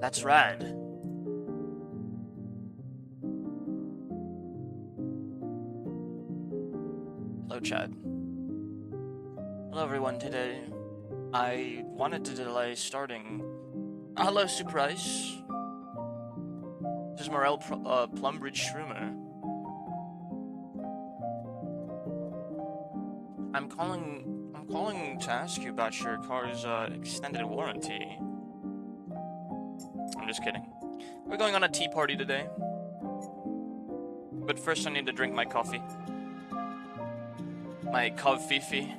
That's rad. Hello, Chad. Hello, everyone. Today, I wanted to delay starting. Hello, Super Ice. This is Morel, Plumbridge Shroomer. I'm calling to ask you about your car's extended warranty. I'm just kidding. We're going on a tea party today. But first I need to drink my coffee. My coffee.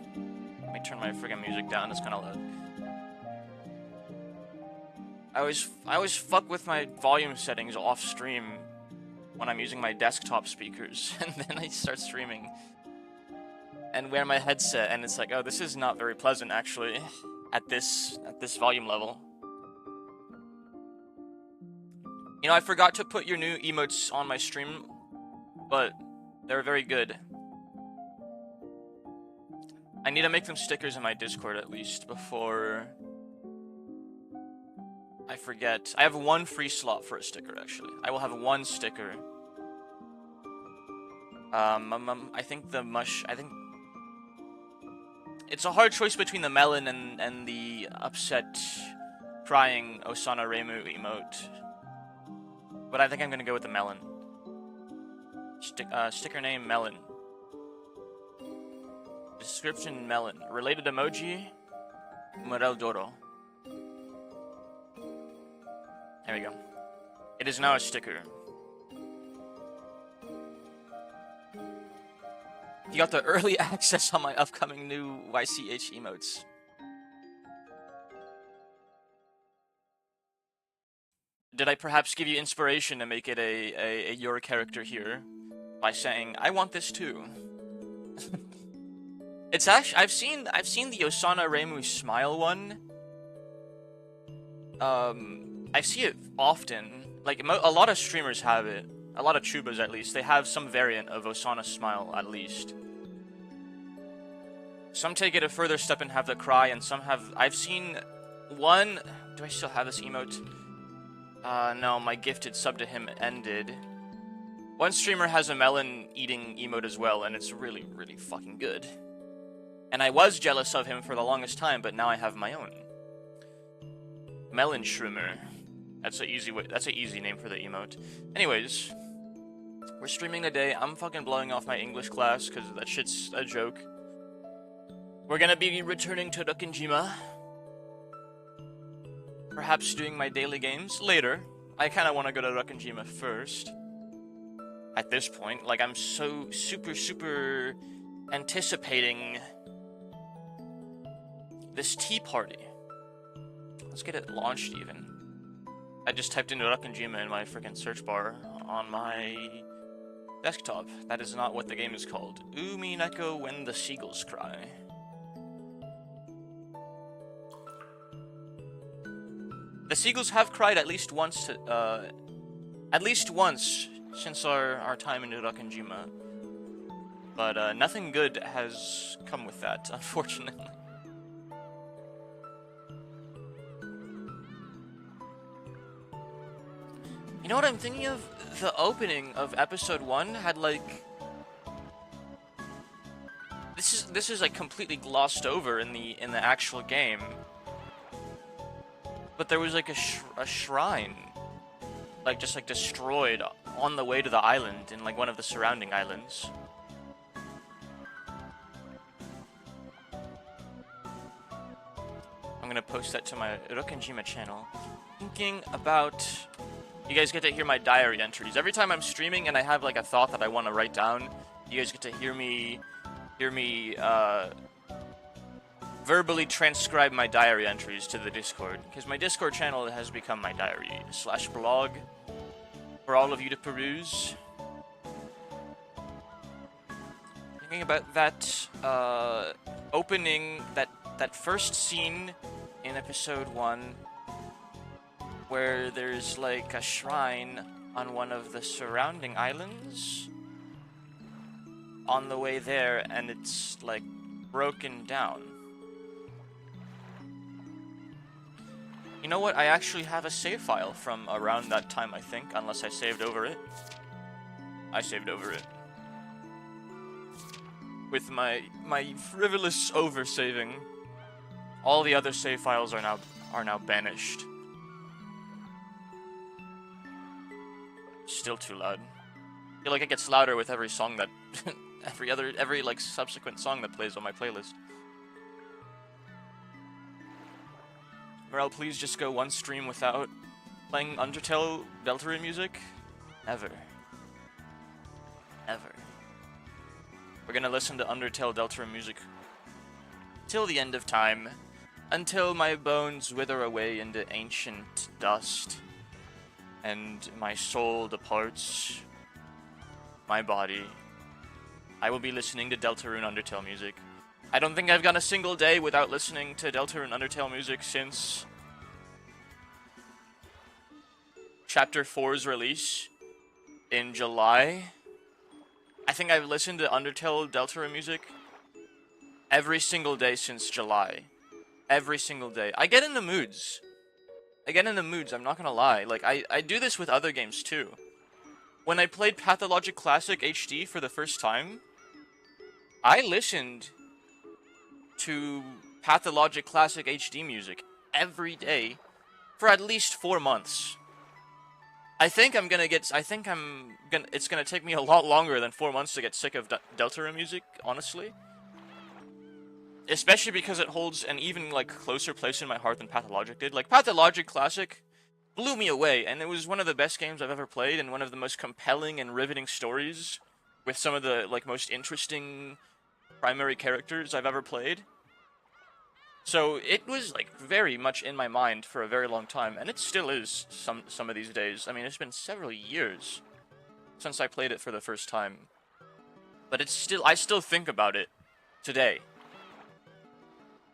Let me turn my friggin' music down, it's kinda loud. I always fuck with my volume settings off stream when I'm using my desktop speakers, and then I start streaming and wear my headset, and it's like, oh, this is not very pleasant actually at this volume level. You know, I forgot to put your new emotes on my stream, but they're very good. I need to make them stickers in my Discord at least before I forget. I have one free slot for a sticker actually. I will have one sticker. I think it's a hard choice between the melon and the upset crying Osana Reimu emote. But I think I'm gonna go with the melon. Sticker name melon. Description melon. Related emoji Morel Doro. There we go. It is now a sticker. You got the early access on my upcoming new YCH emotes. Did I perhaps give you inspiration to make it a your character here by saying, I want this too? It's actually, I've seen the Osana Reimu smile one. I see it often. Like, a lot of streamers have it. A lot of Chubas, at least. They have some variant of Osana smile, at least. Some take it a further step and have the cry, and some have... I've seen one... Do I still have this emote? No, my gifted sub to him ended. One streamer has a melon eating emote as well, and it's really, really fucking good. And I was jealous of him for the longest time, but now I have my own. Melon Shroomer. That's an easy name for the emote. Anyways, we're streaming today. I'm fucking blowing off my English class because that shit's a joke. We're gonna be returning to Rokkenjima. Perhaps doing my daily games later. I kind of want to go to Rokkenjima first. At this point, like, I'm so super anticipating this tea party. Let's get it launched even. I just typed into Rokkenjima in my freaking search bar on my desktop. That is not what the game is called. Umineko When the Seagulls Cry. The seagulls have cried at least once since our time in Rokkenjima. But nothing good has come with that, unfortunately. You know what I'm thinking of? The opening of episode 1 had like... This is like completely glossed over in the actual game. But there was like a shrine, like just like destroyed on the way to the island in like one of the surrounding islands. I'm gonna post that to my Rokkenjima channel. Thinking about... You guys get to hear my diary entries. Every time I'm streaming and I have like a thought that I want to write down, you guys get to hear me verbally transcribe my diary entries to the Discord, because my Discord channel has become my diary / blog for all of you to peruse. Thinking about that opening, that first scene in episode 1, where there's like a shrine on one of the surrounding islands on the way there, and it's like broken down. You know what? I actually have a save file from around that time, I think, unless I saved over it. I saved over it. With my frivolous over-saving, all the other save files are now banished. Still too loud. I feel like it gets louder with every song that every like subsequent song that plays on my playlist. Morel, please just go one stream without playing Undertale Deltarune music. Ever. Ever. We're gonna listen to Undertale Deltarune music till the end of time, until my bones wither away into ancient dust, and my soul departs my body. I will be listening to Deltarune Undertale music. I don't think I've gone a single day without listening to Deltarune Undertale music since Chapter 4's release in July. I think I've listened to Undertale Deltarune music every single day since July. Every single day. I get in the moods. I'm not gonna lie. Like, I do this with other games too. When I played Pathologic Classic HD for the first time, I listened to Pathologic Classic HD music every day for at least 4 months. It's gonna take me a lot longer than 4 months to get sick of Deltarune music, honestly. Especially because it holds an even, like, closer place in my heart than Pathologic did. Like, Pathologic Classic blew me away, and it was one of the best games I've ever played, and one of the most compelling and riveting stories, with some of the, like, most interesting primary characters I've ever played. So it was, like, very much in my mind for a very long time, and it still is some of these days. I mean, it's been several years since I played it for the first time. But I still think about it today.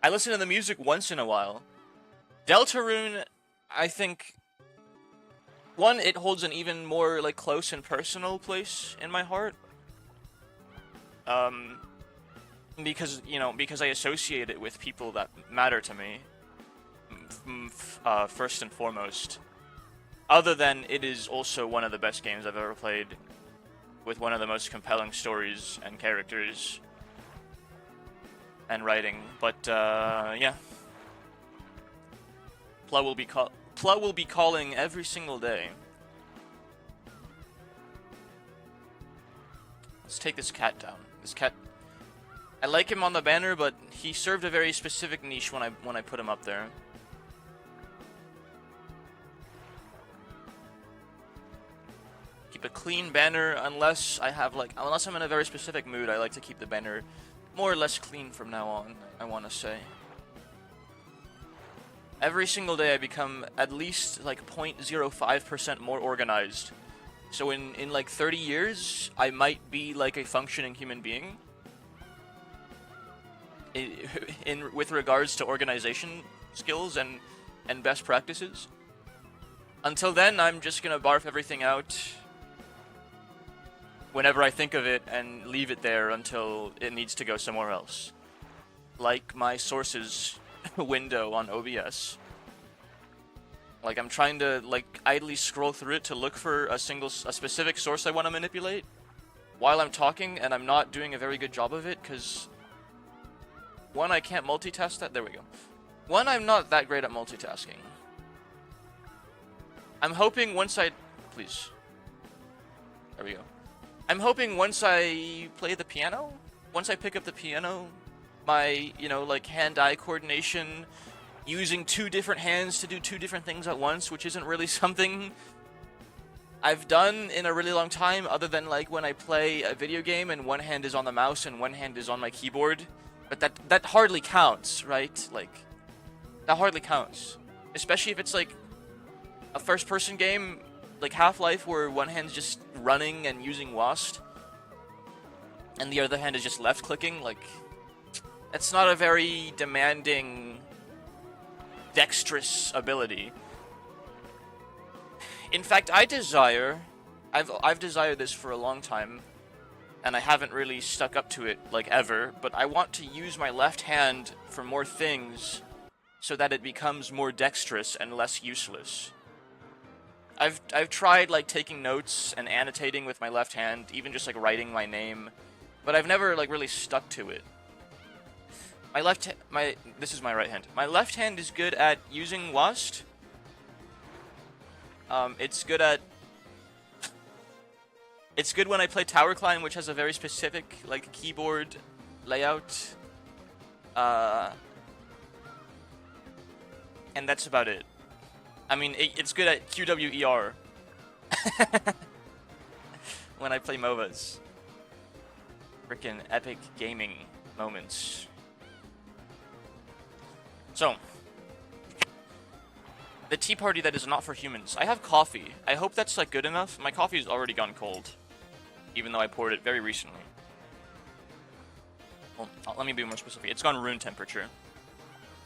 I listen to the music once in a while. Deltarune, I think, one, it holds an even more, like, close and personal place in my heart. Because I associate it with people that matter to me, first and foremost. Other than it is also one of the best games I've ever played, with one of the most compelling stories and characters and writing. But yeah, Pla will be calling every single day. Let's take this cat down. This cat, I like him on the banner, but he served a very specific niche when I put him up there. Keep a clean banner unless I'm in a very specific mood. I like to keep the banner more or less clean from now on, I want to say. Every single day I become at least like 0.05% more organized. So in like 30 years, I might be like a functioning human being. With regards to organization skills and best practices. Until then, I'm just gonna barf everything out whenever I think of it and leave it there until it needs to go somewhere else. Like my sources window on OBS. Like, I'm trying to, like, idly scroll through it to look for a specific source I want to manipulate while I'm talking, and I'm not doing a very good job of it, because one, I can't multitask that. There we go. One, I'm not that great at multitasking. I'm hoping once I... Please. There we go. I'm hoping once I play the piano, once I pick up the piano, my, like, hand-eye coordination, using 2 different hands to do 2 different things at once, which isn't really something I've done in a really long time, other than, like, when I play a video game and one hand is on the mouse and one hand is on my keyboard. But that hardly counts, right? Like, that hardly counts. Especially if it's, like, a first-person game, like Half-Life, where one hand's just running and using WASD, and the other hand is just left-clicking. Like, it's not a very demanding, dexterous ability. In fact, I've desired this for a long time, and I haven't really stuck up to it, like, ever, but I want to use my left hand for more things so that it becomes more dexterous and less useless. I've tried like taking notes and annotating with my left hand, even just like writing my name, but I've never like really stuck to it. This is my right hand. My left hand is good at using Wast. It's good when I play Tower Climb, which has a very specific like keyboard layout. And that's about it. I mean, it's good at QWER. When I play MOBAs. Frickin' epic gaming moments. So, the tea party that is not for humans. I have coffee. I hope that's like good enough. My coffee's already gone cold, even though I poured it very recently. Well, let me be more specific. It's gone room temperature,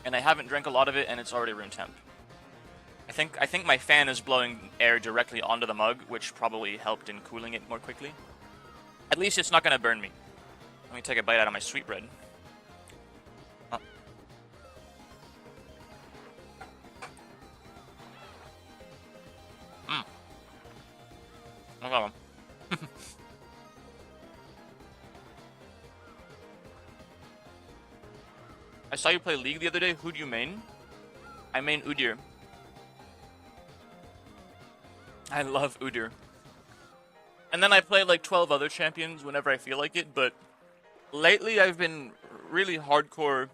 and I haven't drank a lot of it, and it's already room temp. I think my fan is blowing air directly onto the mug, which probably helped in cooling it more quickly. At least it's not gonna burn me. Let me take a bite out of my sweetbread. No problem. I saw you play League the other day. Who do you main? I main Udyr. I love Udyr. And then I play like 12 other champions whenever I feel like it, but lately I've been really hardcore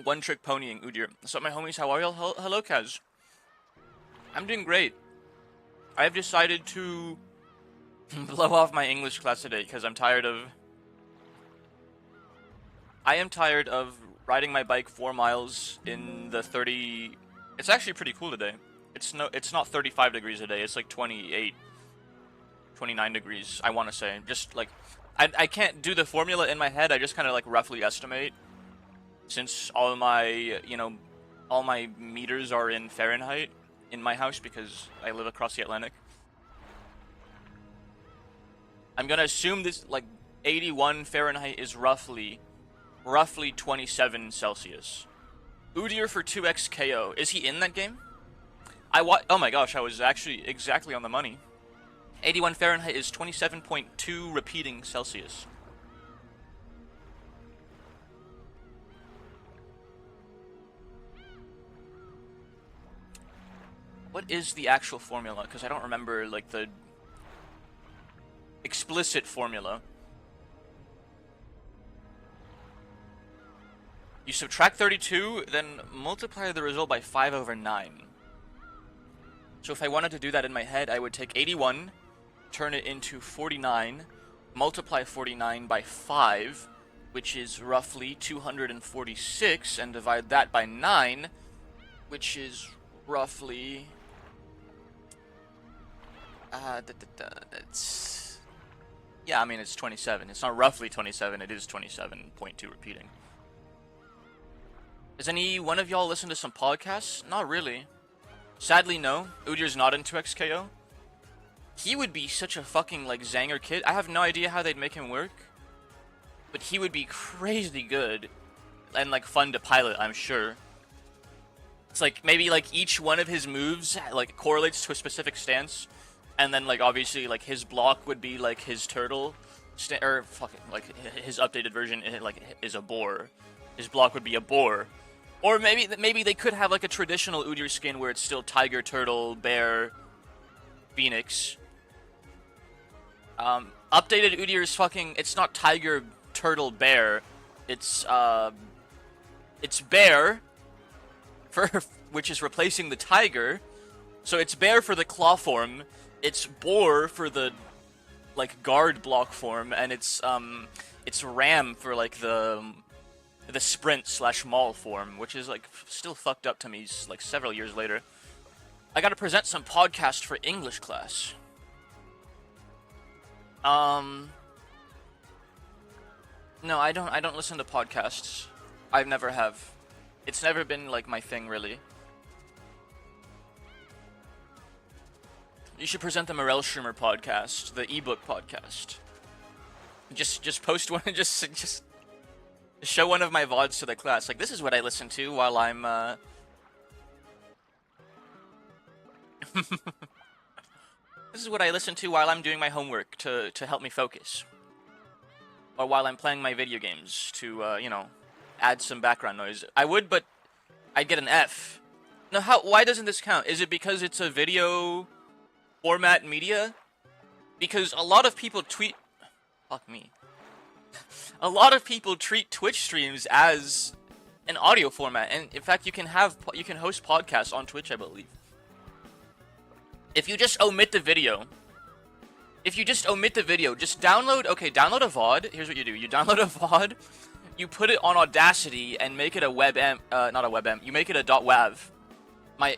one-trick ponying Udyr. So my homies, how are y'all? Hello, Kaz. I'm doing great. I've decided to blow off my English class today because I'm tired of... I am tired of riding my bike 4 miles in the 30... It's actually pretty cool today. It's not 35 degrees a day. It's like 28, 29 degrees, I want to say. Just like, I can't do the formula in my head. I just kind of like roughly estimate, since all my, all my meters are in Fahrenheit in my house because I live across the Atlantic. I'm gonna assume this like 81 Fahrenheit is roughly 27 Celsius. Udyr for 2x KO. Is he in that game? Oh my gosh, I was actually exactly on the money. 81 Fahrenheit is 27.2 repeating Celsius. What is the actual formula? Because I don't remember, like, the explicit formula. You subtract 32, then multiply the result by 5/9. So if I wanted to do that in my head, I would take 81, turn it into 49, multiply 49 by 5, which is roughly 246, and divide that by 9, which is roughly... that's... Yeah, I mean, it's 27. It's not roughly 27, it is 27.2 repeating. Does any one of y'all listen to some podcasts? Not really. Sadly, no. Udyr's not in 2x KO. He would be such a fucking, like, Zanger kid. I have no idea how they'd make him work. But he would be crazy good. And, like, fun to pilot, I'm sure. It's like, maybe, like, each one of his moves, like, correlates to a specific stance. And then, like, obviously, like, his block would be, like, his turtle. Or, fucking, like, his updated version, like, is a boar. His block would be a boar. Or maybe they could have like a traditional Udyr skin where it's still tiger, turtle, bear, phoenix. Updated Udyr is fucking... It's not tiger, turtle, bear. It's bear, which is replacing the tiger. So it's bear for the claw form. It's boar for the like guard block form, and it's ram for like the sprint/maul form, which is like still fucked up to me like several years later. I gotta present some podcast for English class. No, I don't listen to podcasts. I've never have. It's never been like my thing really. You should present the Morel Streamer podcast, the ebook podcast. Just post one and just Show one of my VODs to the class. Like, this is what I listen to while I'm, This is what I listen to while I'm doing my homework to help me focus. Or while I'm playing my video games to, you know, add some background noise. I would, but I'd get an F. No, why doesn't this count? Is it because it's a video format media? Because a lot of people tweet... Fuck me. A lot of people treat Twitch streams as an audio format. And in fact, you can host podcasts on Twitch, I believe. If you just omit the video, just download a VOD. Here's what you do. You download a VOD, you put it on Audacity and make it a not a WebM, you make it a .wav.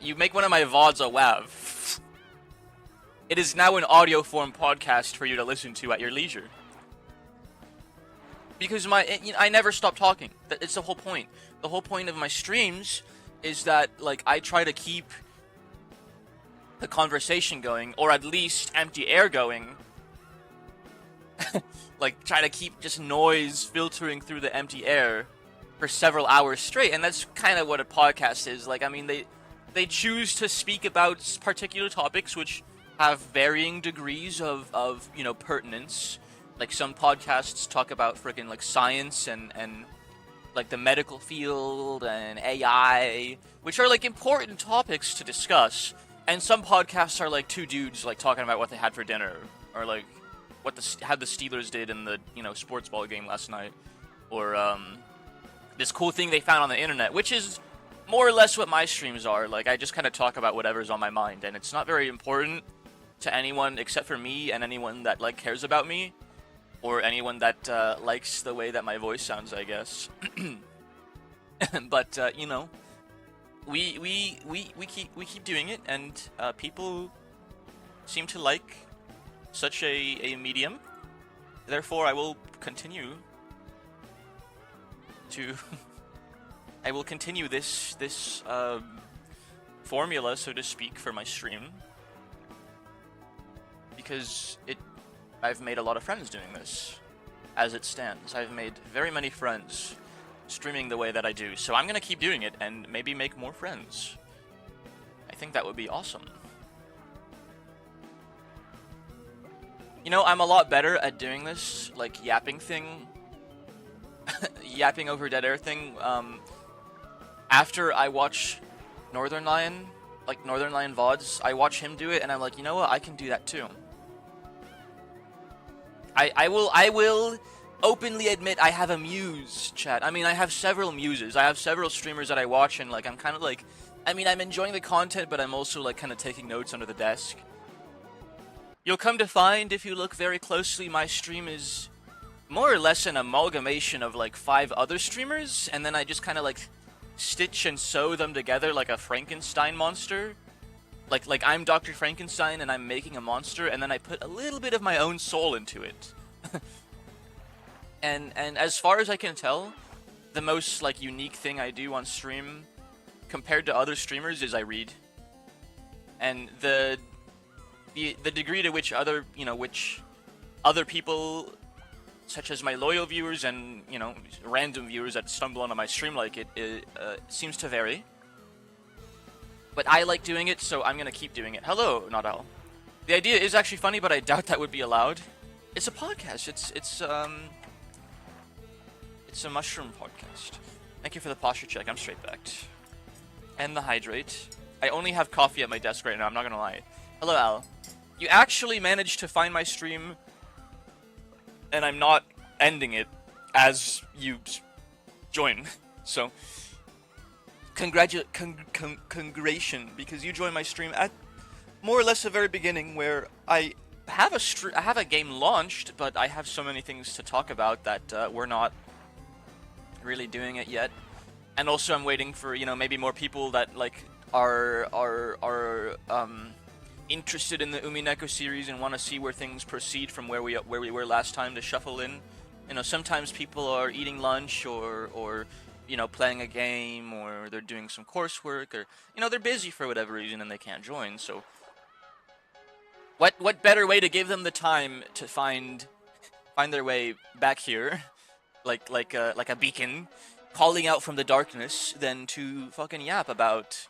You make one of my VODs a WAV. It is now an audio form podcast for you to listen to at your leisure. Because I never stop talking. It's the whole point. The whole point of my streams is that, like, I try to keep the conversation going, or at least empty air going. Like, try to keep just noise filtering through the empty air for several hours straight, and that's kind of what a podcast is. Like, I mean, they choose to speak about particular topics which have varying degrees of you know, pertinence. Like, some podcasts talk about friggin' like science and like the medical field and AI, which are like important topics to discuss. And some podcasts are like two dudes like talking about what they had for dinner, or like how the Steelers did in the, you know, sports ball game last night, or this cool thing they found on the internet, which is more or less what my streams are. Like, I just kind of talk about whatever's on my mind, and it's not very important to anyone except for me and anyone that like cares about me, or anyone that likes the way that my voice sounds, I guess. But you know, we keep doing it, and people seem to like such a medium. Therefore, I will continue to I will continue this formula, so to speak, for my stream, because I've made a lot of friends doing this. As it stands, I've made very many friends streaming the way that I do, so I'm gonna keep doing it and maybe make more friends. I think that would be awesome. You know, I'm a lot better at doing this, like, yapping thing, yapping over dead air thing, after I watch Northern Lion VODs. I watch him do it, and I'm like, you know what, I can do that too. I will openly admit I have a muse, chat. I mean, I have several muses. I have several streamers that I watch, and like, I'm kind of like, I mean, I'm enjoying the content, but I'm also like kind of taking notes under the desk. You'll come to find, if you look very closely, my stream is more or less an amalgamation of like 5 other streamers, and then I just kind of like stitch and sew them together like a Frankenstein monster. Like I'm Dr. Frankenstein and I'm making a monster, and then I put a little bit of my own soul into it. and as far as I can tell, the most like unique thing I do on stream compared to other streamers is I read. And the degree to which other people, such as my loyal viewers and, you know, random viewers that stumble onto my stream like it seems to vary. But I like doing it, so I'm gonna keep doing it. Hello, Nadal. The idea is actually funny, but I doubt that would be allowed. It's a podcast. It's a mushroom podcast. Thank you for the posture check. I'm straight backed. And the hydrate. I only have coffee at my desk right now. I'm not gonna lie. Hello, Al. You actually managed to find my stream, and I'm not ending it as you join. So, congratulations, because you joined my stream at more or less the very beginning, where I have a game launched, but I have so many things to talk about that we're not really doing it yet. And also, I'm waiting for, you know, maybe more people that like are interested in the Umineko series and want to see where things proceed from where we were last time to shuffle in. You know, sometimes people are eating lunch or you know, playing a game, or they're doing some coursework, or, you know, they're busy for whatever reason and they can't join. So what better way to give them the time to find their way back here like a beacon, calling out from the darkness, than to fucking yap about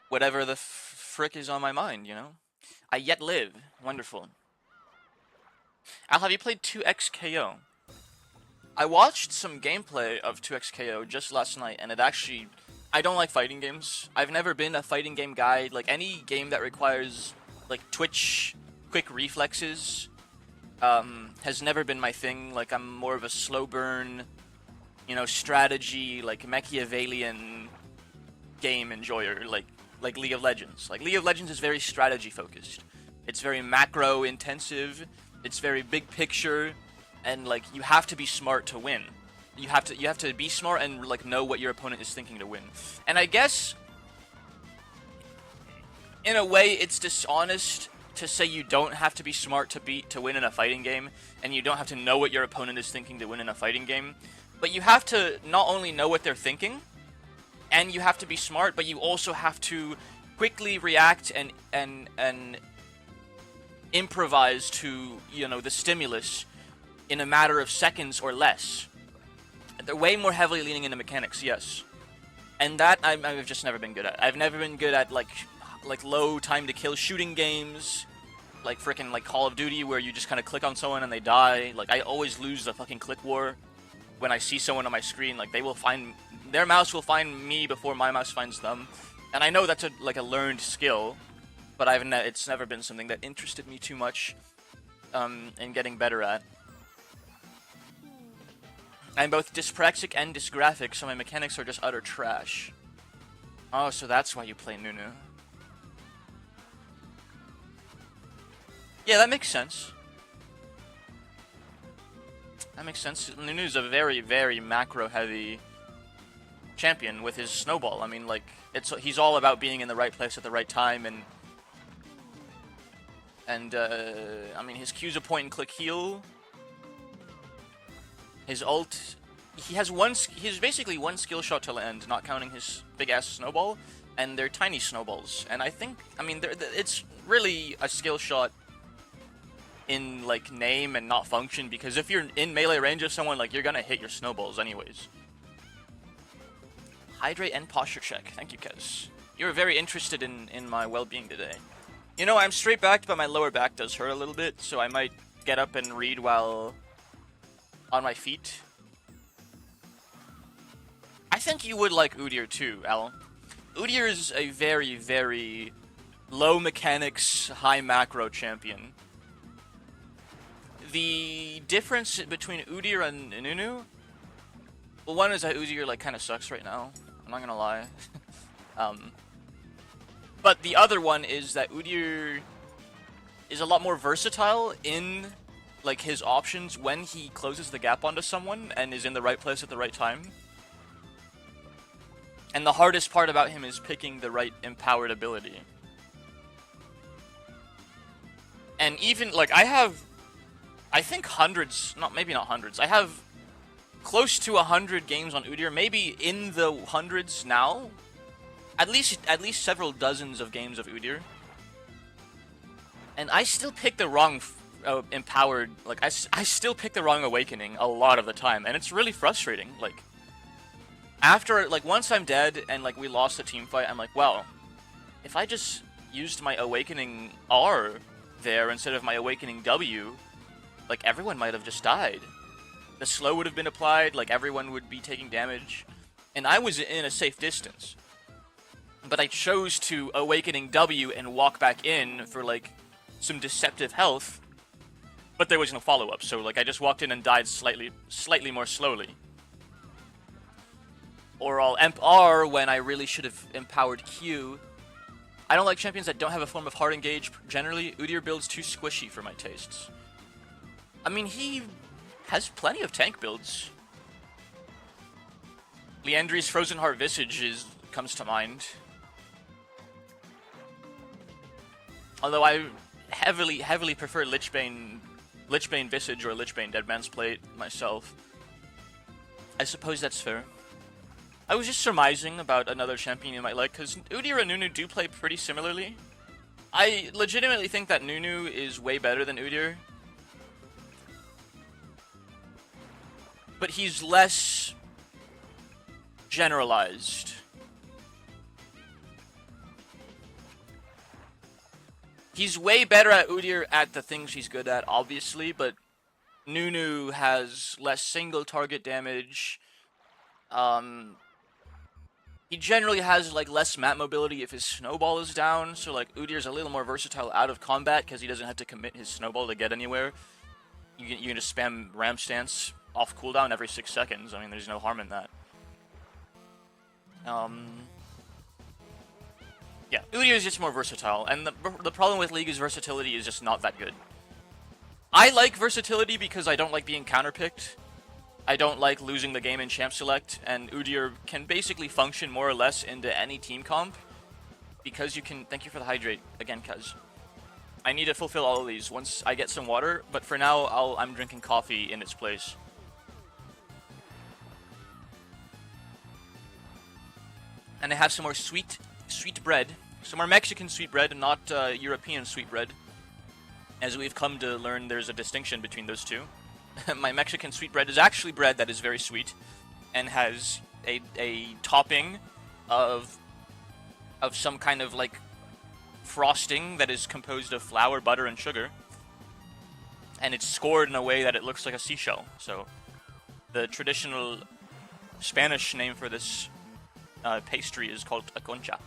whatever the frick is on my mind, you know? I yet live. Wonderful. Al, have you played 2XKO? I watched some gameplay of 2XKO just last night, and it actually... I don't like fighting games. I've never been a fighting game guy. Like, any game that requires, like, twitch, quick reflexes, has never been my thing. Like, I'm more of a slow burn, you know, strategy, like, Machiavellian game enjoyer, like League of Legends. Like, League of Legends is very strategy focused. It's very macro intensive. It's very big picture, and like you have to be smart to win. You have to be smart and like know what your opponent is thinking to win. And I guess in a way it's dishonest to say you don't have to be smart to win in a fighting game, and you don't have to know what your opponent is thinking to win in a fighting game. But you have to not only know what they're thinking, and you have to be smart, but you also have to quickly react and improvise to, you know, the stimulus in a matter of seconds or less. They're way more heavily leaning into mechanics, yes. And that I've just never been good at. I've never been good at like low time to kill shooting games, like frickin' like Call of Duty, where you just kind of click on someone and they die. Like, I always lose the fucking click war when I see someone on my screen. Like, their mouse will find me before my mouse finds them. And I know that's a learned skill, but it's never been something that interested me too much in getting better at. I'm both dyspraxic and dysgraphic, so my mechanics are just utter trash. Oh, so that's why you play Nunu. Yeah, that makes sense. That makes sense. Nunu's a very, very macro-heavy champion with his snowball. I mean, like, he's all about being in the right place at the right time, and I mean, his Q's a point-and-click heal. His ult, he has basically one skill shot till end, not counting his big-ass snowball, and they're tiny snowballs. And I mean, it's really a skill shot in, like, name and not function, because if you're in melee range of someone, like, you're gonna hit your snowballs anyways. Hydrate and posture check. Thank you, Kez. You were very interested in my well-being today. You know, I'm straight-backed, but my lower back does hurt a little bit, so I might get up and read while on my feet. I think you would like Udyr too, Al. Udyr is a very, very low mechanics, high macro champion. The difference between Udyr and Nunu, well, one is that Udyr like kind of sucks right now. I'm not gonna lie. But the other one is that Udyr is a lot more versatile in like his options when he closes the gap onto someone and is in the right place at the right time. And the hardest part about him is picking the right empowered ability. And even like I think hundreds, maybe not hundreds. I have close to 100 games on Udyr, maybe in the hundreds now. At least several dozens of games of Udyr. And I still pick the wrong empowered, like, I still pick the wrong awakening a lot of the time, and it's really frustrating. Like, after, like, once I'm dead and, like, we lost the team fight, I'm like, well, if I just used my awakening R there instead of my awakening W, like, everyone might have just died. The slow would have been applied, like, everyone would be taking damage, and I was in a safe distance. But I chose to awakening W and walk back in for, like, some deceptive health, but there was no follow-up, so, like, I just walked in and died slightly more slowly. Or I'll emp R when I really should have empowered Q. I don't like champions that don't have a form of hard engage. Generally, Udyr builds too squishy for my tastes. I mean, he has plenty of tank builds. Liandry's Frozen Heart Visage comes to mind. Although I heavily prefer Lichbane Visage or Lichbane Deadman's Plate myself. I suppose that's fair. I was just surmising about another champion you might like, because Udyr and Nunu do play pretty similarly. I legitimately think that Nunu is way better than Udyr. but he's less generalized. He's way better at Udyr at the things he's good at, obviously, but Nunu has less single target damage. He generally has like less map mobility if his snowball is down, so like Udyr's a little more versatile out of combat because he doesn't have to commit his snowball to get anywhere. You can just spam ramp stance off cooldown every 6 seconds. I mean, there's no harm in that. Yeah, Udyr is just more versatile, and the problem with League is versatility is just not that good. I like versatility because I don't like being counterpicked. I don't like losing the game in Champ Select, and Udyr can basically function more or less into any team comp because you can... Thank you for the hydrate again, Kaz. I need to fulfill all of these once I get some water, but for now I'm drinking coffee in its place. And I have some more sweet bread. Some more Mexican sweet bread and not European sweet bread. As we've come to learn, there's a distinction between those two. My Mexican sweet bread is actually bread that is very sweet and has a topping of some kind of like frosting that is composed of flour, butter, and sugar. And it's scored in a way that it looks like a seashell. So the traditional Spanish name for this pastry is called a concha.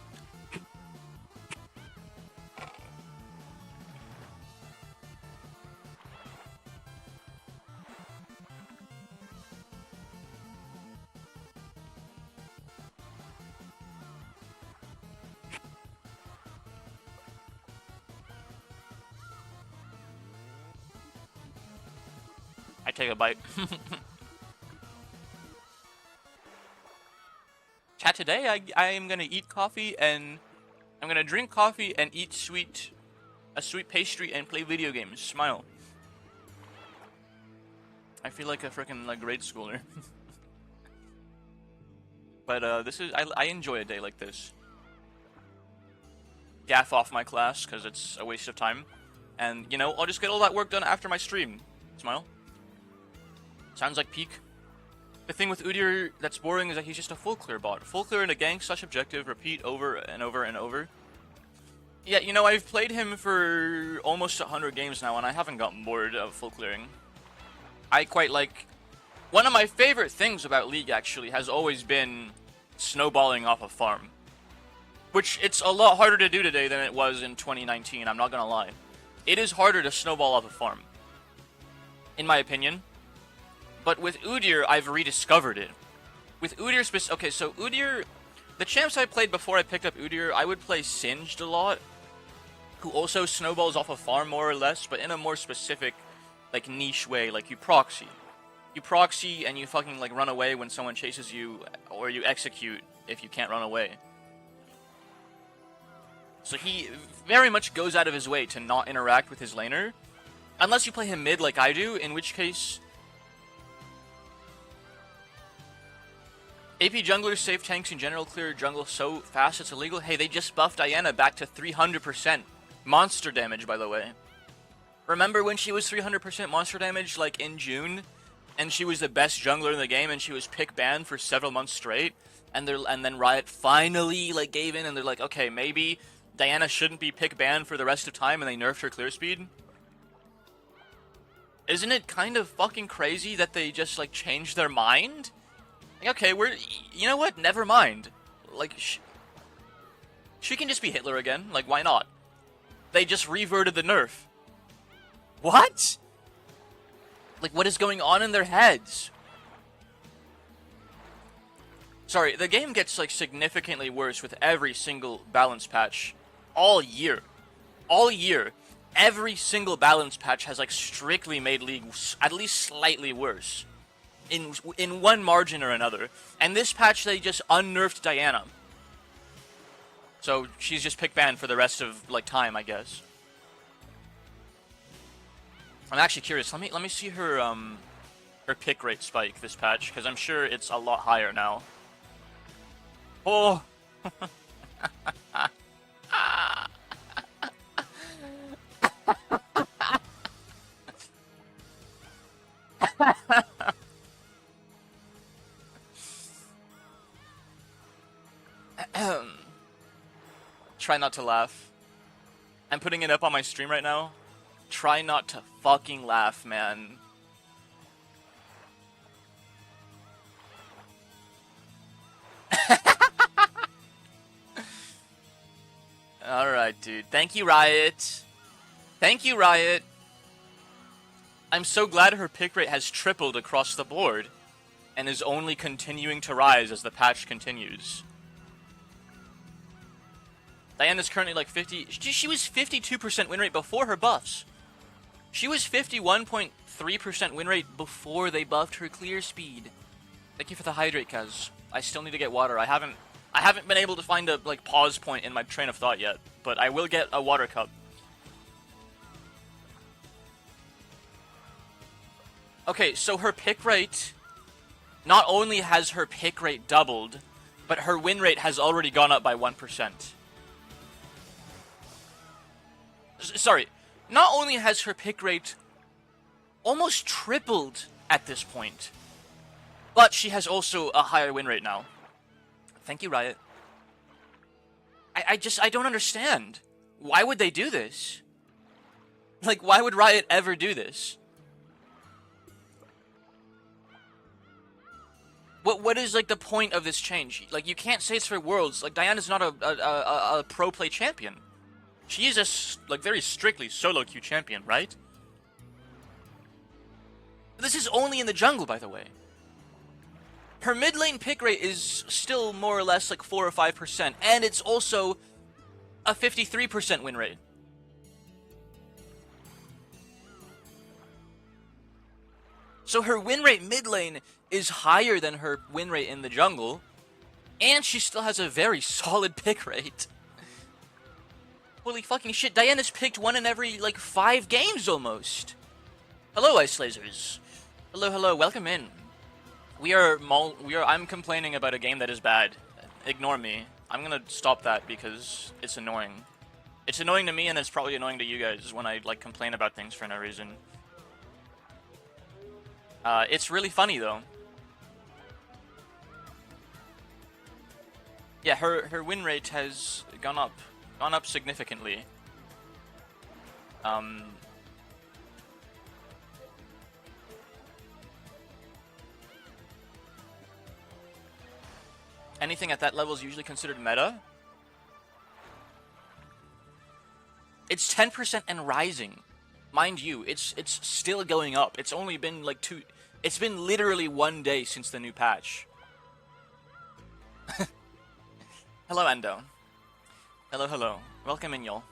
I take a bite. Chat, today I am gonna eat coffee and I'm gonna drink coffee and eat a sweet pastry and play video games. Smile. I feel like a freaking like grade schooler. But this is I enjoy a day like this. Gaff off my class because it's a waste of time, and you know I'll just get all that work done after my stream. Smile. Sounds like peak. The thing with Udyr that's boring is that he's just a full clear bot. Full clear in a gank/objective, repeat over and over and over. Yeah, you know, I've played him for almost 100 games now, and I haven't gotten bored of full clearing. I quite like... One of my favorite things about League, actually, has always been snowballing off a farm. Which, it's a lot harder to do today than it was in 2019, I'm not gonna lie. It is harder to snowball off a farm. In my opinion. But with Udyr, I've rediscovered it. With Udyr okay, so Udyr... The champs I played before I picked up Udyr, I would play Singed a lot. Who also snowballs off a farm, more or less, but in a more specific, like, niche way. Like, you proxy. You proxy and you fucking, like, run away when someone chases you, or you execute if you can't run away. So he very much goes out of his way to not interact with his laner. Unless you play him mid like I do, in which case... AP junglers save tanks in general, clear jungle so fast it's illegal. Hey, they just buffed Diana back to 300%. Monster damage, by the way. Remember when she was 300% monster damage, like, in June? And she was the best jungler in the game, and she was pick banned for several months straight? And then Riot finally, like, gave in, and they're like, okay, maybe Diana shouldn't be pick banned for the rest of time, and they nerfed her clear speed? Isn't it kind of fucking crazy that they just, like, changed their mind? Like, okay, you know what? Never mind. Like, she can just be Hitler again. Like, why not? They just reverted the nerf. What? Like, what is going on in their heads? Sorry, the game gets, like, significantly worse with every single balance patch. All year. All year. Every single balance patch has, like, strictly made League at least slightly worse. In one margin or another. And this patch, they just unnerfed Diana. So, she's just pick banned for the rest of, like, time, I guess. I'm actually curious. Let me see her, her pick rate spike this patch, because I'm sure it's a lot higher now. Oh! try not to laugh. I'm putting it up on my stream right now. Try not to fucking laugh, man. Alright, dude. Thank you, Riot. Thank you, Riot. I'm so glad her pick rate has tripled across the board and is only continuing to rise as the patch continues. Diana's currently like 50... She was 52% win rate before her buffs. She was 51.3% win rate before they buffed her clear speed. Thank you for the hydrate, Kaz. I still need to get water. I haven't been able to find a like pause point in my train of thought yet, but I will get a water cup. Okay, so her pick rate, not only has her pick rate doubled, but her win rate has already gone up by 1%. Sorry, not only has her pick rate almost tripled at this point, but she has also a higher win rate now. Thank you, Riot. I don't understand. Why would they do this? Like, why would Riot ever do this? What is, like, the point of this change? Like, you can't say it's for Worlds. Like, Diana's not a pro play champion. She is a, like, very strictly solo queue champion, right? This is only in the jungle, by the way. Her mid lane pick rate is still more or less like 4 or 5%, and it's also a 53% win rate. So her win rate mid lane is higher than her win rate in the jungle, and she still has a very solid pick rate. Holy fucking shit, Diana's picked one in every, like, 5 games almost. Hello, Ice Lasers. Hello, hello, welcome in. I'm complaining about a game that is bad. Ignore me. I'm gonna stop that because it's annoying. It's annoying to me, and it's probably annoying to you guys when I, like, complain about things for no reason. It's really funny, though. Yeah, her win rate has gone up significantly. Anything at that level is usually considered meta. It's 10% and rising. Mind you, it's still going up. It's only been like it's been literally 1 day since the new patch. Hello, Endo. Hello, hello. Welcome in, y'all.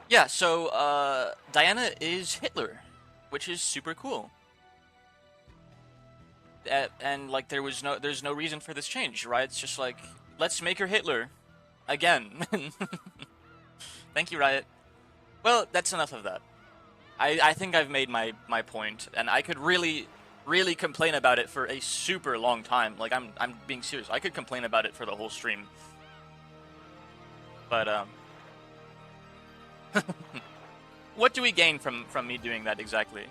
Yeah, so, Diana is Hitler, which is super cool. And, like, there's no reason for this change, right? It's just like, let's make her Hitler. Again. Thank you, Riot. Well, that's enough of that. I think I've made my point, and I could really complain about it for a super long time. Like, I'm being serious. I could complain about it for the whole stream. But, what do we gain from me doing that exactly?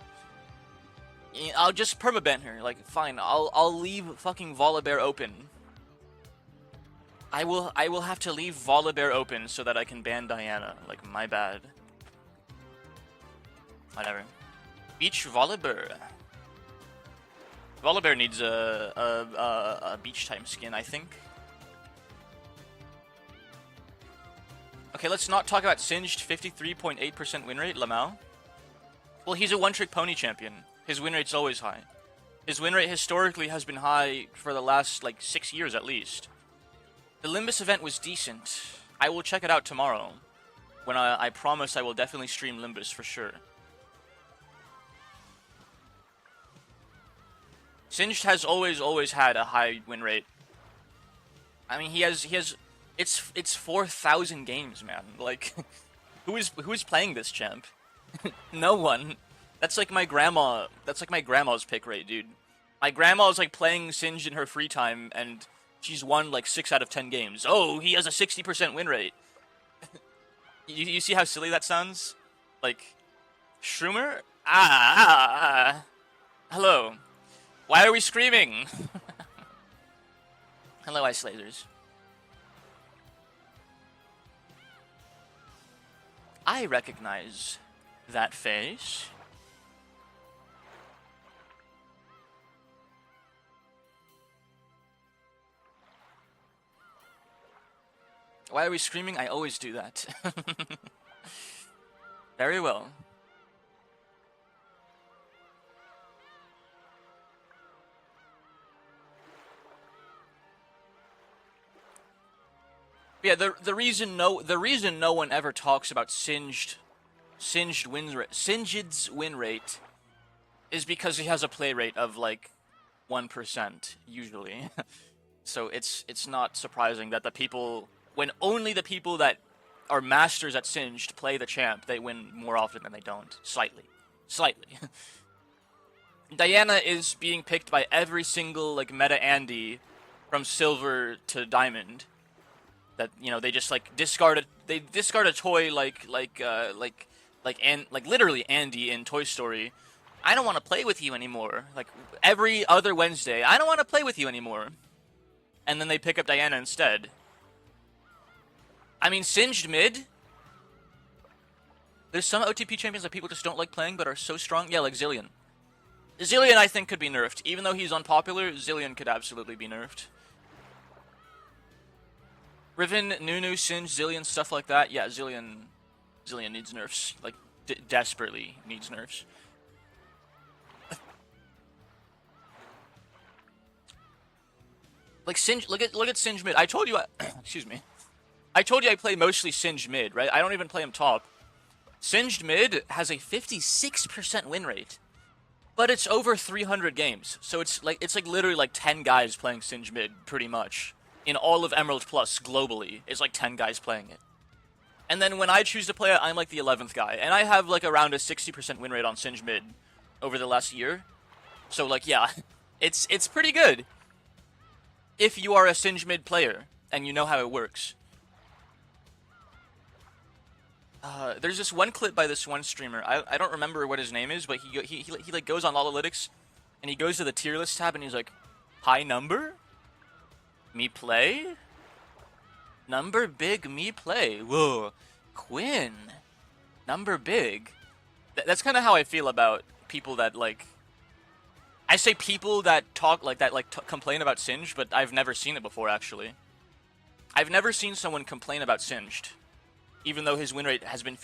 I'll just permaban her. Like, fine, I'll leave fucking Volibear open. I will have to leave Volibear open so that I can ban Diana. Like, my bad. Whatever. Beach Volibear. Volibear needs a beach type skin, I think. Okay, let's not talk about Singed 53.8% win rate, Lamau. Well, he's a one-trick pony champion. His win rate's always high. His win rate historically has been high for the last, like, 6 years at least. The Limbus event was decent. I will check it out tomorrow. When I promise I will definitely stream Limbus for sure. Singed has always had a high win rate. I mean, he has it's 4,000 games, man. Like, who is playing this champ? No one. That's like my grandma. That's like my grandma's pick rate, dude. My grandma's like playing Singed in her free time, and she's won like 6 out of 10 games. Oh, he has a 60% win rate. You see how silly that sounds? Like, Shroomer? Hello. Why are we screaming? Hello, ice lasers. I recognize that face. Why are we screaming? I always do that. Very well. Yeah, the reason no one ever talks about Singed's win rate is because he has a play rate of like 1% usually. So it's not surprising that the people, when only the people that are masters at Singed play the champ, they win more often than they don't. Slightly. Diana is being picked by every single like meta Andy from silver to diamond. That, you know, they just like discard a toy like literally Andy in Toy Story. I don't want to play with you anymore. Like every other Wednesday, I don't want to play with you anymore. And then they pick up Diana instead. I mean, Singed mid. There's some OTP champions that people just don't like playing but are so strong. Yeah, like Zillion. Zillion, I think, could be nerfed. Even though he's unpopular, Zillion could absolutely be nerfed. Riven, Nunu, Singe, Zillion, stuff like that. Yeah, Zillion needs nerfs. Like, desperately needs nerfs. Like Singe, look at Singe mid. I told you, excuse me. I told you I play mostly Singed mid, right? I don't even play him top. Singed mid has a 56% win rate, but it's over 300 games. So it's like literally like 10 guys playing Singed mid, pretty much. In all of Emerald Plus globally, it's like 10 guys playing it. And then when I choose to play it, I'm like the 11th guy, and I have like around a 60% win rate on Singed mid over the last year. So like, yeah, it's pretty good if you are a Singed mid player and you know how it works. There's this one clip by this one streamer. I don't remember what his name is, but he like goes on Analytics, and he goes to the tier list tab, and he's like, high number? Me play? Number big me play. Whoa. Quinn. Number big. That's kind of how I feel about people that, like... I say people that talk like that, like complain about Singed, but I've never seen it before, actually. I've never seen someone complain about Singed. Even though his win rate has been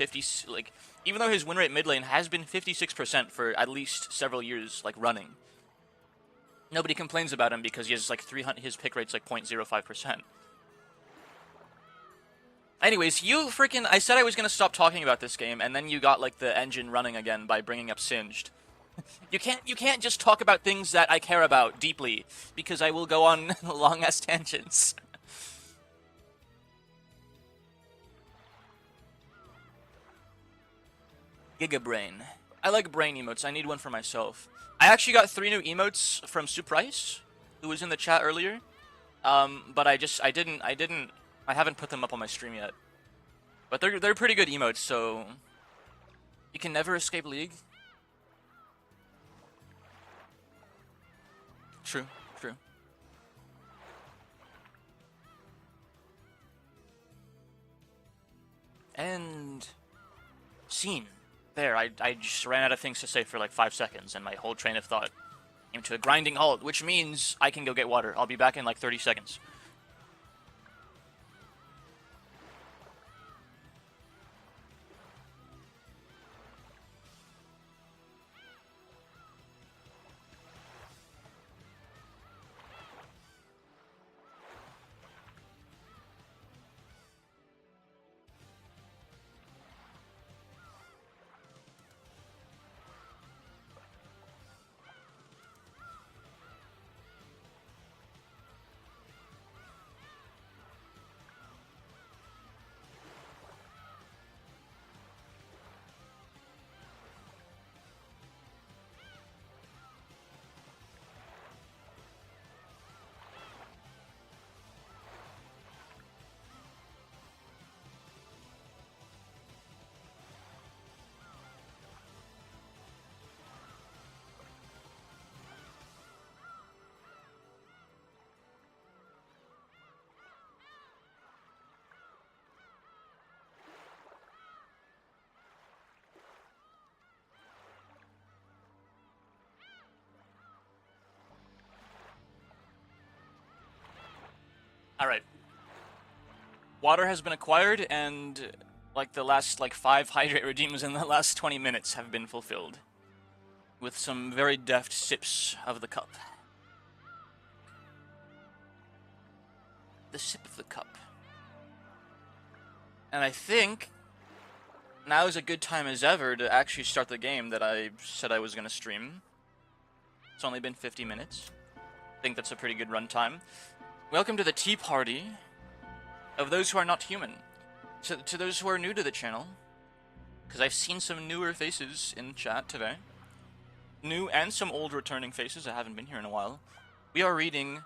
even though his win rate mid lane has been 56% for at least several years, like, running. Nobody complains about him because he has like 300. His pick rate's like 0.05%. Anyways, you freaking... I said I was gonna stop talking about this game, and then you got like the engine running again by bringing up Singed. You can't just talk about things that I care about deeply, because I will go on long ass tangents. Giga Brain. I like brain emotes. I need one for myself. I actually got 3 new emotes from Surprise, who was in the chat earlier. But I haven't put them up on my stream yet. But they're pretty good emotes, so you can never escape League. True. And scene. There, I just ran out of things to say for like 5 seconds, and my whole train of thought came to a grinding halt, which means I can go get water. I'll be back in like 30 seconds. Alright. Water has been acquired, and like the last 5 hydrate redeems in the last 20 minutes have been fulfilled. With some very deft sips of the cup. The sip of the cup. And I think now is a good time as ever to actually start the game that I said I was going to stream. It's only been 50 minutes. I think that's a pretty good runtime. Welcome to the tea party of those who are not human. So, to those who are new to the channel, because I've seen some newer faces in chat today. New and some old returning faces that haven't been here in a while. We are reading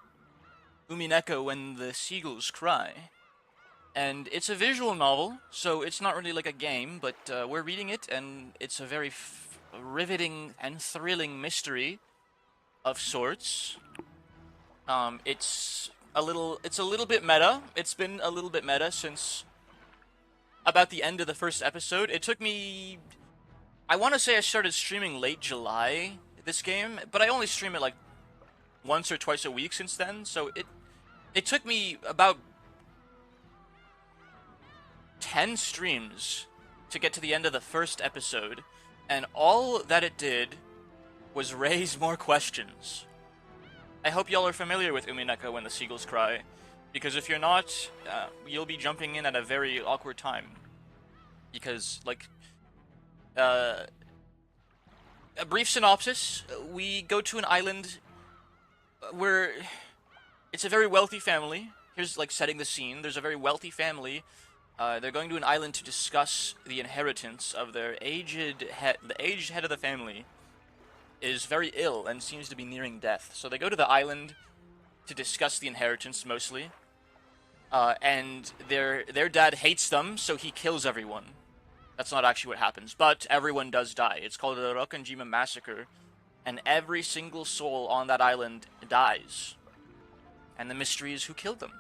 Umineko When the Seagulls Cry. And it's a visual novel, so it's not really like a game, but we're reading it, and it's a very riveting and thrilling mystery of sorts. It's a little bit meta. It's been a little bit meta since about the end of the first episode. It took me, I want to say I started streaming late July this game, but I only stream it like once or twice a week since then, so it took me about 10 streams to get to the end of the first episode, and all that it did was raise more questions. I hope y'all are familiar with Umineko When the Seagulls Cry, because if you're not, you'll be jumping in at a very awkward time. Because, like, a brief synopsis, we go to an island where it's a very wealthy family. Here's, like, setting the scene. There's a very wealthy family. They're going to an island to discuss the inheritance of their aged head. The aged head of the family is very ill and seems to be nearing death. So they go to the island to discuss the inheritance, mostly. And their dad hates them, so he kills everyone. That's not actually what happens, but everyone does die. It's called the Rokanjima Massacre, and every single soul on that island dies. And the mystery is who killed them.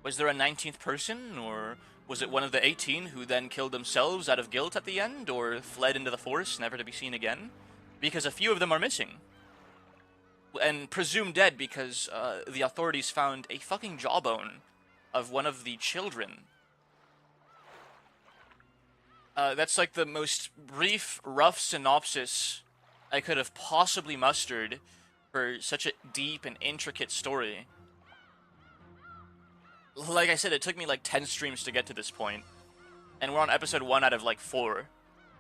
Was there a 19th person, or was it one of the 18 who then killed themselves out of guilt at the end, or fled into the forest, never to be seen again? Because a few of them are missing. And presumed dead because the authorities found a fucking jawbone of one of the children. That's like the most brief, rough synopsis I could have possibly mustered for such a deep and intricate story. Like I said, it took me like 10 streams to get to this point, and we're on episode 1 out of like 4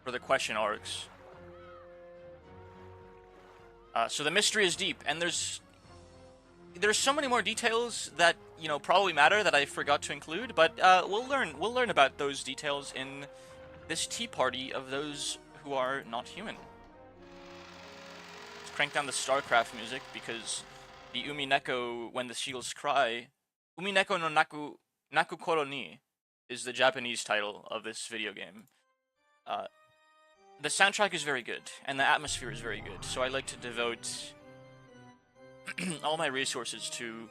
for the question arcs. So the mystery is deep, and there's so many more details that, you know, probably matter that I forgot to include, but we'll learn about those details in this tea party of those who are not human. Let's crank down the StarCraft music, because the Umineko When the Seagulls Cry, Umineko no Naku Koro ni is the Japanese title of this video game. The soundtrack is very good, and the atmosphere is very good, so I like to devote all my resources to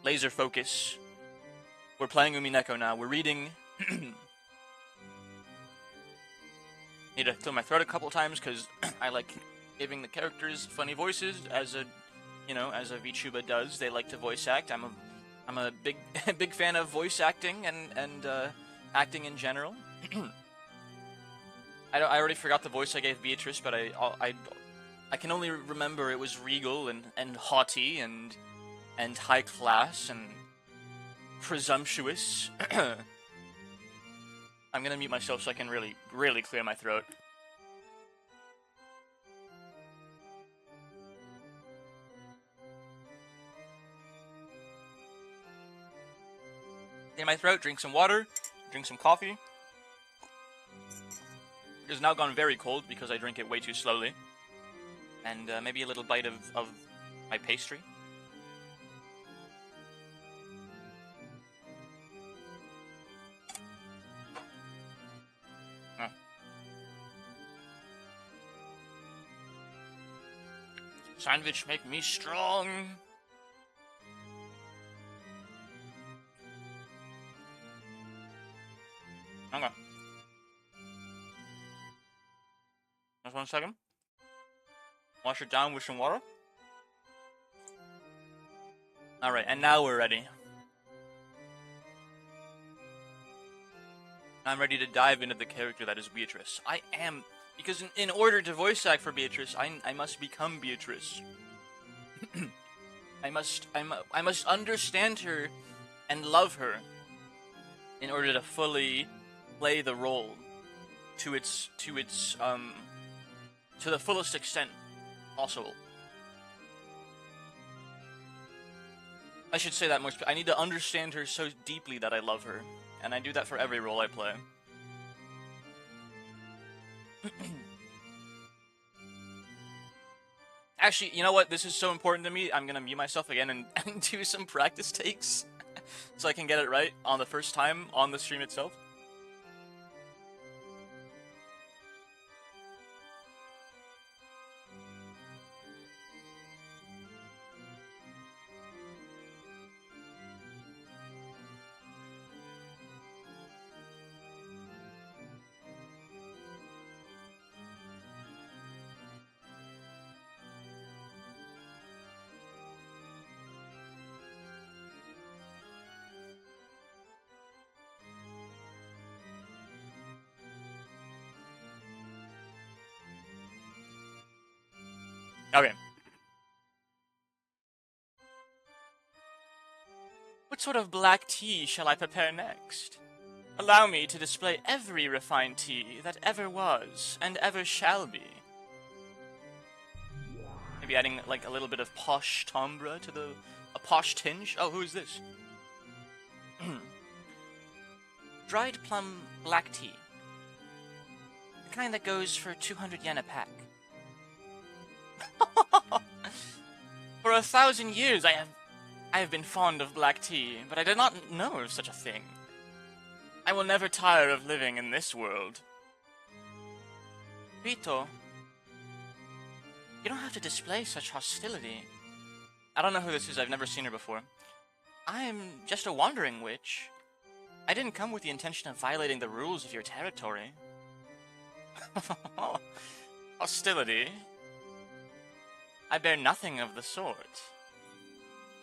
laser focus. We're playing Umineko now. We're reading. Need to clear my throat a couple times because I like giving the characters funny voices, as a VTuber does. They like to voice act. I'm a big fan of voice acting and acting in general. I already forgot the voice I gave Beatrice, but I can only remember it was regal and haughty and high class and presumptuous. I'm gonna mute myself so I can really clear my throat. Clear my throat, drink some water, drink some coffee. It has now gone very cold because I drink it way too slowly. And maybe a little bite of my pastry. Sandwich make me strong. Okay. Just 1 second. Wash it down with some water. Alright, and now we're ready. I'm ready to dive into the character that is Beatrice. I am, because in order to voice act for Beatrice, I must become Beatrice. I must understand her and love her in order to fully play the role to the fullest extent possible. I should say that more. I need to understand her so deeply that I love her, and I do that for every role I play. Actually, you know what? This is so important to me. I'm gonna mute myself again and do some practice takes so I can get it right on the first time on the stream itself. Okay. What sort of black tea shall I prepare next? Allow me to display every refined tea that ever was and ever shall be. Maybe adding like a little bit of posh timbre to a posh tinge. Oh, who's this? Dried plum black tea. The kind that goes for 200 yen a pack. For 1,000 years I have been fond of black tea, but I did not know of such a thing. I will never tire of living in this world. Rito, you don't have to display such hostility. I don't know who this is, I've never seen her before. I am just a wandering witch. I didn't come with the intention of violating the rules of your territory. Hostility? I bear nothing of the sort.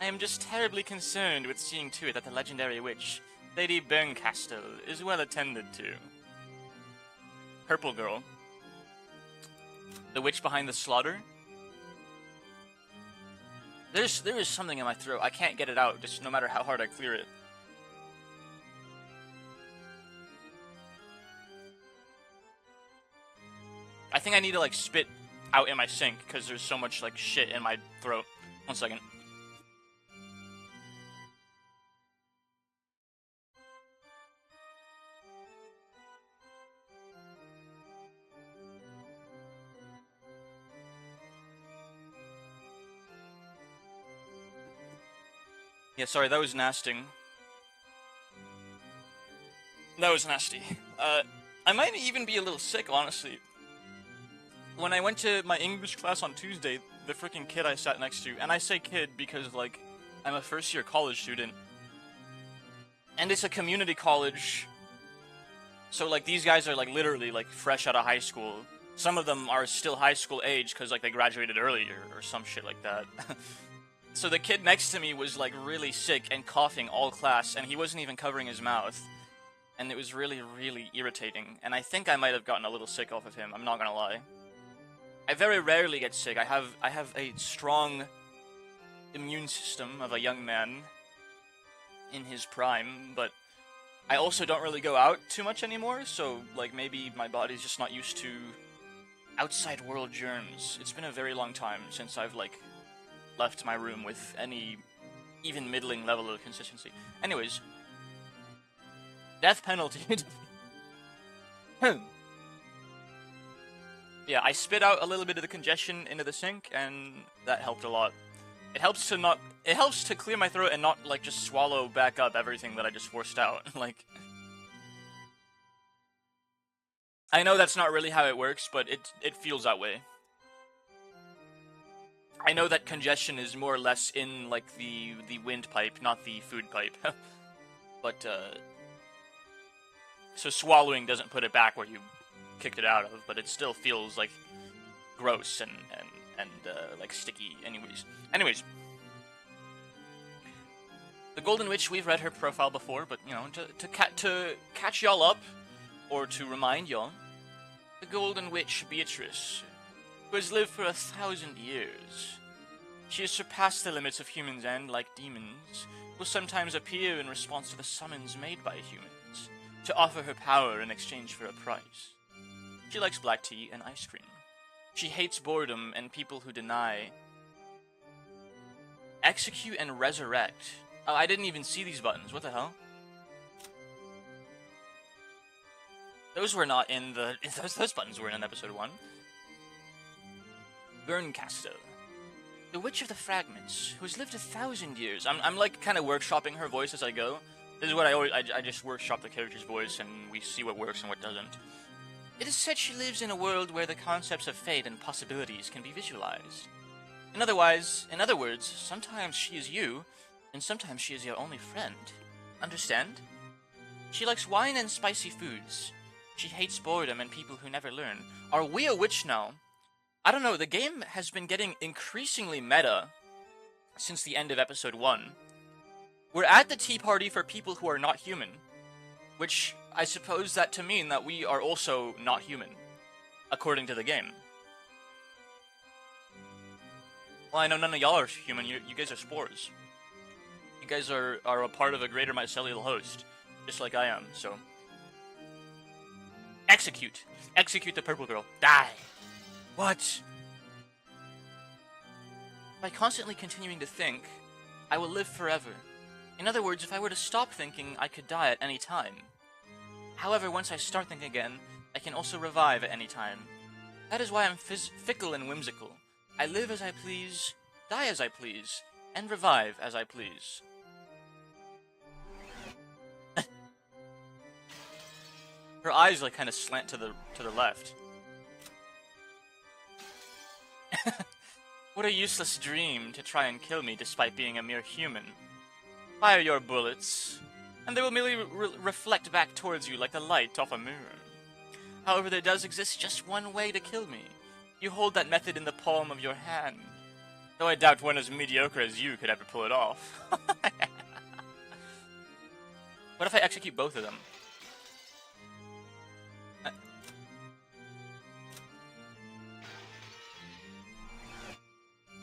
I am just terribly concerned with seeing to it that the legendary witch, Lady Berncastle, is well attended to. Purple girl. The witch behind the slaughter? There is something in my throat. I can't get it out, just no matter how hard I clear it. I think I need to like spit out in my sink because there's so much like shit in my throat. 1 second. Yeah, sorry, that was nasty. That was nasty. I might even be a little sick, honestly. When I went to my English class on Tuesday, the freaking kid I sat next to, and I say kid because, like, I'm a first-year college student, and it's a community college, so, like, these guys are, like, literally, like, fresh out of high school. Some of them are still high school age because, like, they graduated earlier or some shit like that. So the kid next to me was, like, really sick and coughing all class, and he wasn't even covering his mouth. And it was really, really irritating, and I think I might have gotten a little sick off of him, I'm not gonna lie. I very rarely get sick. I have a strong immune system of a young man in his prime, but I also don't really go out too much anymore, so, like, maybe my body's just not used to outside world germs. It's been a very long time since I've, like, left my room with any even middling level of consistency. Anyways, death penalty. Yeah, I spit out a little bit of the congestion into the sink, and that helped a lot. It helps to clear my throat and not, like, just swallow back up everything that I just forced out. Like, I know that's not really how it works, but it feels that way. I know that congestion is more or less in, like, the windpipe, not the food pipe. But, so swallowing doesn't put it back where you kicked it out of, but it still feels, like, gross and like, sticky. Anyways. The Golden Witch, we've read her profile before, but, you know, to catch y'all up, or to remind y'all, the Golden Witch Beatrice, who has lived for 1,000 years. She has surpassed the limits of humans and, like demons, will sometimes appear in response to the summons made by humans, to offer her power in exchange for a price. She likes black tea and ice cream. She hates boredom and people who deny. Execute and resurrect. Oh, I didn't even see these buttons. What the hell? Those were not in the... Those buttons were in episode 1. Burncaster. The Witch of the Fragments, who has lived 1,000 years. I'm like kind of workshopping her voice as I go. This is what I just workshop the character's voice and we see what works and what doesn't. It is said she lives in a world where the concepts of fate and possibilities can be visualized. In other words, sometimes she is you, and sometimes she is your only friend. Understand? She likes wine and spicy foods. She hates boredom and people who never learn. Are we a witch now? I don't know, the game has been getting increasingly meta since the end of episode 1. We're at the tea party for people who are not human, which I suppose that to mean that we are also not human, according to the game. Well, I know none of y'all are human, you guys are spores. You guys are a part of a greater mycelial host, just like I am, so... Execute! Execute the purple girl. Die! What? By constantly continuing to think, I will live forever. In other words, if I were to stop thinking, I could die at any time. However, once I start thinking again, I can also revive at any time. That is why I'm fickle and whimsical. I live as I please, die as I please, and revive as I please. Her eyes like kind of slant to the left. What a useless dream to try and kill me despite being a mere human. Fire your bullets, and they will merely reflect back towards you like the light off a mirror. However, there does exist just one way to kill me. You hold that method in the palm of your hand. Though I doubt one as mediocre as you could ever pull it off. What if I execute both of them?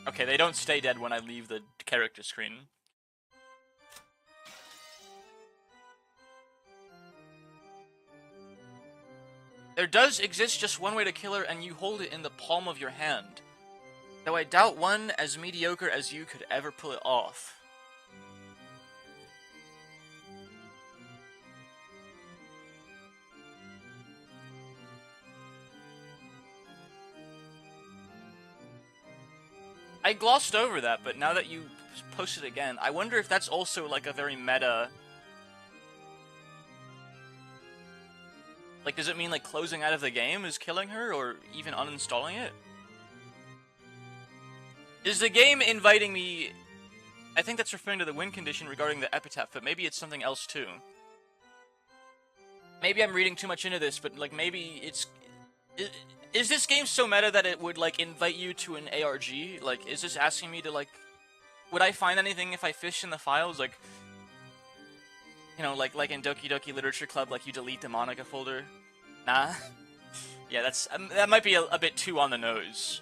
Okay, they don't stay dead when I leave the character screen. There does exist just one way to kill her, and you hold it in the palm of your hand. Though I doubt one as mediocre as you could ever pull it off. I glossed over that, but now that you posted it again, I wonder if that's also like a very meta... Like, does it mean like closing out of the game is killing her, or even uninstalling it? Is the game inviting me... I think that's referring to the win condition regarding the epitaph, but maybe it's something else too. Maybe I'm reading too much into this, but like maybe it's... Is this game so meta that it would, like, invite you to an ARG? Like, is this asking me to, like... Would I find anything if I fish in the files? Like, you know, like in Doki Doki Literature Club, like, you delete the Monica folder? Nah? Yeah, that's... that might be a bit too on the nose.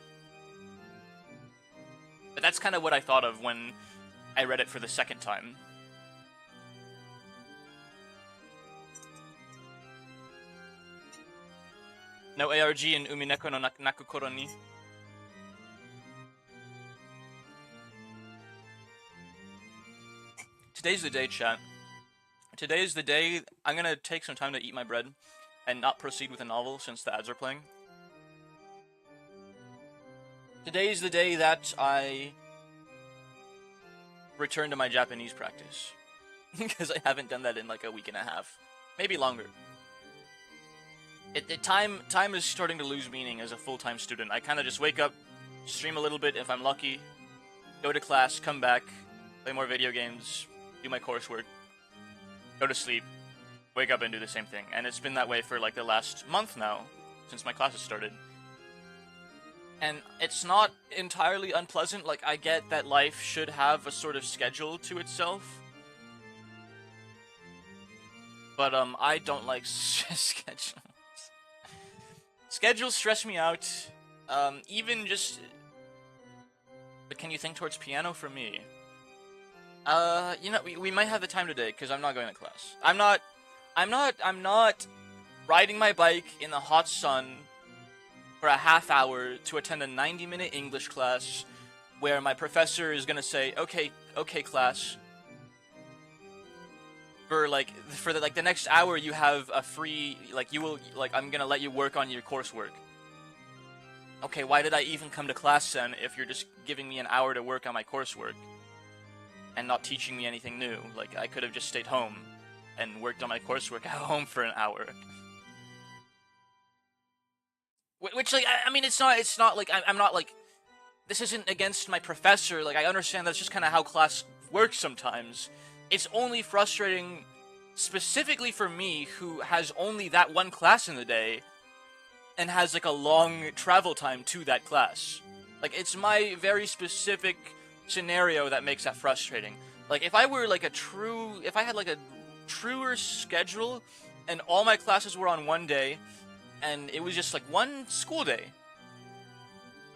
But that's kind of what I thought of when I read it for the second time. No ARG in Umineko no Nakukoro ni. Today's the day, chat. Today is the day I'm gonna take some time to eat my bread and not proceed with a novel since the ads are playing. Today is the day that I return to my Japanese practice. Because I haven't done that in like a week and a half. Maybe longer. Time is starting to lose meaning as a full-time student. I kind of just wake up, stream a little bit if I'm lucky, go to class, come back, play more video games, do my coursework, go to sleep, wake up and do the same thing. And it's been that way for like the last month now, since my classes started. And it's not entirely unpleasant. Like, I get that life should have a sort of schedule to itself. But I don't like schedules. Schedules stress me out. Even just. But can you think towards piano for me? You know, we might have the time today because I'm not going to class. I'm not riding my bike in the hot sun for a half hour to attend a 90-minute English class where my professor is gonna say, okay, class. For the next hour you have a free, I'm gonna let you work on your coursework. Okay, why did I even come to class then if you're just giving me an hour to work on my coursework and not teaching me anything new? Like, I could have just stayed home and worked on my coursework at home for an hour. Which, like, I mean, it's not like, I'm not, like, this isn't against my professor. Like, I understand that's just kind of how class works sometimes. It's only frustrating specifically for me, who has only that one class in the day and has, like, a long travel time to that class. Like, it's my very specific scenario that makes that frustrating. Like, if I were, like, if I had, like, a truer schedule and all my classes were on one day and it was just, like, one school day,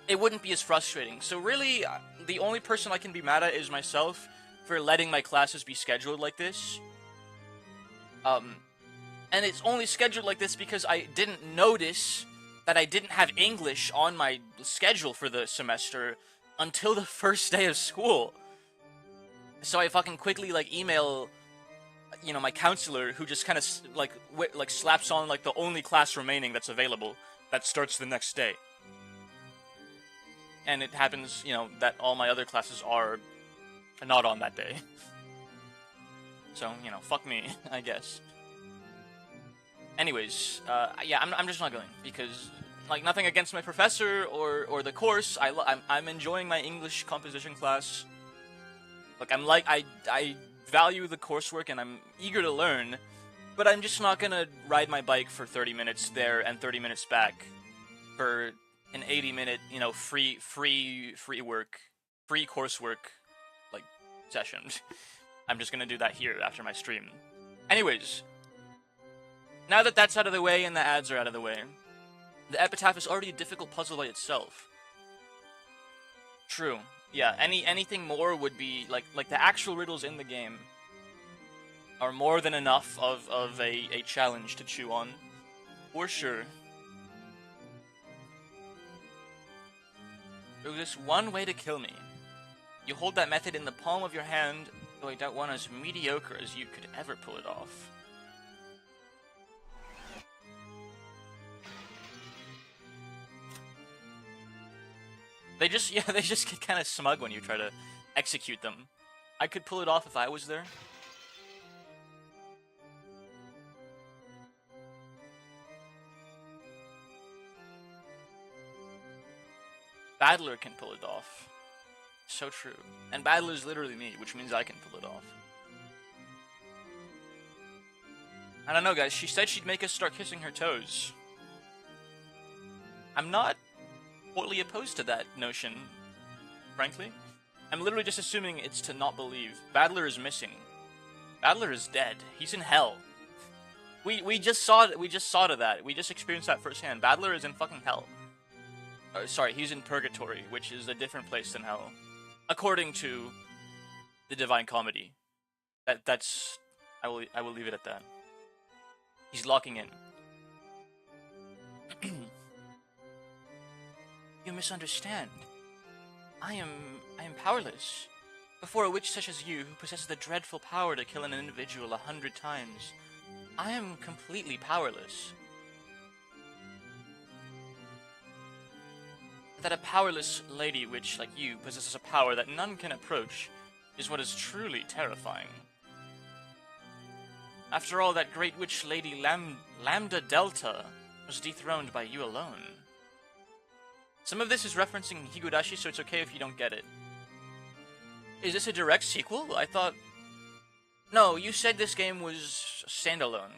it wouldn't be as frustrating. So really, the only person I can be mad at is myself for letting my classes be scheduled like this. And it's only scheduled like this because I didn't notice that I didn't have English on my schedule for the semester until the first day of school. So I fucking quickly, like, email, you know, my counselor, who just kind of, like, slaps on, like, the only class remaining that's available that starts the next day. And it happens, you know, that all my other classes are not on that day. So, you know, fuck me, I guess. Anyways, yeah, I'm just not going, because, like, nothing against my professor or the course. I'm enjoying my English composition class. Like, I value the coursework and I'm eager to learn, but I'm just not gonna ride my bike for 30 minutes there and 30 minutes back for an 80-minute, you know, free coursework, like, session. I'm just gonna do that here after my stream. Anyways, now that that's out of the way and the ads are out of the way, the epitaph is already a difficult puzzle by itself. True. Yeah, anything more would be, like the actual riddles in the game are more than enough of a challenge to chew on. For sure. There's just one way to kill me. You hold that method in the palm of your hand, though I doubt one as mediocre as you could ever pull it off. They just get kind of smug when you try to execute them. I could pull it off if I was there. Battler can pull it off. So true. And Battler's literally me, which means I can pull it off. I don't know, guys. She said she'd make us start kissing her toes. I'm not totally opposed to that notion, frankly. I'm literally just assuming it's to not believe. Battler is missing. Battler is dead. He's in hell. We just saw it. We just saw to that. We just experienced that firsthand. Battler is in fucking hell. Sorry, he's in purgatory, which is a different place than hell, according to the Divine Comedy. That's I will leave it at that. He's locking in. You misunderstand. I am powerless. Before a witch such as you, who possesses the dreadful power to kill an individual 100 times, I am completely powerless. That a powerless lady witch like you possesses a power that none can approach is what is truly terrifying. After all, that great witch lady Lambda Delta was dethroned by you alone. Some of this is referencing Higurashi, so it's okay if you don't get it. Is this a direct sequel? I thought... No, you said this game was standalone.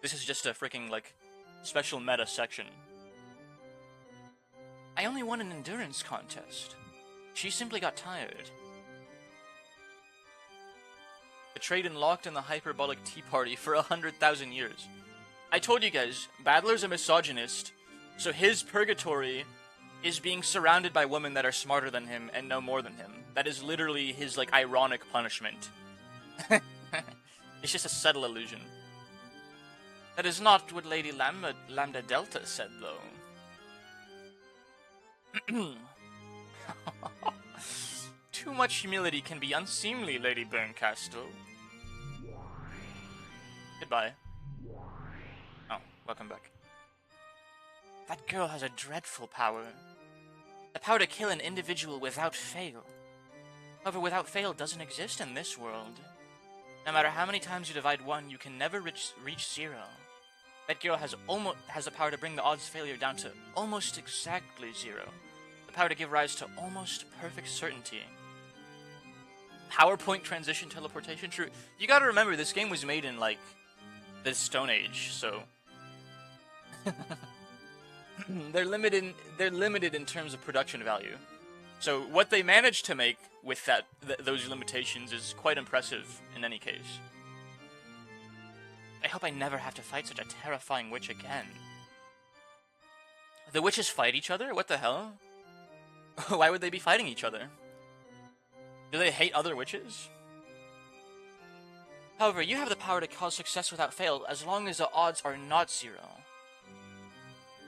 This is just a freaking, like, special meta section. I only won an endurance contest. She simply got tired. Betrayed and locked in the hyperbolic tea party for 100,000 years. I told you guys, Battler's a misogynist, so his purgatory is being surrounded by women that are smarter than him and know more than him. That is literally his, like, ironic punishment. It's just a subtle illusion. That is not what Lady Lambda Delta said, though. Too much humility can be unseemly, Lady Burncastle. Goodbye. Oh, welcome back. That girl has a dreadful power. The power to kill an individual without fail. However, without fail doesn't exist in this world. No matter how many times you divide 1, you can never reach 0. That girl has the power to bring the odds of failure down to almost exactly 0. The power to give rise to almost perfect certainty. PowerPoint transition teleportation, true. You gotta remember, this game was made in, like, the Stone Age, so... they're limited in terms of production value. So what they managed to make with those limitations is quite impressive in any case. I hope I never have to fight such a terrifying witch again. The witches fight each other? What the hell? Why would they be fighting each other? Do they hate other witches? However, you have the power to cause success without fail as long as the odds are not 0.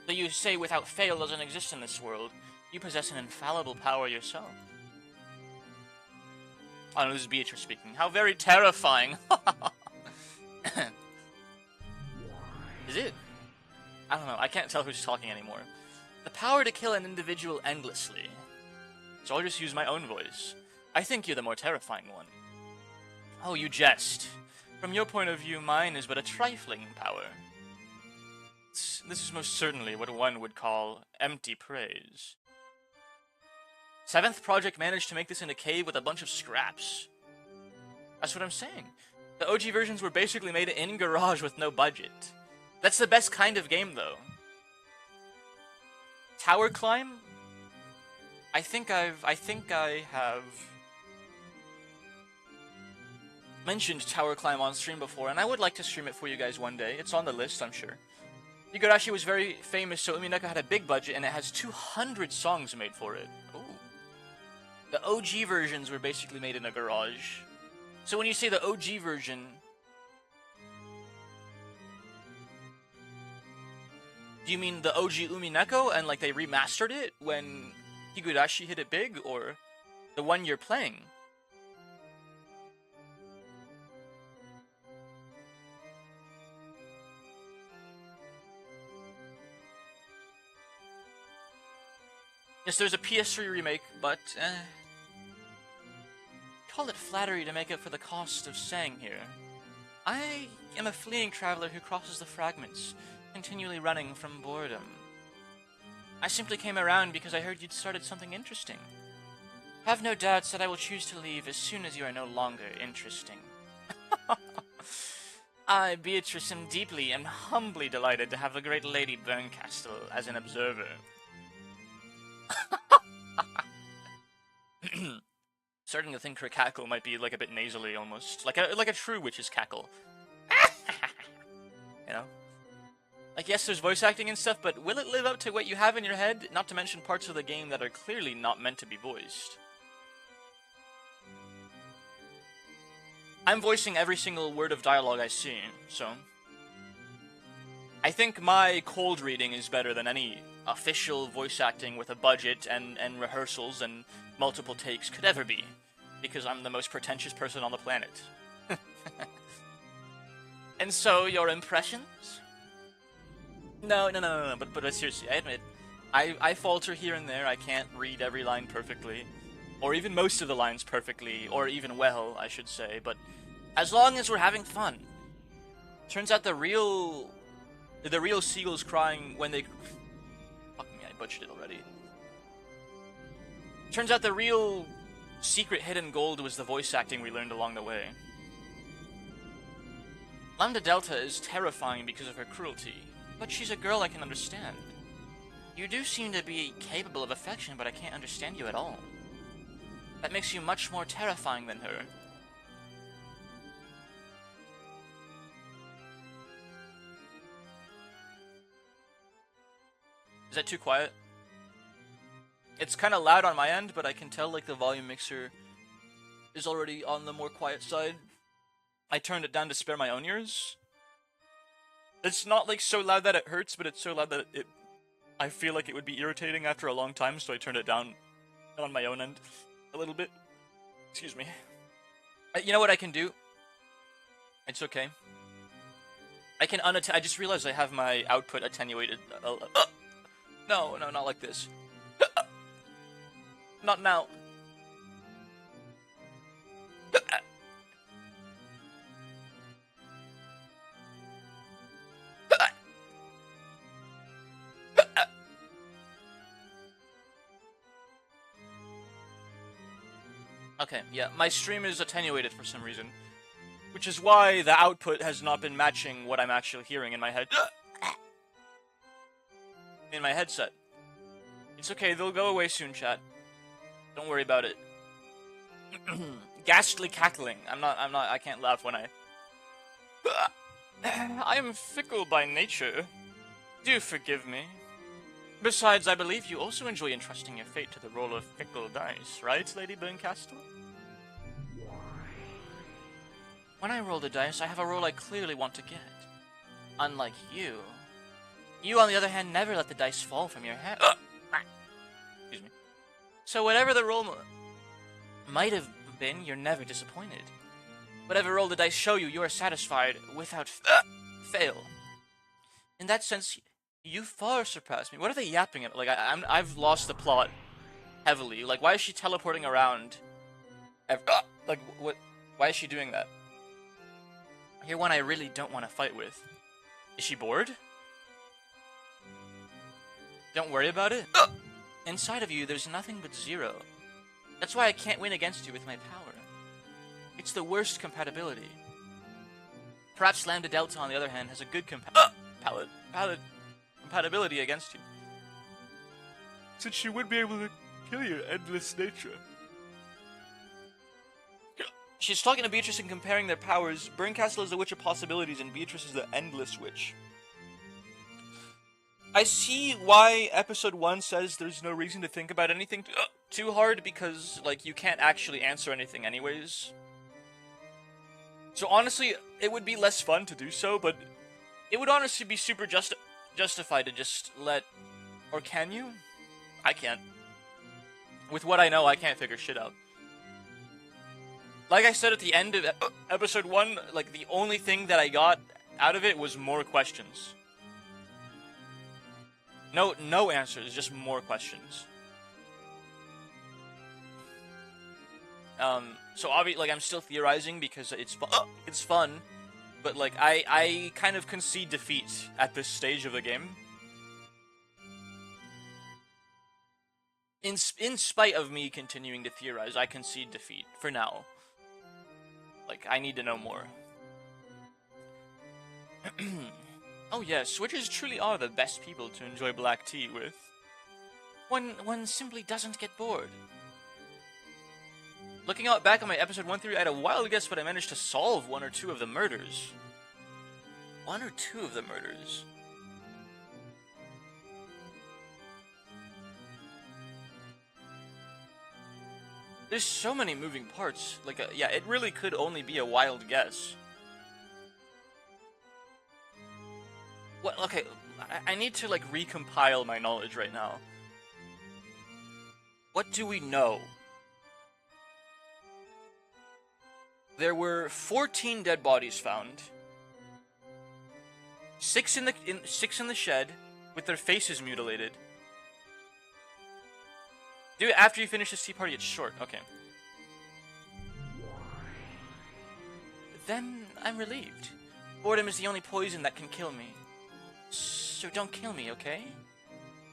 Though you say without fail doesn't exist in this world, you possess an infallible power yourself. Oh no, this is Beatrice speaking. How very terrifying! Is it? I don't know, I can't tell who's talking anymore. The power to kill an individual endlessly. So I'll just use my own voice. I think you're the more terrifying one. Oh, you jest. From your point of view, mine is but a trifling power. This is most certainly what one would call empty praise. 7th Project managed to make this in a cave with a bunch of scraps. That's what I'm saying. The OG versions were basically made in garage with no budget. That's the best kind of game, though. Tower climb? I think I have mentioned tower climb on stream before, and I would like to stream it for you guys one day. It's on the list, I'm sure. Igarashi was very famous, so Umineko had a big budget, and it has 200 songs made for it. Ooh. The OG versions were basically made in a garage. So when you say the OG version, do you mean the OG Umineko and like they remastered it when Higurashi hit it big, or the one you're playing? Yes, there's a PS3 remake, but call it flattery to make up for the cost of staying here. I am a fleeing traveler who crosses the fragments, continually running from boredom. I simply came around because I heard you'd started something interesting. Have no doubts that I will choose to leave as soon as you are no longer interesting. I, Beatrice, am deeply and humbly delighted to have the great Lady Burncastle as an observer. Starting to think her cackle might be like a bit nasally almost. Like a true witch's cackle. You know? Like, yes, there's voice acting and stuff, but will it live up to what you have in your head? Not to mention parts of the game that are clearly not meant to be voiced. I'm voicing every single word of dialogue I see, so... I think my cold reading is better than any official voice acting with a budget and rehearsals and multiple takes could ever be, because I'm the most pretentious person on the planet. And so, your impressions? No, but seriously, I admit, I falter here and there. I can't read every line perfectly, or even most of the lines perfectly, or even well, I should say, but as long as we're having fun. Turns out the real seagulls crying when they... Fuck me, I butchered it already. Turns out the real secret hidden gold was the voice acting we learned along the way. Lambda Delta is terrifying because of her cruelty, but she's a girl I can understand. You do seem to be capable of affection, but I can't understand you at all. That makes you much more terrifying than her. Is that too quiet? It's kind of loud on my end, but I can tell like the volume mixer is already on the more quiet side. I turned it down to spare my own ears. It's not like so loud that it hurts, but it's so loud that I feel like it would be irritating after a long time, so I turned it down on my own end a little bit. Excuse me. You know what I can do? It's okay. I can I just realized I have my output attenuated. No, not like this. Not now. Okay, yeah, my stream is attenuated for some reason, which is why the output has not been matching what I'm actually hearing in my head. In my headset. It's okay, they'll go away soon, chat. Don't worry about it. Ghastly cackling. I can't laugh when I... I am fickle by nature. Do forgive me. Besides, I believe you also enjoy entrusting your fate to the roll of fickle dice, right, Lady Burncastle? When I roll the dice, I have a roll I clearly want to get. Unlike you. You, on the other hand, never let the dice fall from your hand. Excuse me. So whatever the roll might have been, you're never disappointed. Whatever roll the dice show you, you are satisfied without fail. In that sense, you far surpass me. What are they yapping at? Like, I've lost the plot heavily. Like, why is she teleporting around? Like, what? Why is she doing that? You're one I really don't want to fight with. Is she bored? Don't worry about it. Inside of you, there's nothing but zero. That's why I can't win against you with my power. It's the worst compatibility. Perhaps Lambda Delta, on the other hand, has a good compatibility against you. Since she would be able to kill your endless nature. She's talking to Beatrice and comparing their powers. Burncastle is the Witch of Possibilities, and Beatrice is the Endless Witch. I see why episode 1 says there's no reason to think about anything too hard, because, like, you can't actually answer anything anyways. So honestly, it would be less fun to do so, but it would honestly be super justified to just let... Or can you? I can't. With what I know, I can't figure shit out. Like I said at the end of episode 1, like, the only thing that I got out of it was more questions. No answers, just more questions. So obviously, like, I'm still theorizing because it's fun, but, like, I kind of concede defeat at this stage of the game. In spite of me continuing to theorize, I concede defeat, for now. Like, I need to know more. Oh yes, witches truly are the best people to enjoy black tea with. One simply doesn't get bored. Looking out back on my episode 1 theory, I had a wild guess, but I managed to solve one or two of the murders. One or two of the murders. There's so many moving parts. Like, yeah, it really could only be a wild guess. What? Okay, I need to, like, recompile my knowledge right now. What do we know? There were 14 dead bodies found. 6 in the shed, with their faces mutilated. Do it after you finish this tea party. It's short. Okay. Then I'm relieved. Boredom is the only poison that can kill me. So don't kill me, okay?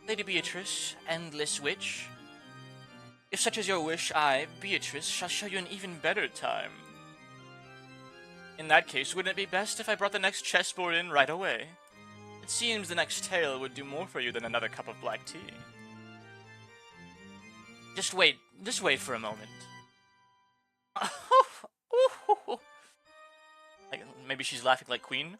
Lady Beatrice, Endless Witch. If such is your wish, I, Beatrice, shall show you an even better time. In that case, wouldn't it be best if I brought the next chessboard in right away? It seems the next tale would do more for you than another cup of black tea. Just wait for a moment. Like, maybe she's laughing like Queen.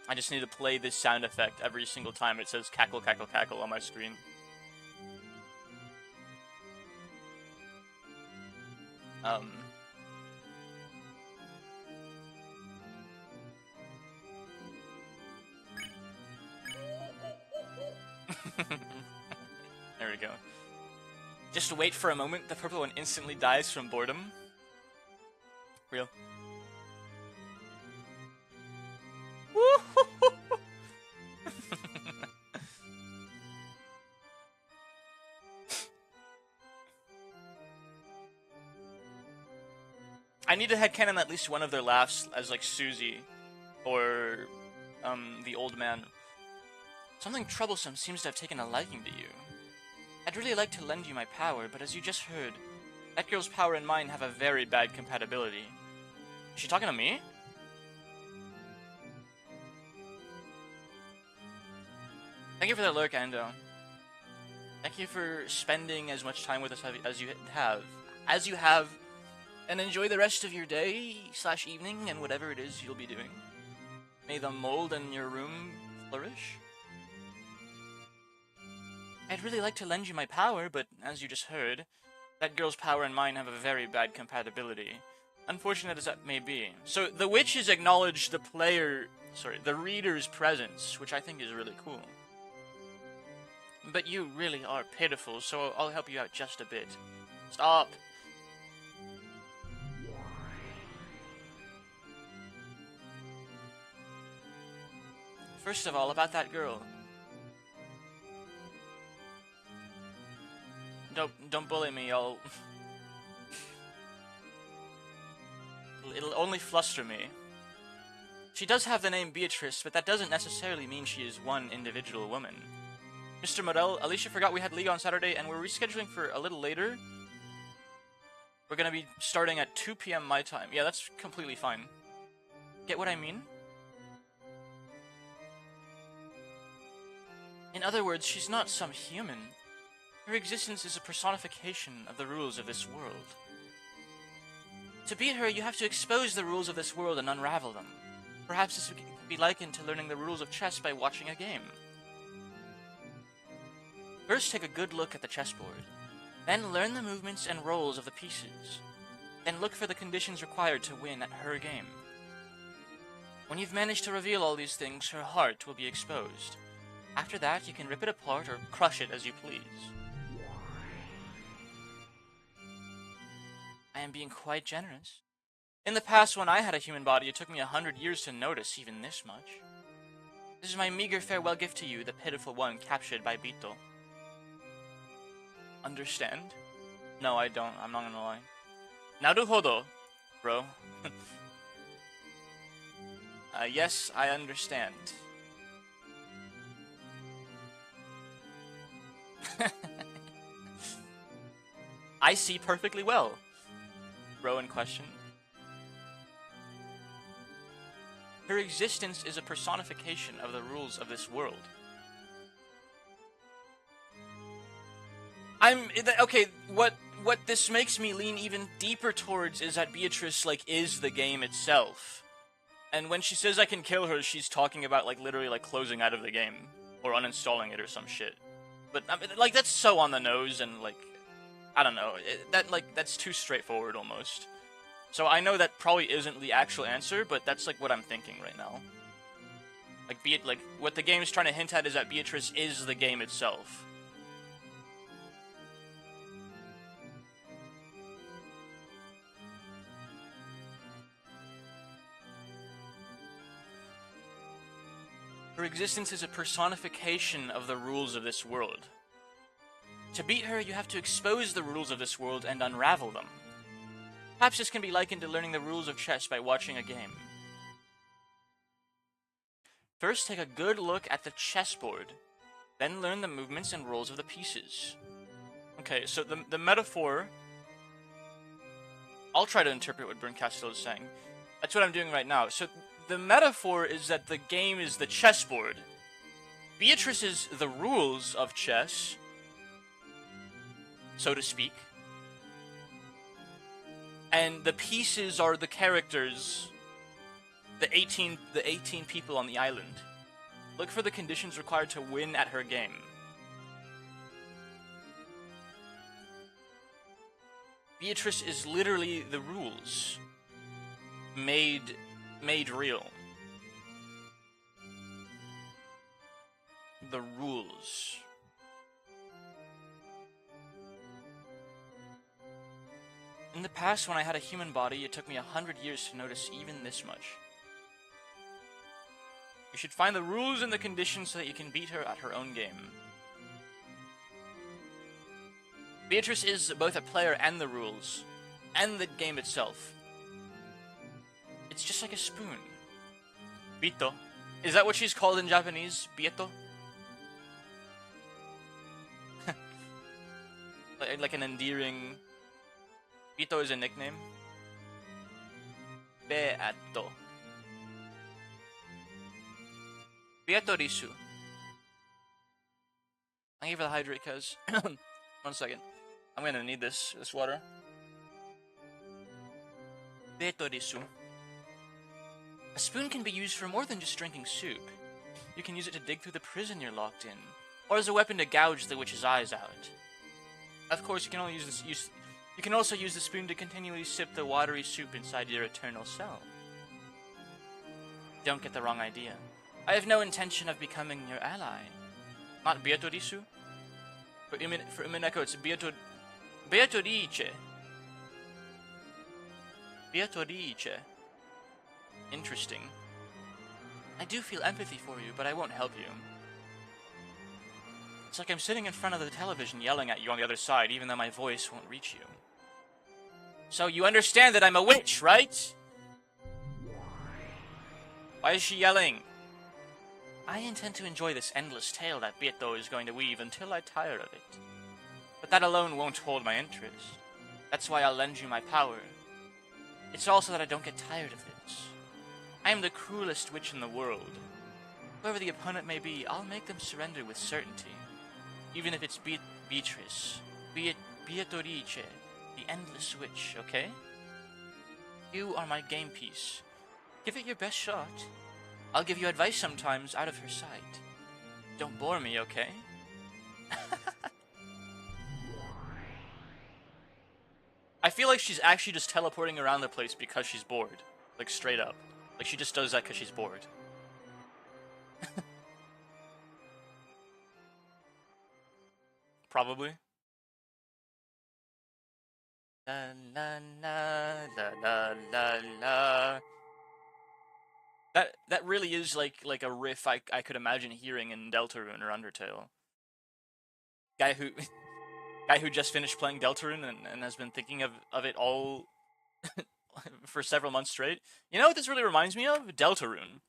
I just need to play this sound effect every single time it says cackle, cackle, cackle on my screen. There we go. Just wait for a moment, the purple one instantly dies from boredom. Real. I need to headcanon at least one of their laughs as like Susie or the old man. Something troublesome seems to have taken a liking to you. I'd really like to lend you my power, but as you just heard, that girl's power and mine have a very bad compatibility. Is she talking to me? Thank you for that lurk, Ando. Thank you for spending as much time with us as you have. And enjoy the rest of your day / evening and whatever it is you'll be doing. May the mold in your room flourish. I'd really like to lend you my power, but as you just heard, that girl's power and mine have a very bad compatibility. Unfortunate as that may be. So the witches acknowledge the reader's presence, which I think is really cool. But you really are pitiful, so I'll help you out just a bit. Stop! First of all, about that girl. Don't bully me, It'll only fluster me. She does have the name Beatrice, but that doesn't necessarily mean she is one individual woman. Mr. Morel, Alicia forgot we had League on Saturday, and we're rescheduling for a little later. We're gonna be starting at 2 PM my time. Yeah, that's completely fine. Get what I mean? In other words, she's not some human. Her existence is a personification of the rules of this world. To beat her, you have to expose the rules of this world and unravel them. Perhaps this could be likened to learning the rules of chess by watching a game. First, take a good look at the chessboard. Then learn the movements and roles of the pieces. Then look for the conditions required to win at her game. When you've managed to reveal all these things, her heart will be exposed. After that, you can rip it apart or crush it as you please. I am being quite generous. In the past, when I had a human body, it took me 100 years to notice even this much. This is my meager farewell gift to you, the pitiful one captured by Bito. Understand? No, I don't. I'm not gonna lie. Naruhodo, bro. Yes, I understand. I see perfectly well. Bro in question. Her existence is a personification of the rules of this world. Okay, what this makes me lean even deeper towards is that Beatrice, is the game itself. And when she says I can kill her, she's talking about, literally, closing out of the game. Or uninstalling it or some shit. But, I mean, that's so on the nose and, I don't know. That's too straightforward, almost. So I know that probably isn't the actual answer, but that's, what I'm thinking right now. What the game is trying to hint at is that Beatrice is the game itself. Her existence is a personification of the rules of this world. To beat her, you have to expose the rules of this world and unravel them. Perhaps this can be likened to learning the rules of chess by watching a game. First, take a good look at the chessboard. Then learn the movements and roles of the pieces. Okay, so the metaphor... I'll try to interpret what Berncastle is saying. That's what I'm doing right now. So the metaphor is that the game is the chessboard. Beatrice is the rules of chess, so to speak. And the pieces are the characters the 18 people on the island. Look for the conditions required to win at her game. Beatrice is literally the rules made real. The rules. In the past, when I had a human body, it took me 100 years to notice even this much. You should find the rules and the conditions so that you can beat her at her own game. Beatrice is both a player and the rules, and the game itself. It's just like a spoon. Bito. Is that what she's called in Japanese? Bieto? Like an endearing... Bito is a nickname. Beato. Bieto Risu. Thank you for the hydrate, cuz. 1 second. I'm gonna need this water. Bieto Risu. A spoon can be used for more than just drinking soup. You can use it to dig through the prison you're locked in, or as a weapon to gouge the witch's eyes out. Of course, you can only you can also use the spoon to continually sip the watery soup inside your eternal cell. Don't get the wrong idea. I have no intention of becoming your ally. Not Beatorisu. For Umineko, it's Beatorice. Beatorice. Interesting. I do feel empathy for you, but I won't help you. It's like I'm sitting in front of the television yelling at you on the other side, even though my voice won't reach you. So you understand that I'm a witch, right? Why is she yelling? I intend to enjoy this endless tale that Bieto is going to weave until I tire of it. But that alone won't hold my interest. That's why I'll lend you my power. It's also that I don't get tired of this. I am the cruelest witch in the world. Whoever the opponent may be, I'll make them surrender with certainty. Even if it's Beatrice, Beatorice, the endless witch, okay? You are my game piece. Give it your best shot. I'll give you advice sometimes out of her sight. Don't bore me, okay? I feel like she's actually just teleporting around the place because she's bored. Like, straight up. Like, she just does that because she's bored. Probably. La la la la la la la. That really is like a riff I could imagine hearing in Deltarune or Undertale. Guy who just finished playing Deltarune and has been thinking of it all for several months straight. You know what this really reminds me of? Deltarune.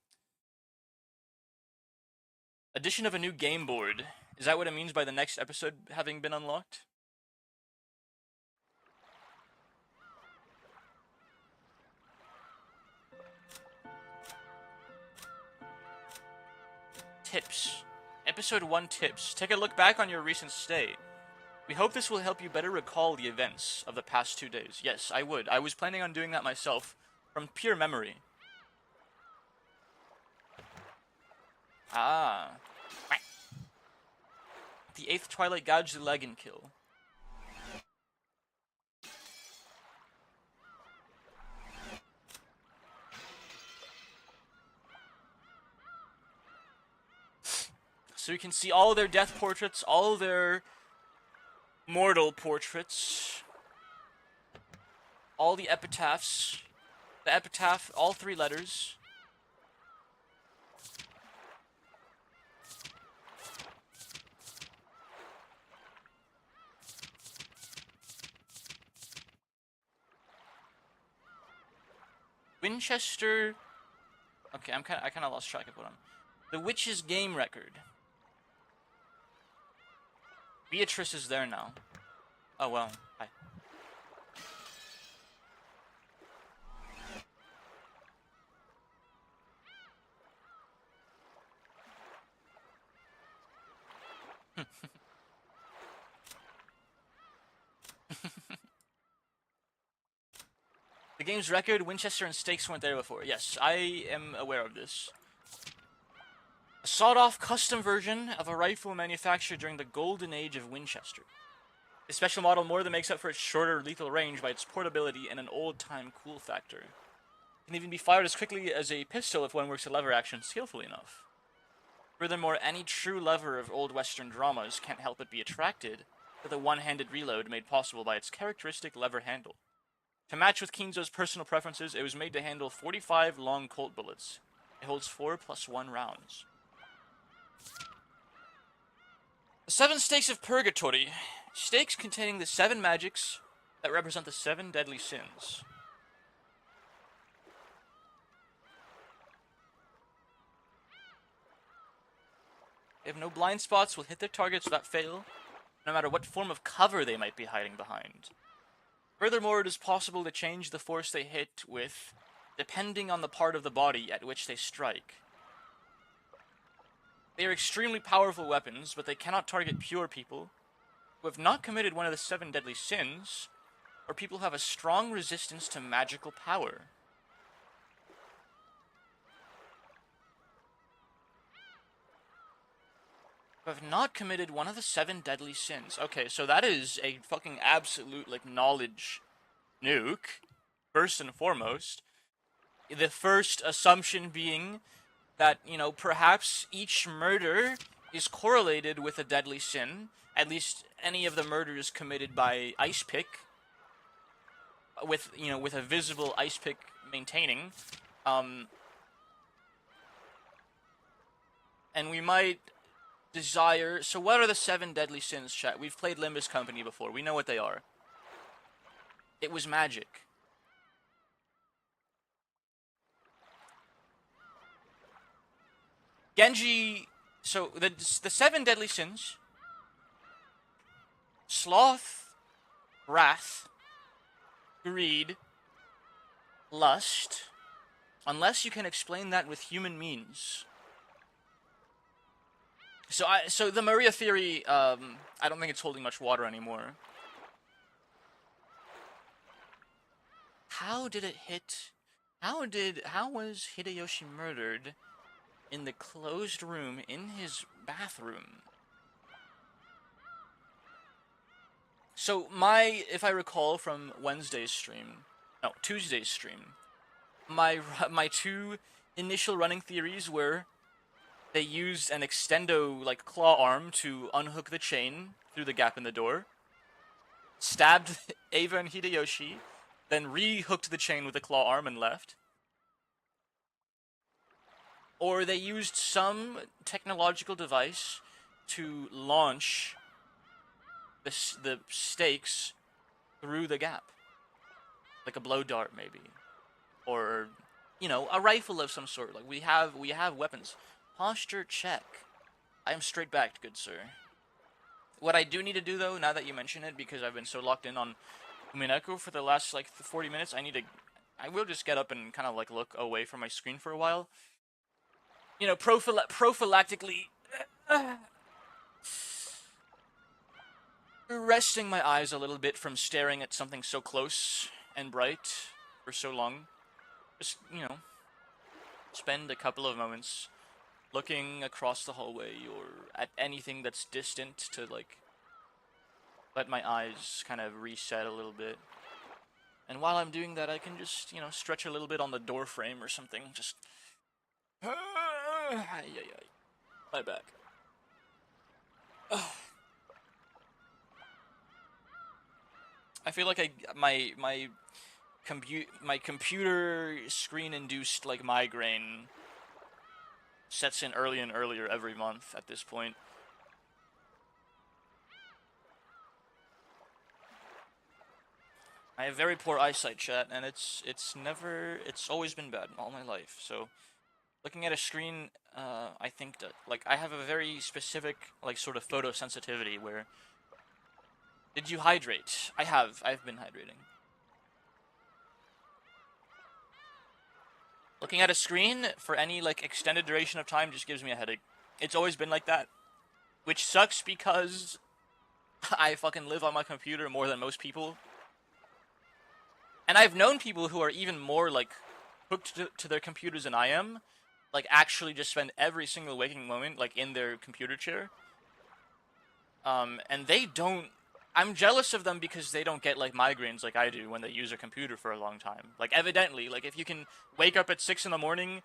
Addition of a new game board. Is that what it means by the next episode having been unlocked? Tips. Episode 1 tips. Take a look back on your recent stay. We hope this will help you better recall the events of the past 2 days. Yes, I would. I was planning on doing that myself, from pure memory. Ah. The 8th Twilight Gouge the leg and kill. So you can see all their death portraits, all their mortal portraits, all the epitaphs, the epitaph, all 3 letters. Winchester. Okay, I kind of lost track of what I'm. The Witch's game record. Beatrice is there now. Oh well. Hi. game's record, Winchester and stakes weren't there before. Yes, I am aware of this. A sawed-off custom version of a rifle manufactured during the golden age of Winchester. The special model more than makes up for its shorter lethal range by its portability and an old-time cool factor. It can even be fired as quickly as a pistol if one works the lever action skillfully enough. Furthermore, any true lover of old Western dramas can't help but be attracted to the one-handed reload made possible by its characteristic lever handle. To match with Kinzo's personal preferences, it was made to handle 45 long Colt bullets. It holds 4 + 1 rounds. The 7 Stakes of Purgatory. Stakes containing the 7 magics that represent the 7 deadly sins. They have no blind spots, will hit their targets without fail, no matter what form of cover they might be hiding behind. Furthermore, it is possible to change the force they hit with, depending on the part of the body at which they strike. They are extremely powerful weapons, but they cannot target pure people, who have not committed one of the 7 deadly sins, or people who have a strong resistance to magical power. Who have not committed one of the 7 deadly sins. Okay, so that is a fucking absolute, like, knowledge nuke, first and foremost. The first assumption being that, you know, perhaps each murder is correlated with a deadly sin. At least any of the murders committed by Ice Pick, with, you know, with a visible Ice Pick maintaining. And we might desire... So what are the 7 deadly sins, chat? We've played Limbus Company before. We know what they are. It was magic. Genji... So, the 7 deadly sins... Sloth, wrath, greed, lust, unless you can explain that with human means. So the Maria theory, I don't think it's holding much water anymore. How did it hit? How was Hideyoshi murdered in the closed room in his bathroom? So if I recall from Tuesday's stream, my 2 initial running theories were they used an extendo, like, claw arm to unhook the chain through the gap in the door, stabbed Ava and Hideyoshi, then re-hooked the chain with the claw arm and left. Or they used some technological device to launch the stakes through the gap. Like a blow dart, maybe. Or, you know, a rifle of some sort. Like, we have weapons. Posture check. I am straight backed, good sir. What I do need to do, though, now that you mention it, because I've been so locked in on Umineko for the last, like, 40 minutes, I will just get up and kind of, like, look away from my screen for a while. You know, prophylactically... resting my eyes a little bit from staring at something so close and bright for so long. Just, you know, spend a couple of moments looking across the hallway or at anything that's distant to, like, let my eyes kind of reset a little bit. And while I'm doing that, I can just, you know, stretch a little bit on the door frame or something. Just... my back. I feel like my computer screen-induced, like, migraine sets in early and earlier every month at this point. I have very poor eyesight, chat, and it's always been bad all my life. So looking at a screen, I think that, like, I have a very specific, like, sort of photosensitivity where... Did you hydrate? I've been hydrating. Looking at a screen for any, like, extended duration of time just gives me a headache. It's always been like that. Which sucks because I fucking live on my computer more than most people. And I've known people who are even more, like, hooked to their computers than I am, like, actually just spend every single waking moment, like, in their computer chair. And they don't... I'm jealous of them because they don't get, like, migraines like I do when they use a computer for a long time. Like, evidently, like, if you can wake up at 6 in the morning,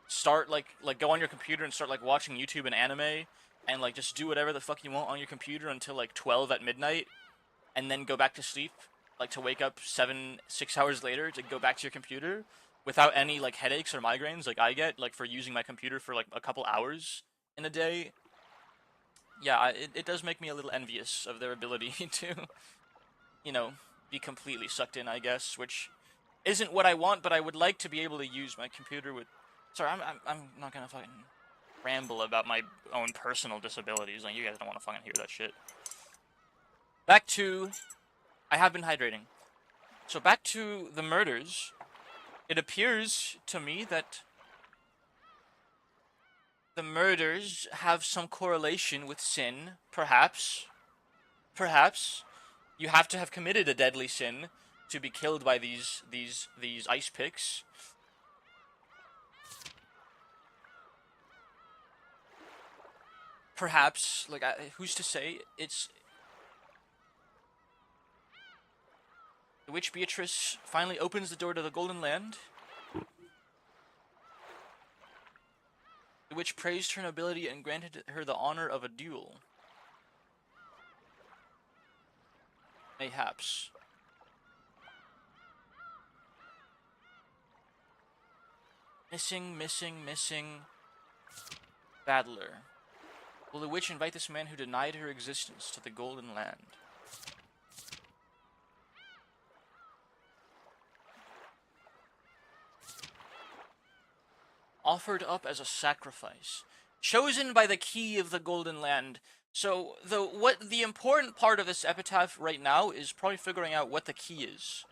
start, like go on your computer and start, like, watching YouTube and anime, and, like, just do whatever the fuck you want on your computer until, like, 12 at midnight, and then go back to sleep, like, to wake up 6 hours later to go back to your computer without any, like, headaches or migraines like I get, like, for using my computer for, like, a couple hours in a day. Yeah, it does make me a little envious of their ability to, you know, be completely sucked in, I guess, which isn't what I want, but I would like to be able to use my computer with... Sorry, I'm not gonna fucking ramble about my own personal disabilities. Like, you guys don't want to fucking hear that shit. Back to... I have been hydrating. So back to the murders. It appears to me that the murders have some correlation with sin, perhaps. Perhaps. You have to have committed a deadly sin to be killed by these ice picks. Perhaps, like, who's to say? It's... The witch Beatrice finally opens the door to the Golden Land. The witch praised her nobility and granted her the honor of a duel. Mayhaps. Missing. Battler. Will the witch invite this man who denied her existence to the Golden Land? Offered up as a sacrifice. Chosen by the key of the Golden Land. So, the important part of this epitaph right now is probably figuring out what the key is.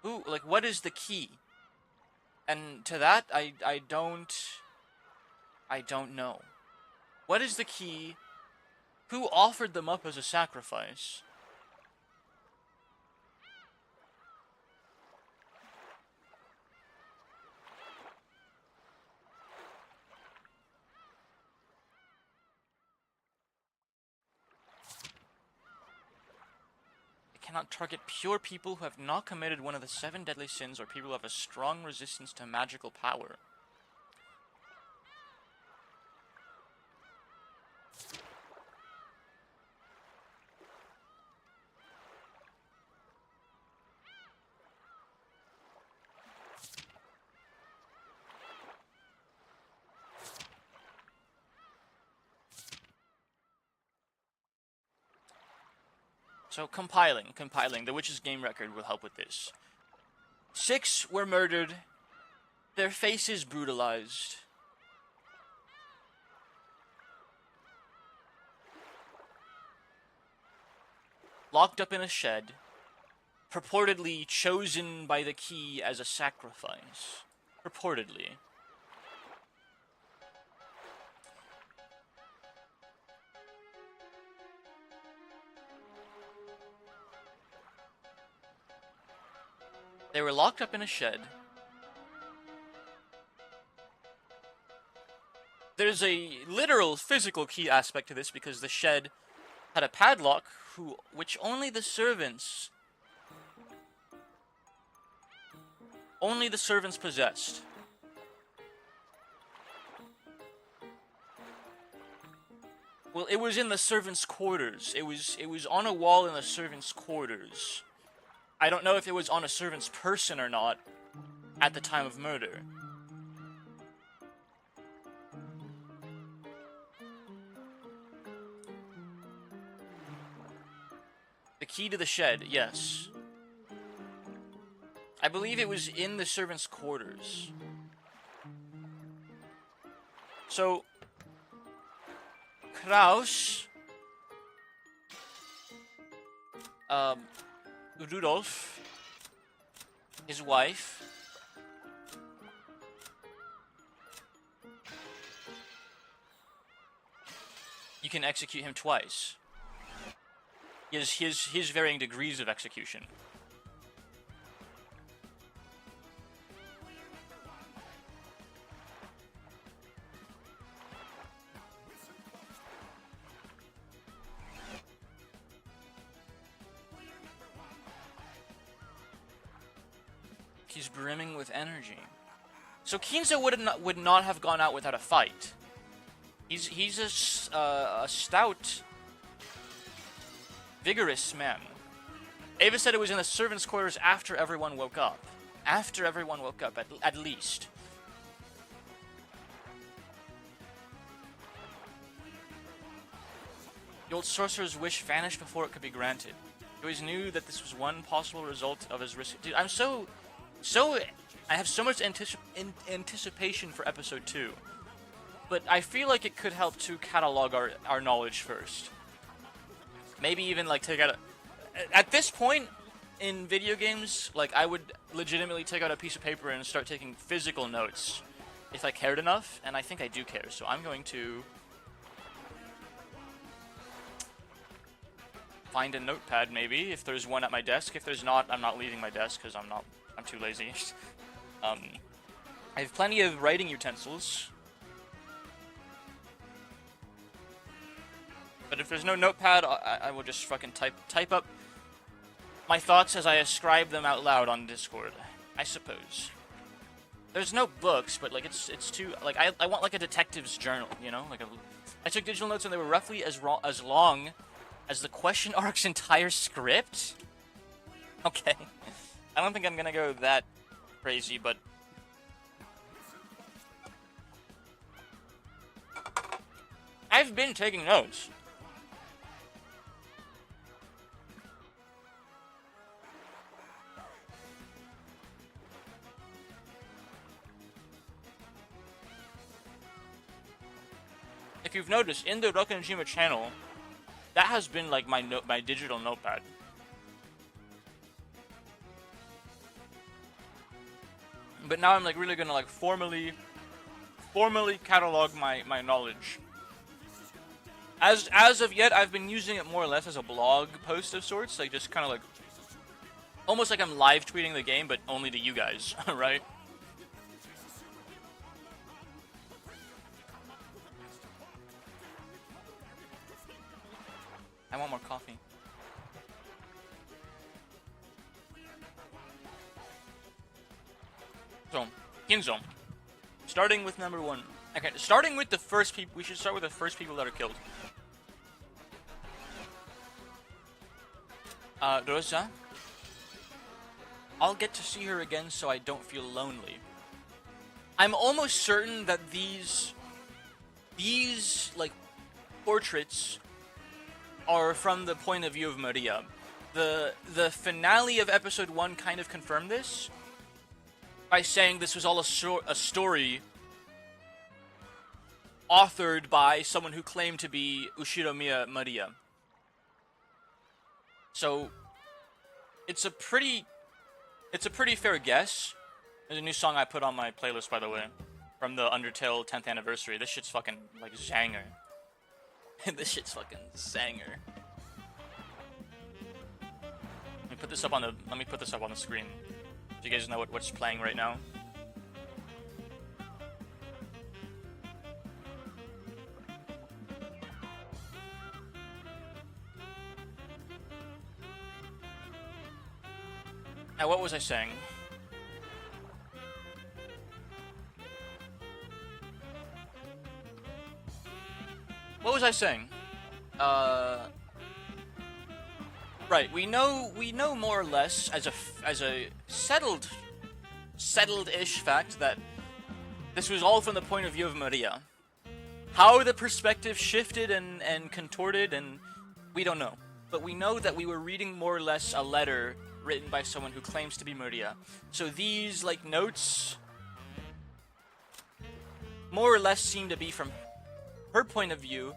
Ooh, like, what is the key? And to that, I don't know. What is the key? Who offered them up as a sacrifice? Cannot target pure people who have not committed one of the 7 deadly sins or people who have a strong resistance to magical power. So, compiling. The witch's game record will help with this. 6 were murdered. Their faces brutalized. Locked up in a shed. Purportedly chosen by the key as a sacrifice. Purportedly. They were locked up in a shed. There's a literal physical key aspect to this because the shed had a padlock which only the servants possessed. Well, it was in the servants' quarters. It was on a wall in the servants' quarters. I don't know if it was on a servant's person or not at the time of murder. The key to the shed, yes. I believe it was in the servants' quarters. So, Kraus, Rudolf, his wife, you can execute him twice. He has varying degrees of execution. He's brimming with energy. So Kinzo would not have gone out without a fight. He's a stout, vigorous man. Ava said it was in the servants' quarters after everyone woke up. After everyone woke up, at least. The old sorcerer's wish vanished before it could be granted. He always knew that this was one possible result of his risk. Dude, I'm I have so much anticipation for episode 2. But I feel like it could help to catalog our knowledge first. Maybe even like take out at this point in video games, like I would legitimately take out a piece of paper and start taking physical notes if I cared enough, and I think I do care. So I'm going to find a notepad maybe if there's one at my desk. If there's not, I'm not leaving my desk because I'm too lazy. I have plenty of writing utensils. But if there's no notepad, I will just fucking type up my thoughts as I ascribe them out loud on Discord, I suppose. There's no books, but like it's too like I want like a detective's journal, you know? Like I took digital notes and they were roughly as long as the question arc's entire script. Okay. I don't think I'm gonna go that crazy, but I've been taking notes. If you've noticed, in the Rokonjima channel, that has been like my digital notepad. But now I'm like really gonna like formally catalog my knowledge. As of yet, I've been using it more or less as a blog post of sorts, like just kind of like almost like I'm live tweeting the game, but only to you guys, right? I want more coffee. So, Kinzo. Starting with number 1. Okay, starting with the first people. We should start with the first people that are killed. Rosa. I'll get to see her again so I don't feel lonely. I'm almost certain that these like portraits are from the point of view of Maria. The finale of episode 1 kind of confirmed this by saying this was all a story authored by someone who claimed to be Ushiromiya Maria. So it's a pretty fair guess. There's a new song I put on my playlist, by the way, from the Undertale 10th anniversary. This shit's fucking like zanger. This shit's fucking zanger. Let me put this up on the screen, so you guys know what's playing right now. Now, what was I saying? What was I saying? Right. We know more or less as a settled-ish fact that this was all from the point of view of Maria. How the perspective shifted and contorted, and we don't know. But we know that we were reading more or less a letter written by someone who claims to be Maria. So these like notes more or less seem to be from her point of view,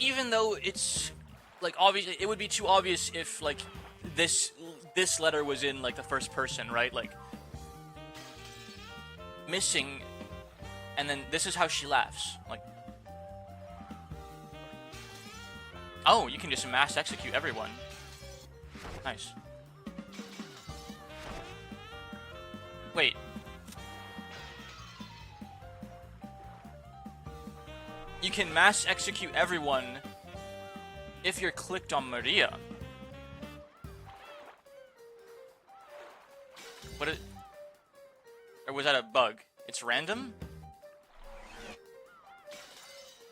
even though it's like obvious. It would be too obvious if like this letter was in like the first person, right? Like missing, and then this is how she laughs. Like, oh, you can just mass execute everyone. Nice. Wait. You can mass execute everyone if you're clicked on Maria. Or was that a bug? It's random?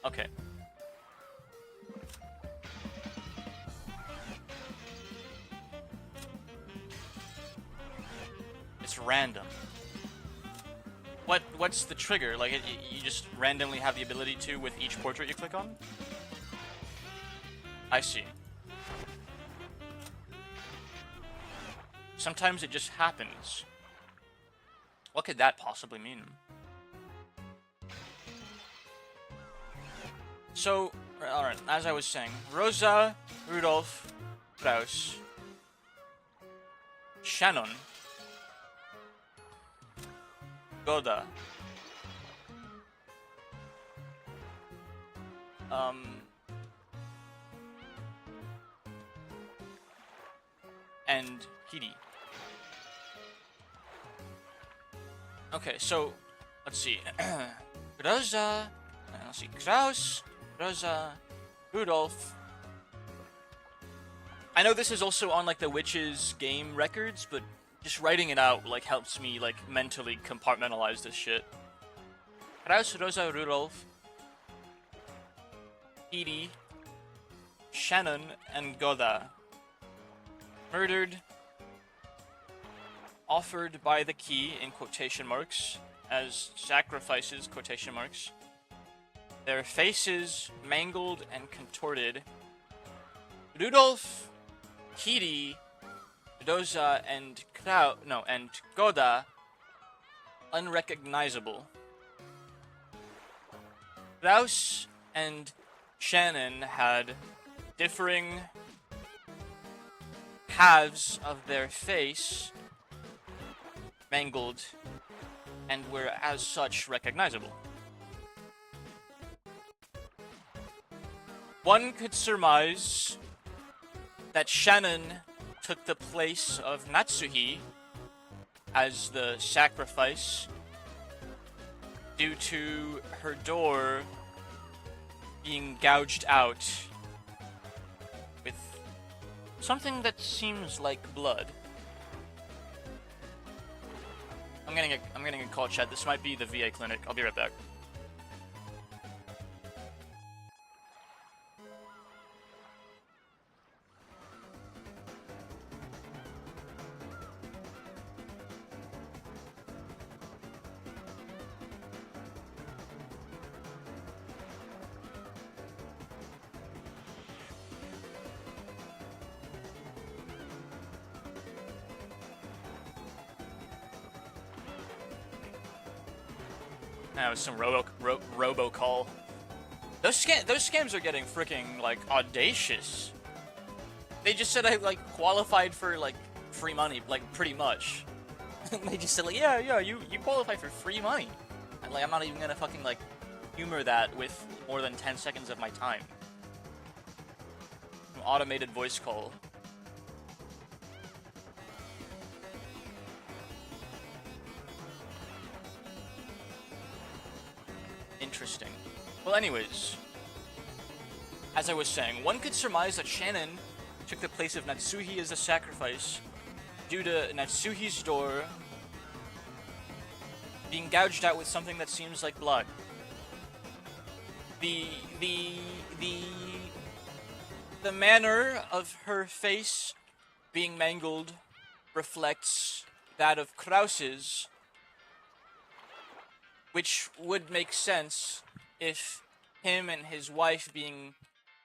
Okay. It's random. What's the trigger? Like, you just randomly have the ability to with each portrait you click on? I see. Sometimes it just happens. What could that possibly mean? So, alright, as I was saying, Rosa, Rudolph, Klaus, Shannon, Goda, and Hidi. Okay, so let's see. Rosa, let's see, Klaus, Rosa, Rudolph. I know this is also on like the Witch's game records, but just writing it out like helps me like mentally compartmentalize this shit. Klaus, Rosa, Rudolph, Edie, Shannon, and Goda. Murdered, offered by the key, in quotation marks, as sacrifices, quotation marks. Their faces mangled and contorted. Rudolph, Hidi, Doza, and Goda, unrecognizable. Klaus and Shannon had differing halves of their face mangled and were as such recognizable. One could surmise that Shannon took the place of Natsuhi as the sacrifice due to her door being gouged out with something that seems like blood. I'm getting a call, chat. This might be the VA clinic. I'll be right back. That was some robocall. Those scams are getting freaking like audacious. They just said I like qualified for like free money, like pretty much. They just said like, yeah, you qualify for free money. And like I'm not even gonna fucking like humor that with more than 10 seconds of my time. An automated voice call. Interesting. Well, anyways, as I was saying, one could surmise that Shannon took the place of Natsuhi as a sacrifice due to Natsuhi's door being gouged out with something that seems like blood. The manner of her face being mangled reflects that of Kraus's, which would make sense if him and his wife being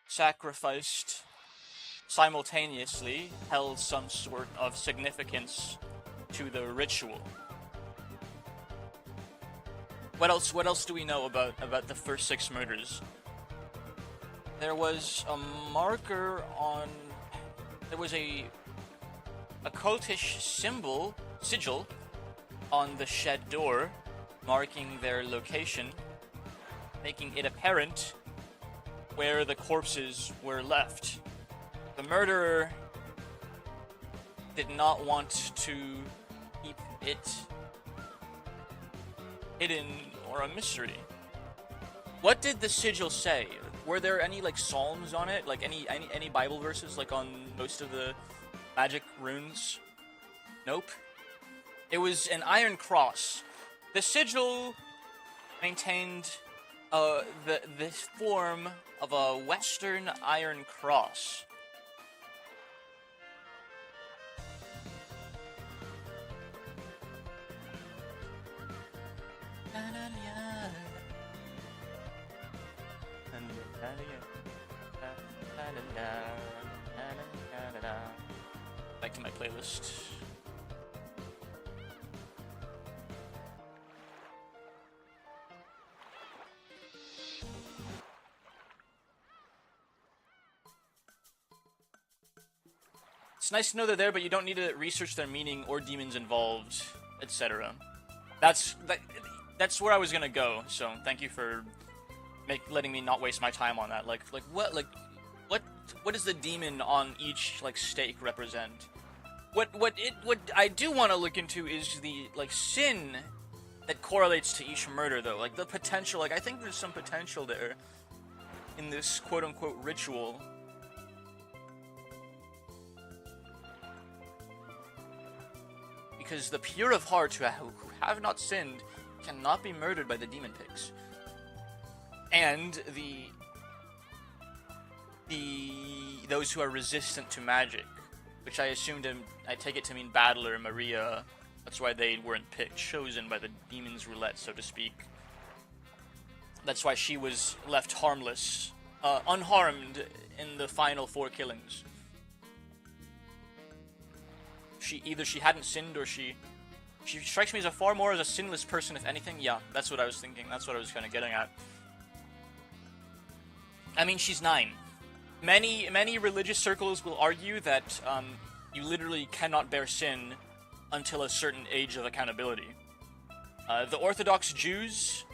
sacrificed simultaneously held some sort of significance to the ritual. What else do we know about the first 6 murders? There was a marker on... There was a cultish sigil on the shed door, marking their location, making it apparent where the corpses were left. The murderer did not want to keep it hidden or a mystery. What did the sigil say? Were there any like psalms on it? Like any Bible verses like on most of the magic runes? Nope. It was an iron cross The sigil maintained this form of a Western iron cross. Back to my playlist. It's nice to know they're there, but you don't need to research their meaning or demons involved, etc. That's where I was gonna go. So thank you for letting me not waste my time on that. What does the demon on each stake represent? What I do want to look into is the sin that correlates to each murder, though. The potential. I think there's some potential there in this quote unquote ritual. Because the pure of heart who have not sinned cannot be murdered by the demon pigs. And those who are resistant to magic, which I take it to mean Battler, Maria. That's why they weren't chosen by the demon's roulette, so to speak. That's why she was left harmless, unharmed in the final 4 killings. She hadn't sinned, or she strikes me as far more as a sinless person, if anything. Yeah, that's what I was thinking. That's what I was kind of getting at. I mean, she's 9. Many religious circles will argue that you literally cannot bear sin until a certain age of accountability. The Orthodox Jews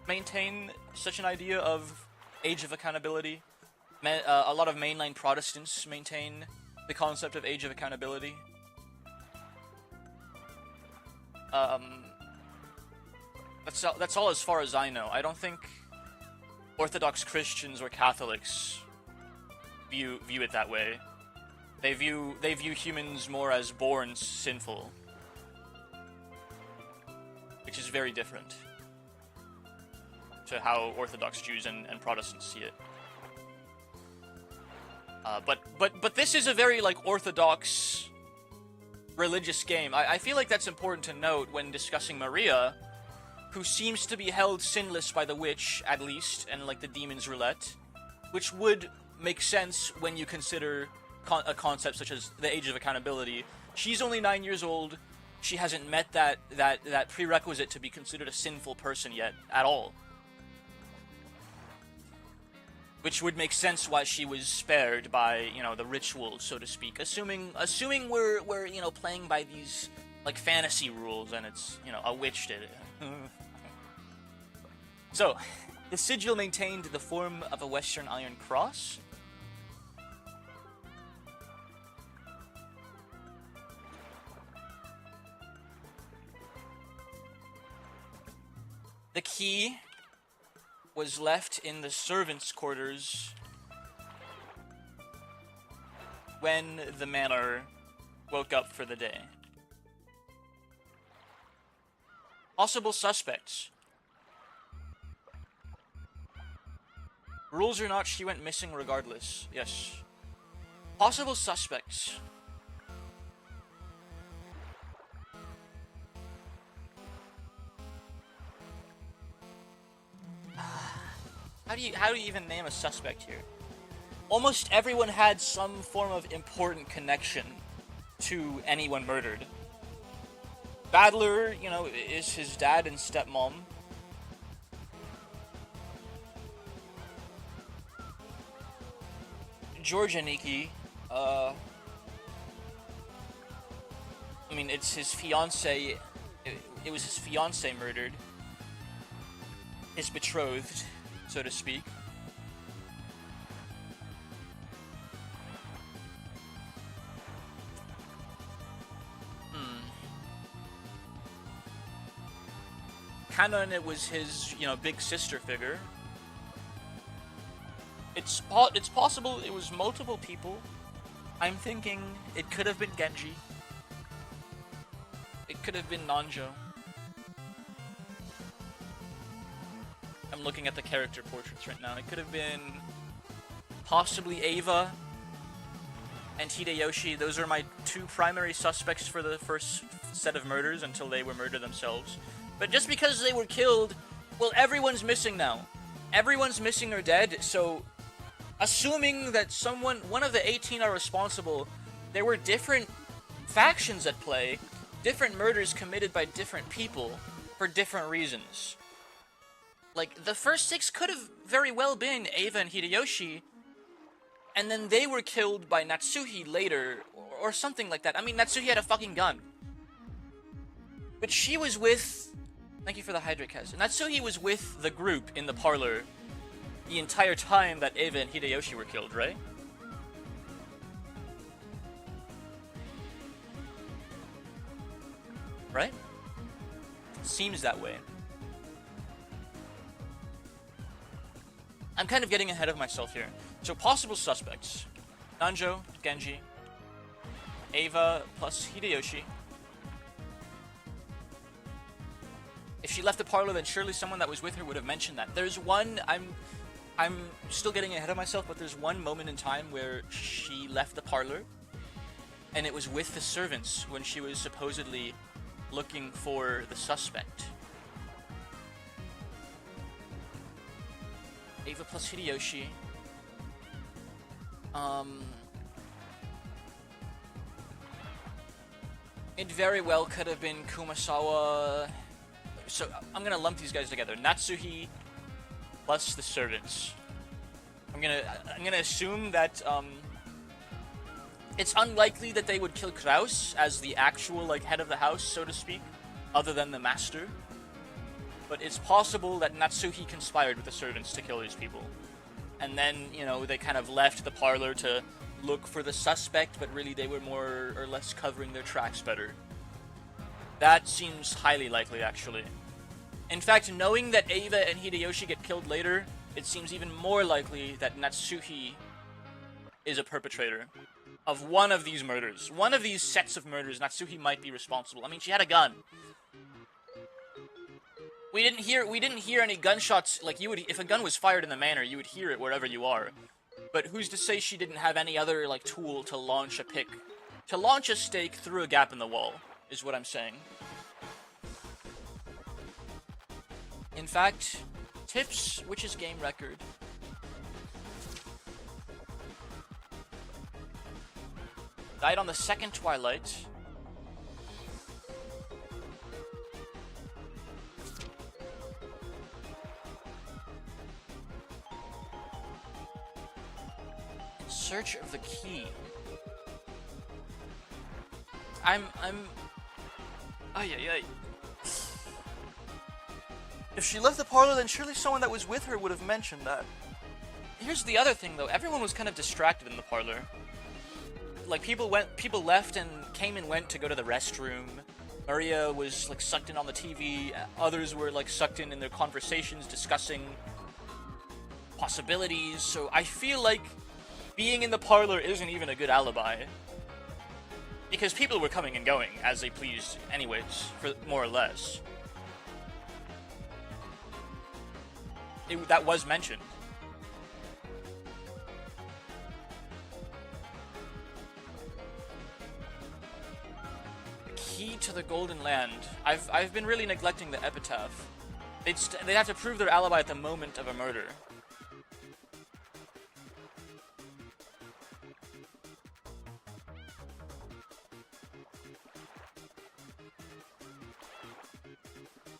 maintain such an idea of age of accountability. A lot of mainline Protestants maintain the concept of age of accountability. That's all as far as I know. I don't think Orthodox Christians or Catholics view it that way. They view humans more as born sinful, which is very different to how Orthodox Jews and Protestants see it. But this is a very Orthodox religious game. I feel like that's important to note when discussing Maria, who seems to be held sinless by the witch, at least, and the demon's roulette, which would make sense when you consider a concept such as the age of accountability. She's only 9 years old. She hasn't met that prerequisite to be considered a sinful person yet at all. Which would make sense why she was spared by, the ritual, so to speak. Assuming we're playing by these fantasy rules, and it's a witch did it. So, the sigil maintained the form of a Western iron cross. The key was left in the servants' quarters when the manor woke up for the day. Possible suspects. Rules or not, she went missing regardless. Yes. Possible suspects. How do you even name a suspect here? Almost everyone had some form of important connection to anyone murdered. Battler, is his dad and stepmom. George Aniki, it's his fiance. It was his fiance murdered. His betrothed, so to speak. Canon, it was his, big sister figure. It's possible it was multiple people. I'm thinking it could have been Genji. It could have been Nanjo. I'm looking at the character portraits right now. It could have been possibly Ava and Hideyoshi. Those are my two primary suspects for the first set of murders until they were murdered themselves. But just because they were killed, well, everyone's missing now. Everyone's missing or dead, so assuming that one of the 18 are responsible, there were different factions at play, different murders committed by different people for different reasons. Like, the first 6 could have very well been Ava and Hideyoshi, and then they were killed by Natsuhi later, or something like that. I mean, Natsuhi had a fucking gun. But she was with... Thank you for the hydrate, Kaz. Natsuhi was with the group in the parlor the entire time that Ava and Hideyoshi were killed, right? Right? Seems that way. I'm kind of getting ahead of myself here. So, possible suspects. Nanjo, Genji, Ava plus Hideyoshi. If she left the parlor, then surely someone that was with her would have mentioned that. There's one, I'm still getting ahead of myself, but there's one moment in time where she left the parlor, and it was with the servants when she was supposedly looking for the suspect. Ava plus Hideyoshi. It very well could have been Kumasawa. So I'm gonna lump these guys together. Natsuhi plus the servants. I'm gonna assume that it's unlikely that they would kill Kraus as the actual like head of the house, so to speak, other than the master. But it's possible that Natsuhi conspired with the servants to kill these people. And then, you know, they kind of left the parlor to look for the suspect, but really they were more or less covering their tracks better. That seems highly likely, actually. In fact, knowing that Ava and Hideyoshi get killed later, it seems even more likely that Natsuhi is a perpetrator of one of these murders. One of these sets of murders, Natsuhi might be responsible. I mean, she had a gun. We didn't hear any gunshots. Like, you would, if a gun was fired in the manor, you would hear it wherever you are. But who's to say she didn't have any other, like, tool to launch a pick, to launch a stake through a gap in the wall, is what I'm saying. In fact, tips, which is game record. Died on the second Twilight. In search of the key. Ay, ay, ay. If she left the parlor, then surely someone that was with her would have mentioned that. Here's the other thing, though. Everyone was kind of distracted in the parlor. Like, people left and came and went to go to the restroom. Maria was, like, sucked in on the TV. Others were, like, sucked in their conversations, discussing possibilities. So I feel like being in the parlor isn't even a good alibi. Because people were coming and going as they pleased anyways, for more or less. That was mentioned. The key to the Golden Land. I've been really neglecting the epitaph. They'd have to prove their alibi at the moment of a murder.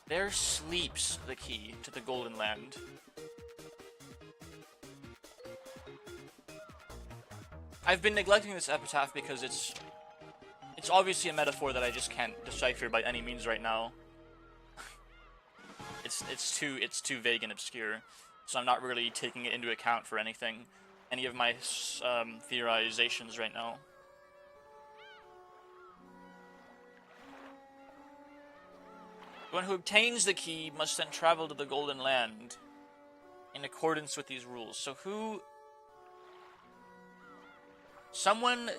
There sleeps the key to the Golden Land. I've been neglecting this epitaph because it's obviously a metaphor that I just can't decipher by any means right now. it's too vague and obscure, so I'm not really taking it into account for any of my theorizations right now. The one who obtains the key must then travel to the Golden Land in accordance with these rules. So someone,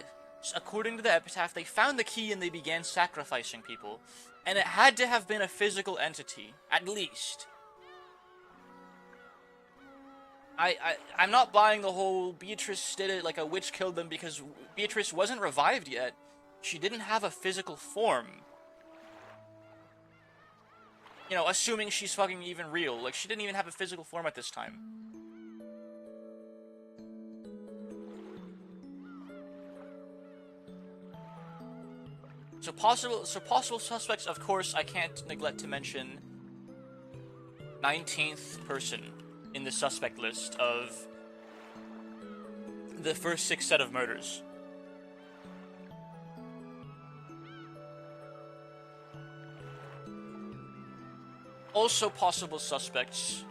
according to the epitaph, they found the key and they began sacrificing people. And it had to have been a physical entity, at least. I'm not buying the whole Beatrice did it like a witch killed them, because Beatrice wasn't revived yet. She didn't have a physical form. You know, assuming she's fucking even real. Like, she didn't even have a physical form at this time. So possible suspects, of course, I can't neglect to mention 19th person in the suspect list of the first 6 set of murders. Also possible suspects: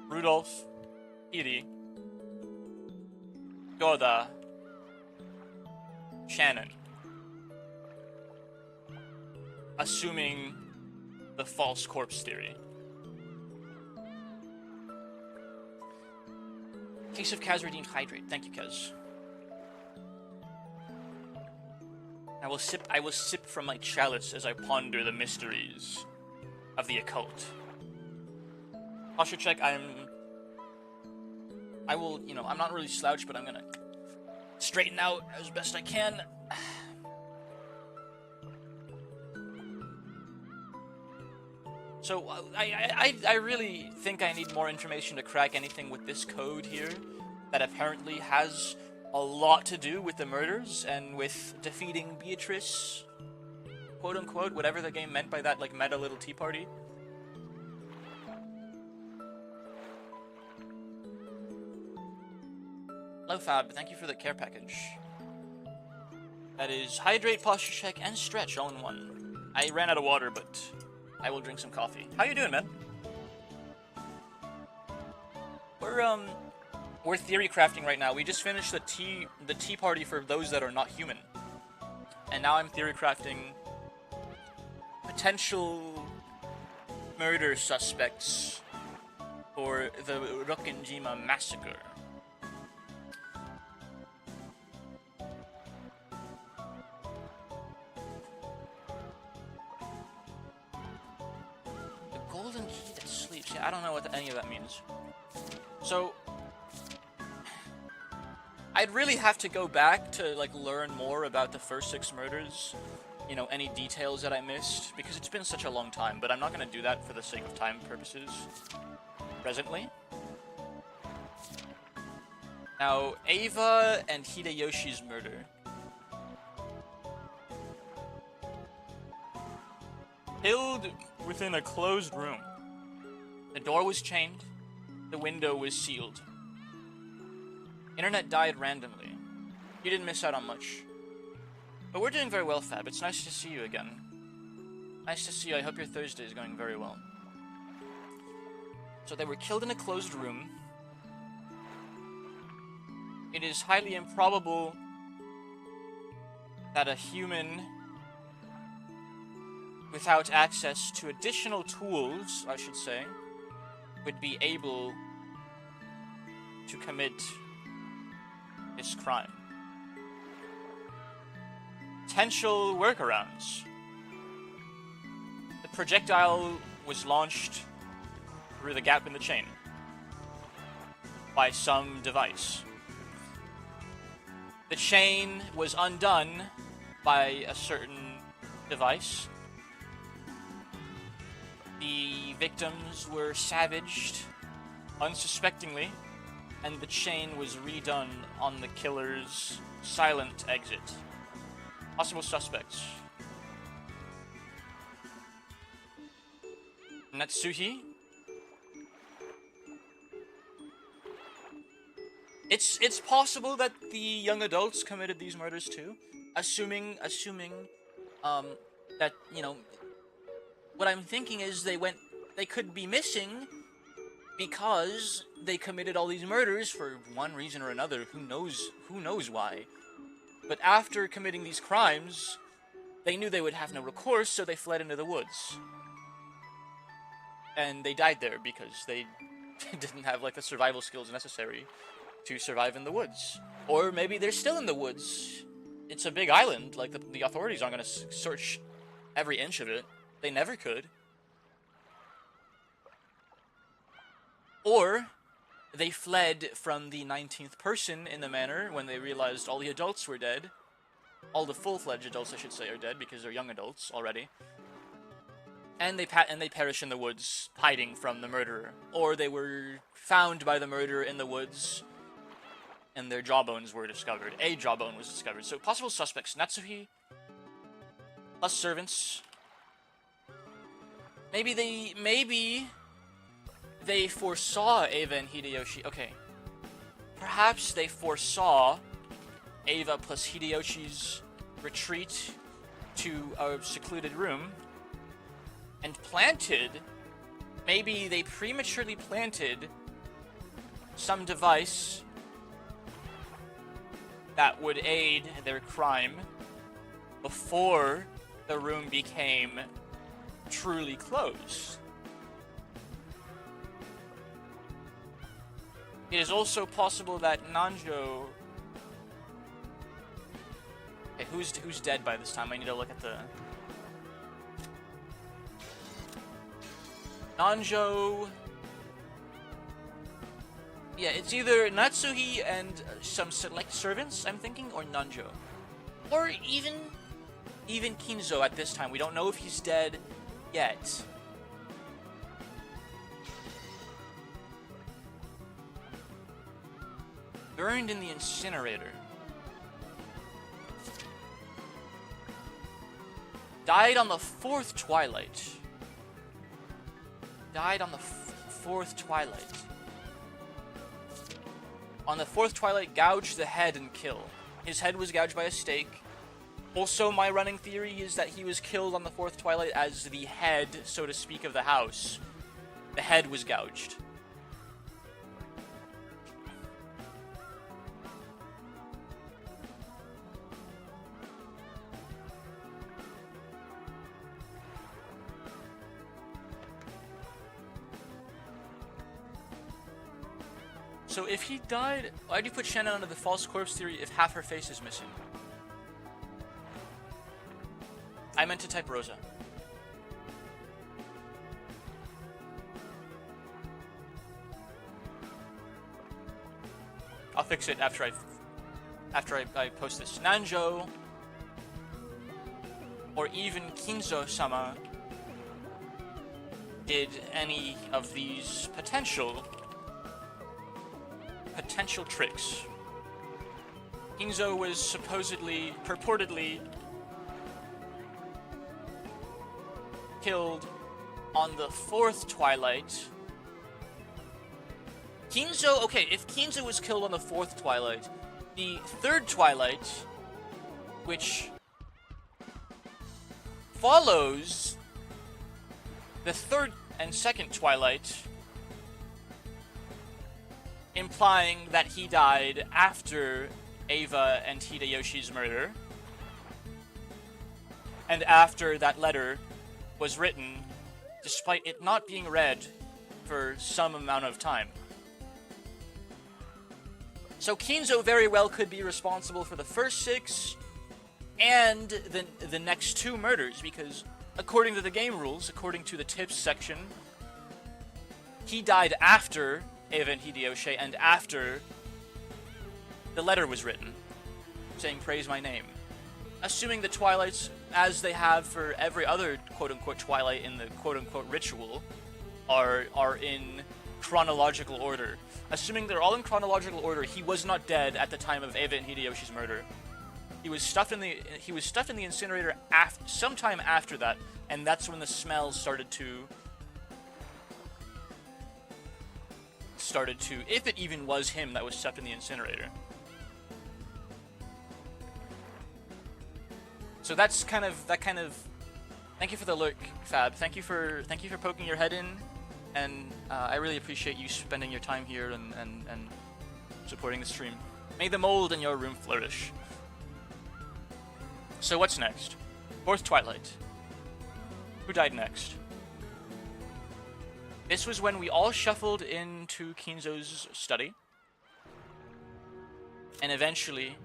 Rudolph, Iri, Goda, Shannon. Assuming the false corpse theory. Case of Kaz redeemed hydrate. Thank you, Kaz. I will sip from my chalice as I ponder the mysteries of the occult. Posture check. I will, you know, I'm not really slouched, but I'm gonna straighten out as best I can. So, I really think I need more information to crack anything with this code here that apparently has a lot to do with the murders and with defeating Beatrice, quote-unquote, whatever the game meant by that, like, meta little tea party. Hello, Fab. Thank you for the care package. That is hydrate, posture check, and stretch all in one. I ran out of water, but I will drink some coffee. How you doing, man? We're theory crafting right now. We just finished the tea party for those that are not human. And now I'm theory crafting potential murder suspects for the Rokkenjima massacre. Golden key that sleeps. Yeah, I don't know what any of that means. So, I'd really have to go back to, like, learn more about the first 6 murders. You know, any details that I missed, because it's been such a long time, but I'm not going to do that for the sake of time purposes presently. Now, Ava and Hideyoshi's murder. Killed within a closed room. The door was chained. The window was sealed. Internet died randomly. You didn't miss out on much. But we're doing very well, Fab. It's nice to see you again. Nice to see you. I hope your Thursday is going very well. So they were killed in a closed room. It is highly improbable that a human without access to additional tools, I should say, would be able to commit this crime. Potential workarounds. The projectile was launched through the gap in the chain by some device. The chain was undone by a certain device. The victims were savaged unsuspectingly, and the chain was redone on the killer's silent exit. Possible suspects: Natsuhi. It's possible that the young adults committed these murders too, assuming that, you know, what I'm thinking is they could be missing because they committed all these murders for one reason or another. Who knows why? But after committing these crimes, they knew they would have no recourse, so they fled into the woods. And they died there because they didn't have, like, the survival skills necessary to survive in the woods. Or maybe they're still in the woods. It's a big island. Like, the authorities aren't going to search every inch of it. They never could. Or they fled from the 19th person in the manor when they realized all the adults were dead. All the full-fledged adults, I should say, are dead because they're young adults already. And they perish in the woods, hiding from the murderer. Or they were found by the murderer in the woods, and their jawbones were discovered. A jawbone was discovered. So possible suspects: Natsuhi, plus servants. Maybe they foresaw Eva and Hideyoshi. Okay. Perhaps they foresaw Eva plus Hideyoshi's retreat to a secluded room and planted, maybe they prematurely planted some device that would aid their crime before the room became truly closed. It is also possible that Nanjo... Okay, who's dead by this time? I need to look at the... Nanjo... Yeah, it's either Natsuhi and some select servants, I'm thinking, or Nanjo. Or even Kinzo at this time. We don't know if he's dead yet. Burned in the incinerator. Died on the fourth twilight. Died on the fourth twilight. On the fourth twilight, gouged the head and kill. His head was gouged by a stake. Also, my running theory is that he was killed on the fourth twilight as the head, so to speak, of the house. The head was gouged. So if he died, why do you put Shannon under the false corpse theory if half her face is missing? I meant to type Rosa. I'll fix it after I post this. Nanjo, or even Kinzo-sama, did any of these potential tricks. Kinzo was purportedly killed on the fourth twilight. Kinzo, okay, if Kinzo was killed on the fourth twilight, the third twilight, which follows the third and second twilight, implying that he died after Eva and Hideyoshi's murder, and after that letter was written, despite it not being read for some amount of time. So Kinzo very well could be responsible for the first 6 and the next 2 murders, because according to the game rules, according to the tips section, he died after Eva and Hideyoshi and after the letter was written, saying praise my name. Assuming the twilights, as they have for every other quote-unquote twilight in the quote-unquote ritual, are in chronological order. Assuming they're all in chronological order, he was not dead at the time of Eva and Hideyoshi's murder. He was stuffed in the incinerator sometime after that, and that's when the smell started to, if it even was him that was stuffed in the incinerator. So that's kind of, thank you for the look, Fab. Thank you for poking your head in, and I really appreciate you spending your time here and supporting the stream. May the mold in your room flourish. So what's next? Fourth twilight. Who died next? This was when we all shuffled into Kinzo's study. And eventually...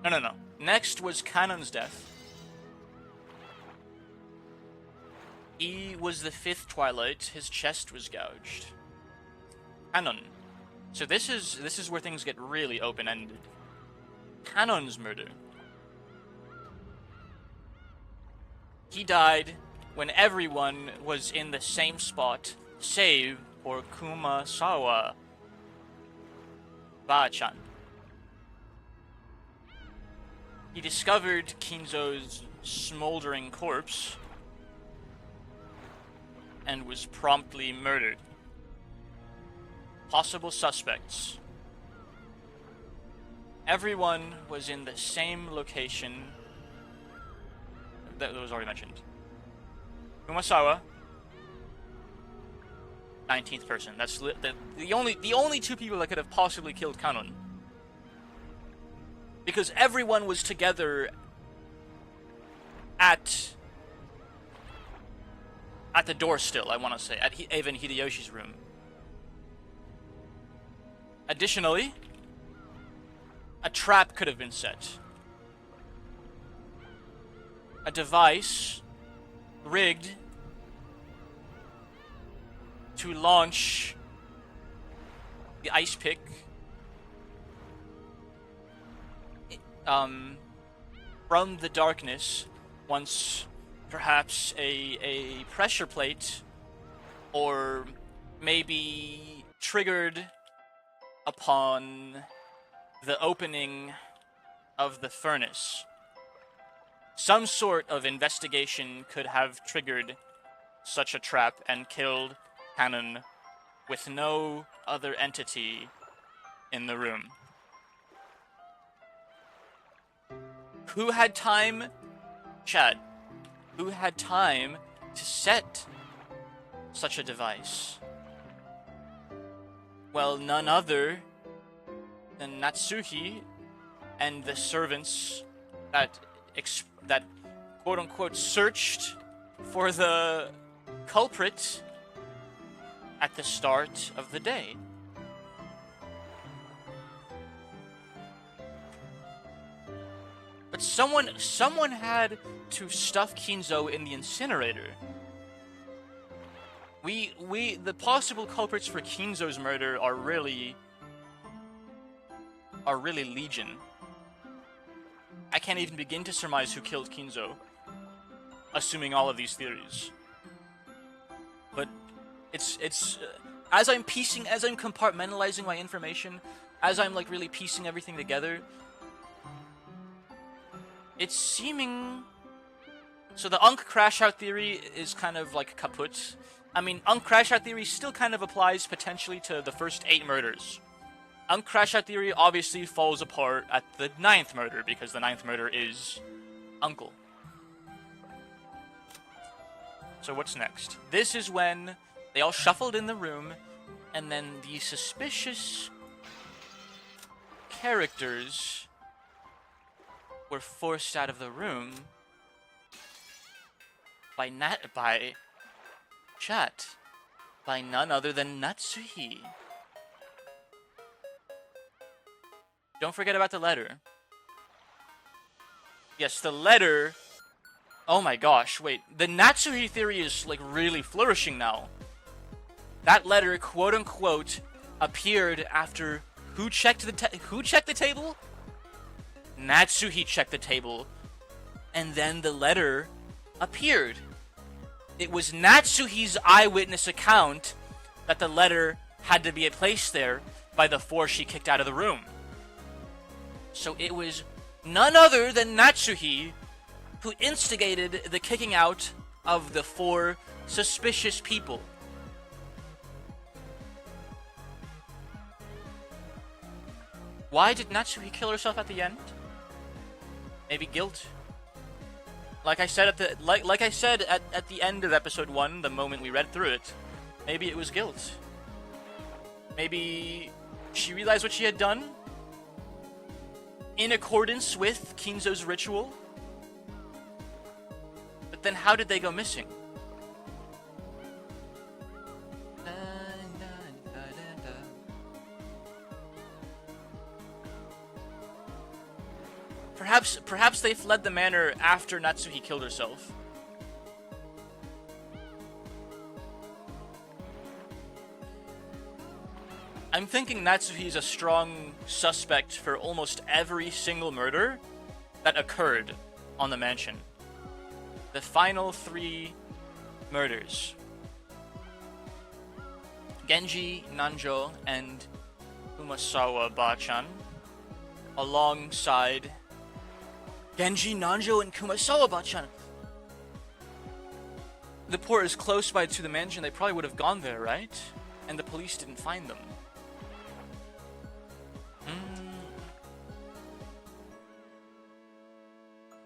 No. Next was Kanon's death. He was the 5th twilight. His chest was gouged. Kanon. So this is where things get really open-ended. Kanon's murder. He died when everyone was in the same spot, save for Kumasawa Ba-chan. He discovered Kinzo's smoldering corpse and was promptly murdered. Possible suspects. Everyone was in the same location. That was already mentioned. Kumasawa, 19th person. That's the only two people that could have possibly killed Kanon. Because everyone was together at the door still, I want to say, at Avon Hideyoshi's room. Additionally, a trap could have been set. A device rigged to launch the ice pick from the darkness once perhaps a pressure plate or maybe triggered upon the opening of the furnace. Some sort of investigation could have triggered such a trap and killed Kanon with no other entity in the room. Who had time, Chad, who had time to set such a device? Well, none other than Natsuhi and the servants that quote-unquote searched for the culprit at the start of the day. But someone had to stuff Kinzo in the incinerator. The possible culprits for Kinzo's murder are really legion. I can't even begin to surmise who killed Kinzo, assuming all of these theories. But it's as I'm compartmentalizing my information, as I'm like really piecing everything together, it's seeming. So the Unk crash out theory is kind of like kaput. I mean, Unk crash out theory still kind of applies potentially to the first 8 murders. Unk crash out theory obviously falls apart at the 9th murder because the 9th murder is Uncle. So what's next? This is when they all shuffled in the room, and then the suspicious characters were forced out of the room by none other than Natsuhi. Don't forget about the letter. Yes, the letter. Oh my gosh, wait. The Natsuhi theory is like really flourishing now. That letter, quote unquote, appeared after who checked the table? Natsuhi checked the table, and then the letter appeared. It was Natsuhi's eyewitness account that the letter had to be placed there by the 4 she kicked out of the room. So it was none other than Natsuhi who instigated the kicking out of the 4 suspicious people. Why did Natsuhi kill herself at the end? Maybe guilt. Like I said at the end of episode 1, the moment we read through it, maybe it was guilt. Maybe she realized what she had done in accordance with Kinzo's ritual. But then how did they go missing? Perhaps they fled the manor after Natsuhi killed herself. I'm thinking Natsuhi's a strong suspect for almost every single murder that occurred on the mansion. The final 3 murders. Genji, Nanjo, and Umasawa Bachan, alongside Genji, Nanjo, and Kumasawa Bachan. The port is close by to the mansion. They probably would have gone there, right? And the police didn't find them.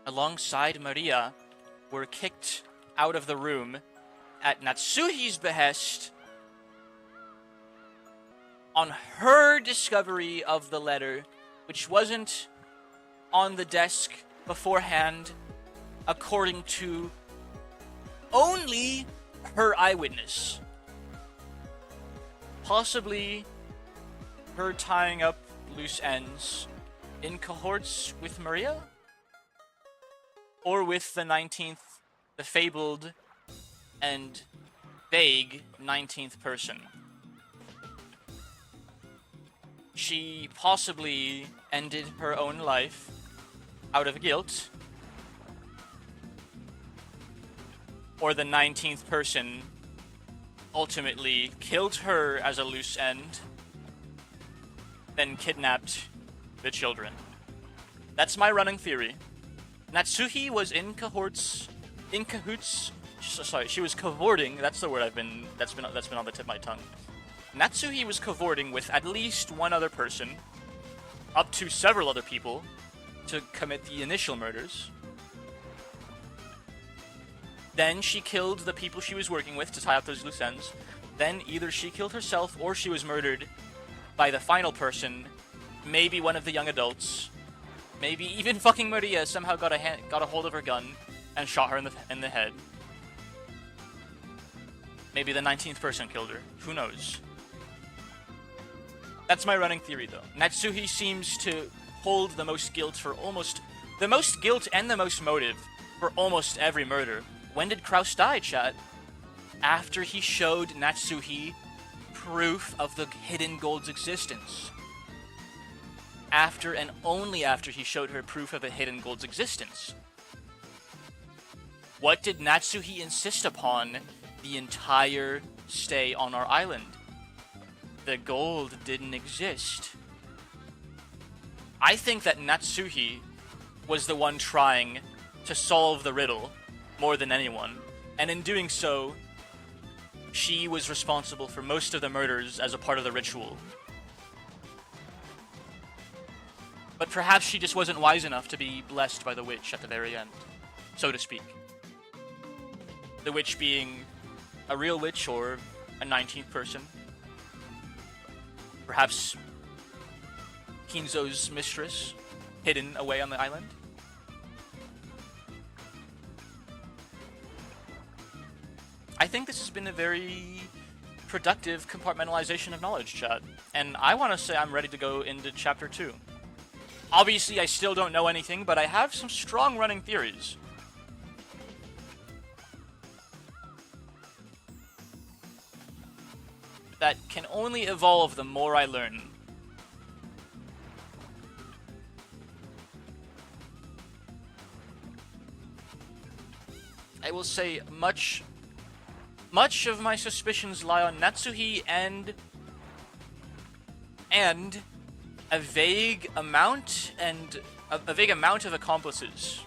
Alongside Maria, were kicked out of the room at Natsuhi's behest on her discovery of the letter, which wasn't on the desk beforehand, according to only her eyewitness. Possibly her tying up loose ends in cohorts with Maria? Or with the 19th, the fabled and vague 19th person. She possibly ended her own life out of guilt, or the 19th person ultimately killed her as a loose end, then kidnapped the children. That's my running theory. Natsuhi was in cahoots. She was cavorting. That's the word that's been on the tip of my tongue. Natsuhi was cavorting with at least one other person, up to several other people, to commit the initial murders. Then she killed the people she was working with to tie up those loose ends. Then either she killed herself or she was murdered by the final person, maybe one of the young adults. Maybe even fucking Maria somehow got a hold of her gun and shot her in the head. Maybe the 19th person killed her. Who knows? That's my running theory, though. Natsuhi seems to hold the most guilt and the most motive for almost every murder. When did Kraus die, chat? After he showed Natsuhi proof of the hidden gold's existence. After and only after he showed her proof of the hidden gold's existence. What did Natsuhi insist upon the entire stay on our island? The gold didn't exist. I think that Natsuhi was the one trying to solve the riddle more than anyone, and in doing so, she was responsible for most of the murders as a part of the ritual. But perhaps she just wasn't wise enough to be blessed by the witch at the very end, so to speak. The witch being a real witch or a 19th person. Perhaps Kinzo's mistress, hidden away on the island. I think this has been a very productive compartmentalization of knowledge, chat. And I want to say I'm ready to go into Chapter 2. Obviously, I still don't know anything, but I have some strong running theories. That can only evolve the more I learn. I will say much of my suspicions lie on Natsuhi and a vague amount of accomplices.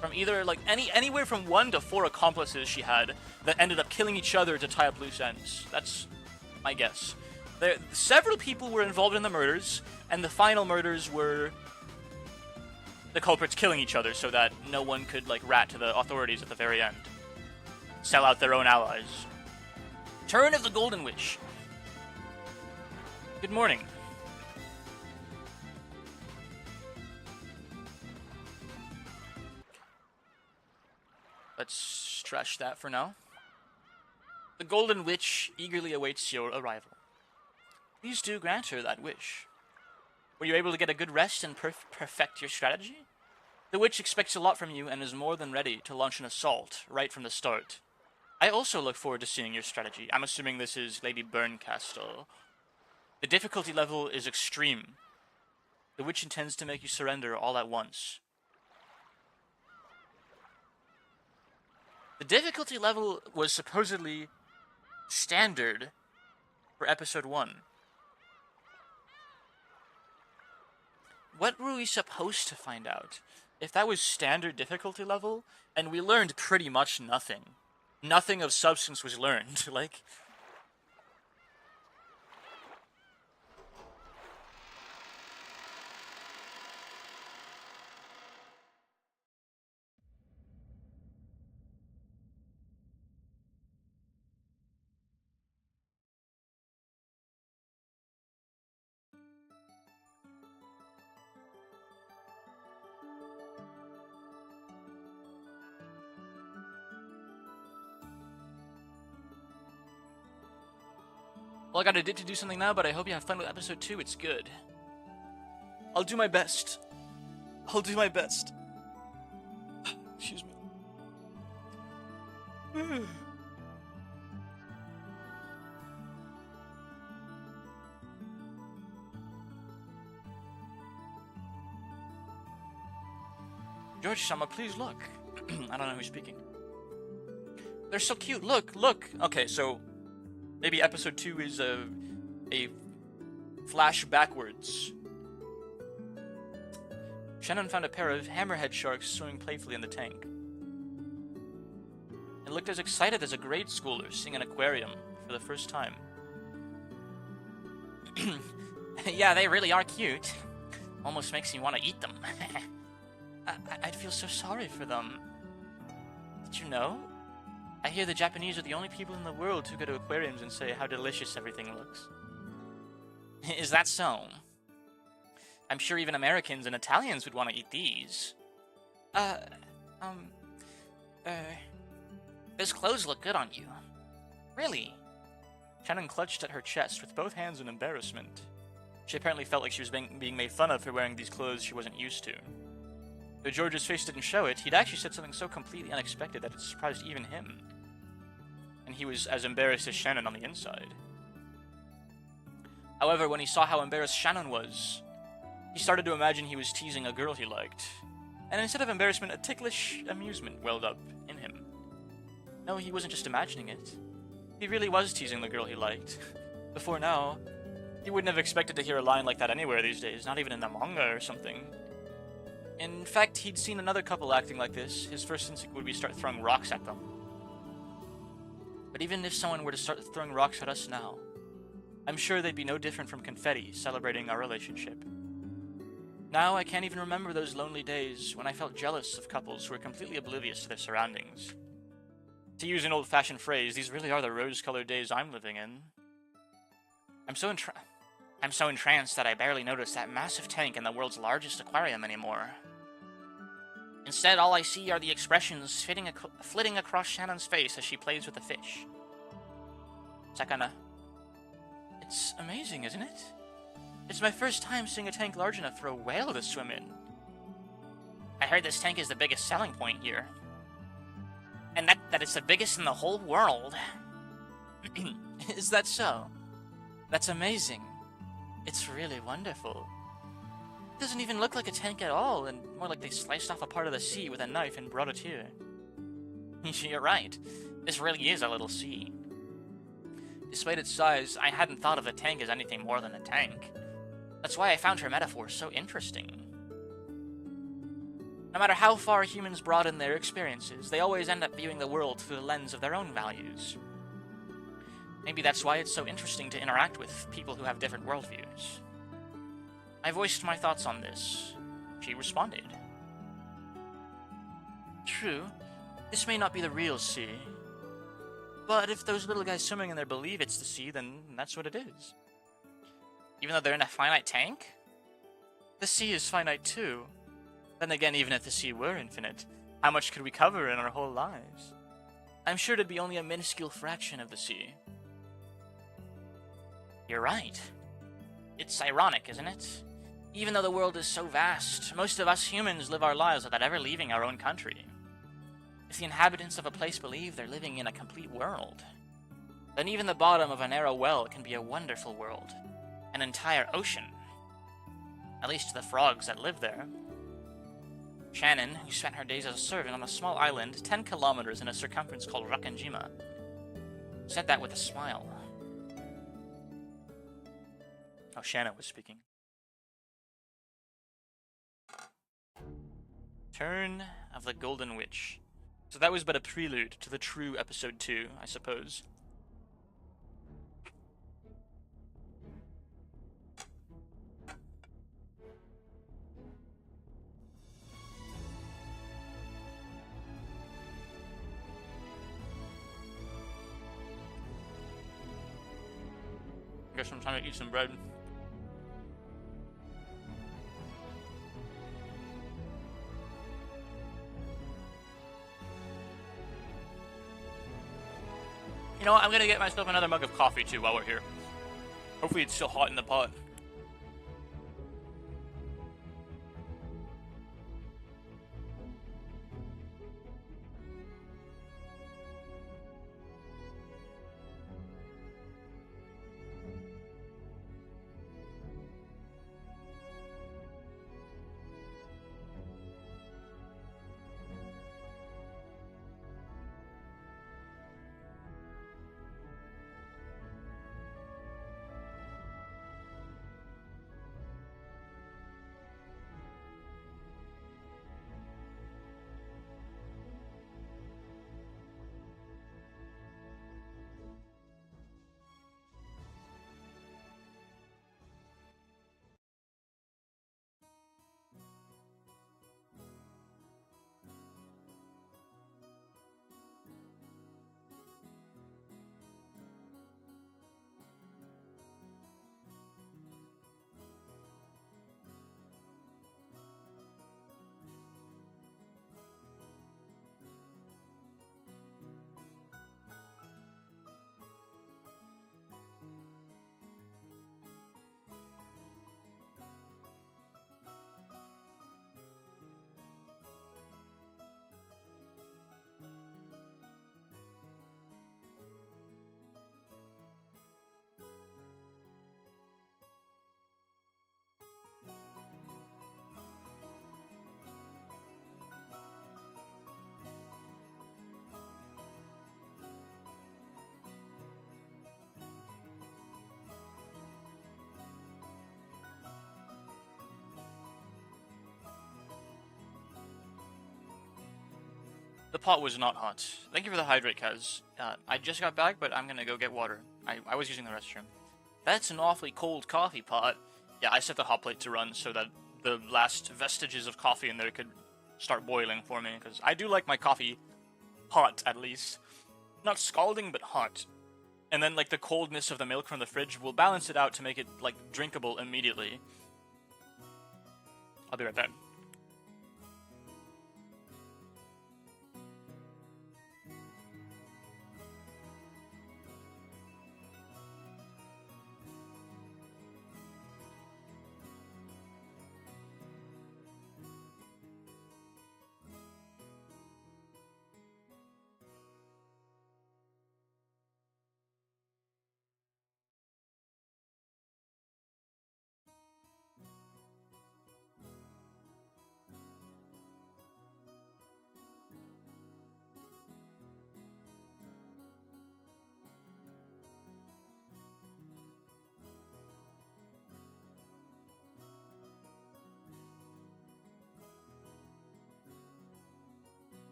From either anywhere from 1 to 4 accomplices she had that ended up killing each other to tie up loose ends. That's my guess. Several people were involved in the murders, and the final murders were the culprits killing each other so that no one could rat to the authorities at the very end. Sell out their own allies. Turn of the Golden Witch. Good morning. Let's trash that for now. The Golden Witch eagerly awaits your arrival. Please do grant her that wish. Were you able to get a good rest and perfect your strategy? The witch expects a lot from you and is more than ready to launch an assault right from the start. I also look forward to seeing your strategy. I'm assuming this is Lady Berncastle. The difficulty level is extreme. The witch intends to make you surrender all at once. The difficulty level was supposedly standard for episode 1. What were we supposed to find out? If that was standard difficulty level, and we learned pretty much nothing. Nothing of substance was learned. Like... Well, I got to do something now, but I hope you have fun with episode 2. It's good. I'll do my best. I'll do my best. Excuse me. George-sama, please look. I don't know who's speaking. They're so cute. Look, look. Okay, so maybe episode 2 is a flash backwards. Shannon found a pair of hammerhead sharks swimming playfully in the tank. It looked as excited as a grade schooler seeing an aquarium for the first time. Yeah, they really are cute. Almost makes me want to eat them. I'd feel so sorry for them. Did you know? I hear the Japanese are the only people in the world who go to aquariums and say how delicious everything looks. Is that so? I'm sure even Americans and Italians would want to eat these. Those clothes look good on you. Really? Shannon clutched at her chest with both hands in embarrassment. She apparently felt like she was being made fun of for wearing these clothes she wasn't used to. Though George's face didn't show it, he'd actually said something so completely unexpected that it surprised even him. And he was as embarrassed as Shannon on the inside. However, when he saw how embarrassed Shannon was, he started to imagine he was teasing a girl he liked. And instead of embarrassment, a ticklish amusement welled up in him. No, he wasn't just imagining it. He really was teasing the girl he liked. Before now, he wouldn't have expected to hear a line like that anywhere these days, not even in a manga or something. In fact, he'd seen another couple acting like this. His first instinct would be to start throwing rocks at them. But even if someone were to start throwing rocks at us now, I'm sure they'd be no different from confetti celebrating our relationship. Now I can't even remember those lonely days when I felt jealous of couples who were completely oblivious to their surroundings. To use an old-fashioned phrase, these really are the rose-colored days I'm living in. I'm so entranced that I barely notice that massive tank in the world's largest aquarium anymore. Instead, all I see are the expressions flitting across Shannon's face as she plays with the fish. Sakana. It's amazing, isn't it? It's my first time seeing a tank large enough for a whale to swim in. I heard this tank is the biggest selling point here. And that it's the biggest in the whole world. Is that so? That's amazing. It's really wonderful. It doesn't even look like a tank at all, and more like they sliced off a part of the sea with a knife and brought it here. You're right. This really is a little sea. Despite its size, I hadn't thought of a tank as anything more than a tank. That's why I found her metaphor so interesting. No matter how far humans broaden their experiences, they always end up viewing the world through the lens of their own values. Maybe that's why it's so interesting to interact with people who have different worldviews. I voiced my thoughts on this. She responded. True, this may not be the real sea. But if those little guys swimming in there believe it's the sea, then that's what it is. Even though they're in a finite tank? The sea is finite too. Then again, even if the sea were infinite, how much could we cover in our whole lives? I'm sure it'd be only a minuscule fraction of the sea. You're right. It's ironic, isn't it? Even though the world is so vast, most of us humans live our lives without ever leaving our own country. If the inhabitants of a place believe they're living in a complete world, then even the bottom of a narrow well can be a wonderful world, an entire ocean. At least to the frogs that live there. Shannon, who spent her days as a servant on a small island 10 kilometers in a circumference called Rakanjima, said that with a smile. Oh, Shannon was speaking. Turn of the Golden Witch. So that was but a prelude to the true episode 2, I suppose. I guess I'm trying to eat some bread. You know what? I'm gonna get myself another mug of coffee too while we're here. Hopefully it's still hot in the pot. The pot was not hot. Thank you for the hydrate, Kaz. I just got back, but I'm gonna go get water. I was using the restroom. That's an awfully cold coffee pot. Yeah, I set the hot plate to run so that the last vestiges of coffee in there could start boiling for me, because I do like my coffee hot, at least. Not scalding, but hot. And then, like, the coldness of the milk from the fridge will balance it out to make it, like, drinkable immediately. I'll be right back.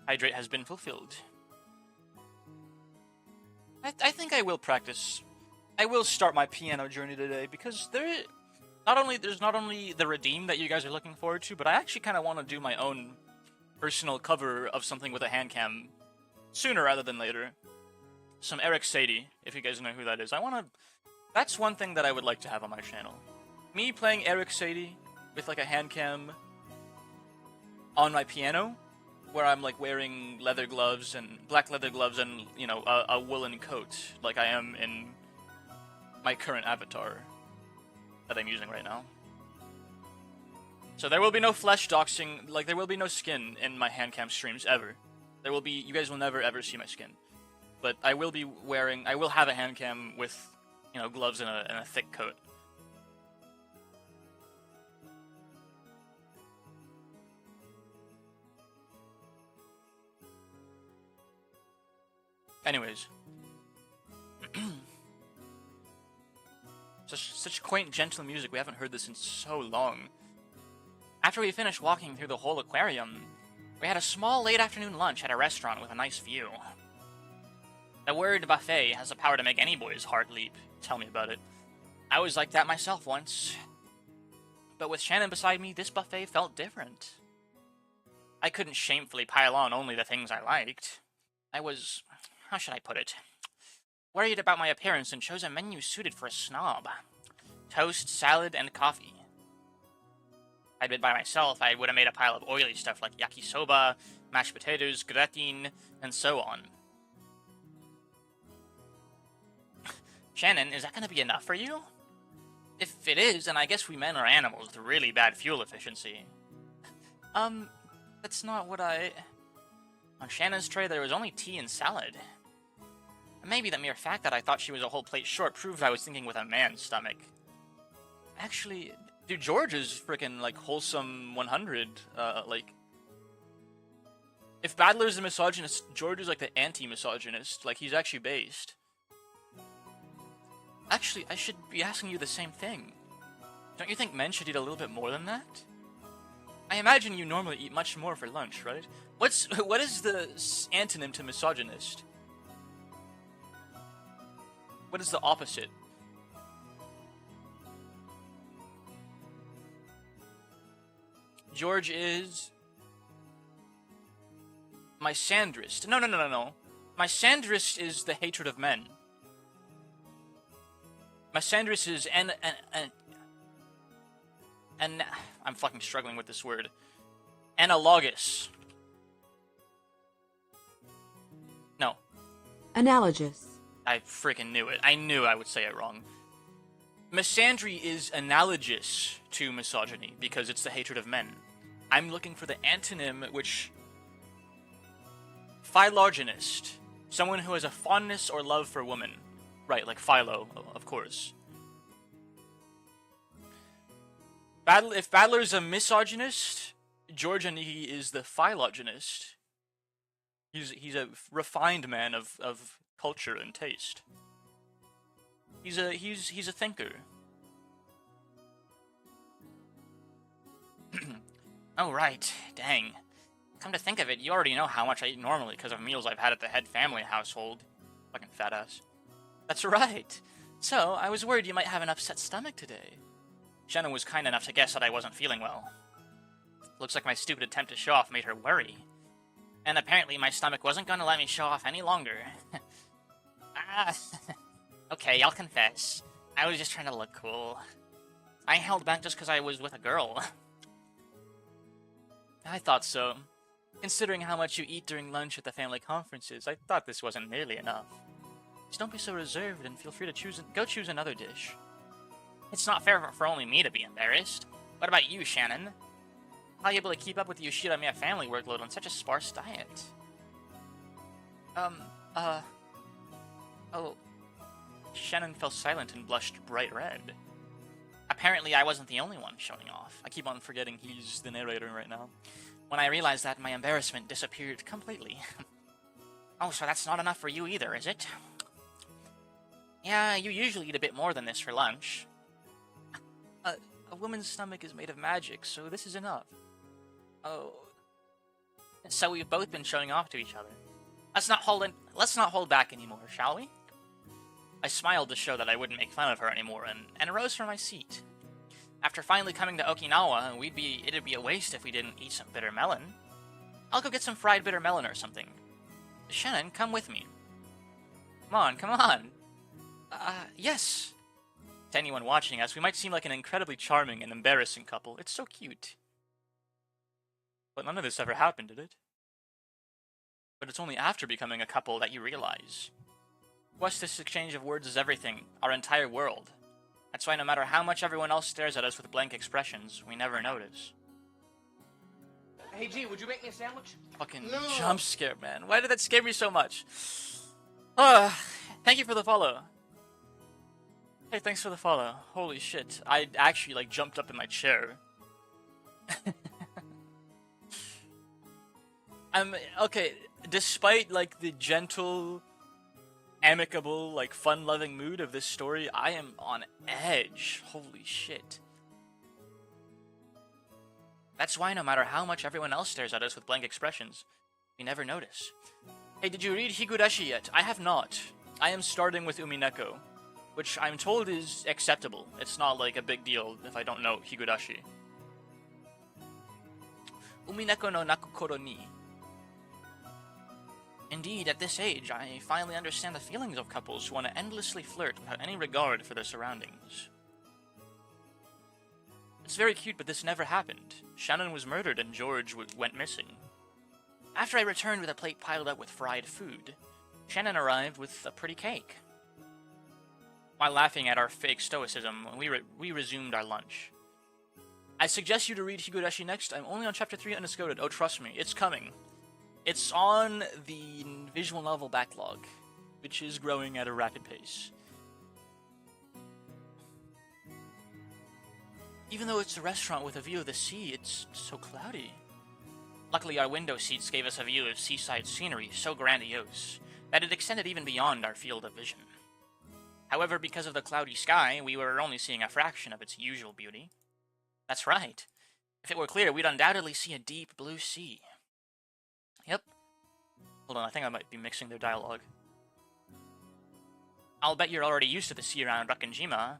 Hydrate has been fulfilled. I think I will practice. I will start my piano journey today, because there's not only the redeem that you guys are looking forward to, but I actually kind of want to do my own personal cover of something with a hand cam sooner rather than later. Some Eric Satie, if you guys know who that is. That's one thing that I would like to have on my channel. Me playing Eric Satie with like a hand cam on my piano, where I'm like wearing leather gloves and black leather gloves and, you know, a woolen coat like I am in my current avatar that I'm using right now. So there will be no flesh doxing, like there will be no skin in my hand cam streams ever. You guys will never ever see my skin. But I will have a hand cam with you know, gloves and a thick coat. Anyways. Such quaint, gentle music. We haven't heard this in so long. After we finished walking through the whole aquarium, we had a small late-afternoon lunch at a restaurant with a nice view. The word buffet has the power to make any boy's heart leap. Tell me about it. I was like that myself once. But with Shannon beside me, this buffet felt different. I couldn't shamefully pile on only the things I liked. I was... how should I put it? Worried about my appearance and chose a menu suited for a snob. Toast, salad, and coffee. If I'd been by myself, I would have made a pile of oily stuff like yakisoba, mashed potatoes, gratin, and so on. Shannon, is that going to be enough for you? If it is, then I guess we men are animals with really bad fuel efficiency. That's not what I... On Shannon's tray, there was only tea and salad. Maybe the mere fact that I thought she was a whole plate short proved I was thinking with a man's stomach. Actually, dude, George is freaking, like, wholesome 100, like... If Battler's a misogynist, George is, like, the anti-misogynist. Like, he's actually based. Actually, I should be asking you the same thing. Don't you think men should eat a little bit more than that? I imagine you normally eat much more for lunch, right? What is the antonym to misogynist? What is the opposite? George is... misandrist. No. Misandrist is the hatred of men. Misandrist is I'm fucking struggling with this word. Analogous. No. Analogous. I freaking knew it. I knew I would say it wrong. Misandry is analogous to misogyny because it's the hatred of men. I'm looking for the antonym, which... Phylogynist. Someone who has a fondness or love for women. Right, like Philo, of course. If Battler's a misogynist, George Aniki is the phylogynist. He's a refined man of culture and taste. He's a thinker. Oh right, dang. Come to think of it, you already know how much I eat normally because of meals I've had at the head family household. Fucking fat ass. That's right. So, I was worried you might have an upset stomach today. Shannon was kind enough to guess that I wasn't feeling well. Looks like my stupid attempt to show off made her worry. And apparently my stomach wasn't going to let me show off any longer. Okay, I'll confess. I was just trying to look cool. I held back just because I was with a girl. I thought so. Considering how much you eat during lunch at the family conferences, I thought this wasn't nearly enough. Just don't be so reserved and feel free to go choose another dish. It's not fair for only me to be embarrassed. What about you, Shannon? How are you able to keep up with your shit-on-me family workload on such a sparse diet? Oh. Shannon fell silent and blushed bright red. Apparently I wasn't the only one showing off. I keep on forgetting he's the narrator right now. When I realized that, my embarrassment disappeared completely. Oh, so that's not enough for you either, is it? Yeah, you usually eat a bit more than this for lunch. A woman's stomach is made of magic, so this is enough. Oh. So we've both been showing off to each other. Let's not hold back anymore, shall we? I smiled to show that I wouldn't make fun of her anymore, and rose from my seat. After finally coming to Okinawa, it'd be a waste if we didn't eat some bitter melon. I'll go get some fried bitter melon or something. Shannon, come with me. Come on. Yes. To anyone watching us, we might seem like an incredibly charming and embarrassing couple. It's so cute. But none of this ever happened, did it? But it's only after becoming a couple that you realize. To us, this exchange of words is everything, our entire world. That's why no matter how much everyone else stares at us with blank expressions, we never notice. Hey, G, would you make me a sandwich? Fucking jump scare, man. Why did that scare me so much? Thank you for the follow. Hey, thanks for the follow. Holy shit. I actually, like, jumped up in my chair. Okay, despite, like, the gentle, amicable, like, fun-loving mood of this story, I am on edge. Holy shit. That's why no matter how much everyone else stares at us with blank expressions, we never notice. Hey, did you read Higurashi yet? I have not. I am starting with Umineko, which I'm told is acceptable. It's not like a big deal if I don't know Higurashi. Umineko no Nakukoro ni. Indeed, at this age, I finally understand the feelings of couples who want to endlessly flirt without any regard for their surroundings. It's very cute, but this never happened. Shannon was murdered and George went missing. After I returned with a plate piled up with fried food, Shannon arrived with a pretty cake. While laughing at our fake stoicism, we resumed our lunch. I suggest you to read Higurashi next. I'm only on chapter 3 unescoded. Oh, trust me, it's coming. It's on the visual novel backlog, which is growing at a rapid pace. Even though it's a restaurant with a view of the sea, it's so cloudy. Luckily, our window seats gave us a view of seaside scenery so grandiose that it extended even beyond our field of vision. However, because of the cloudy sky, we were only seeing a fraction of its usual beauty. That's right. If it were clear, we'd undoubtedly see a deep blue sea. Yep. Hold on, I think I might be mixing their dialogue. I'll bet you're already used to the sea around Rakanjima,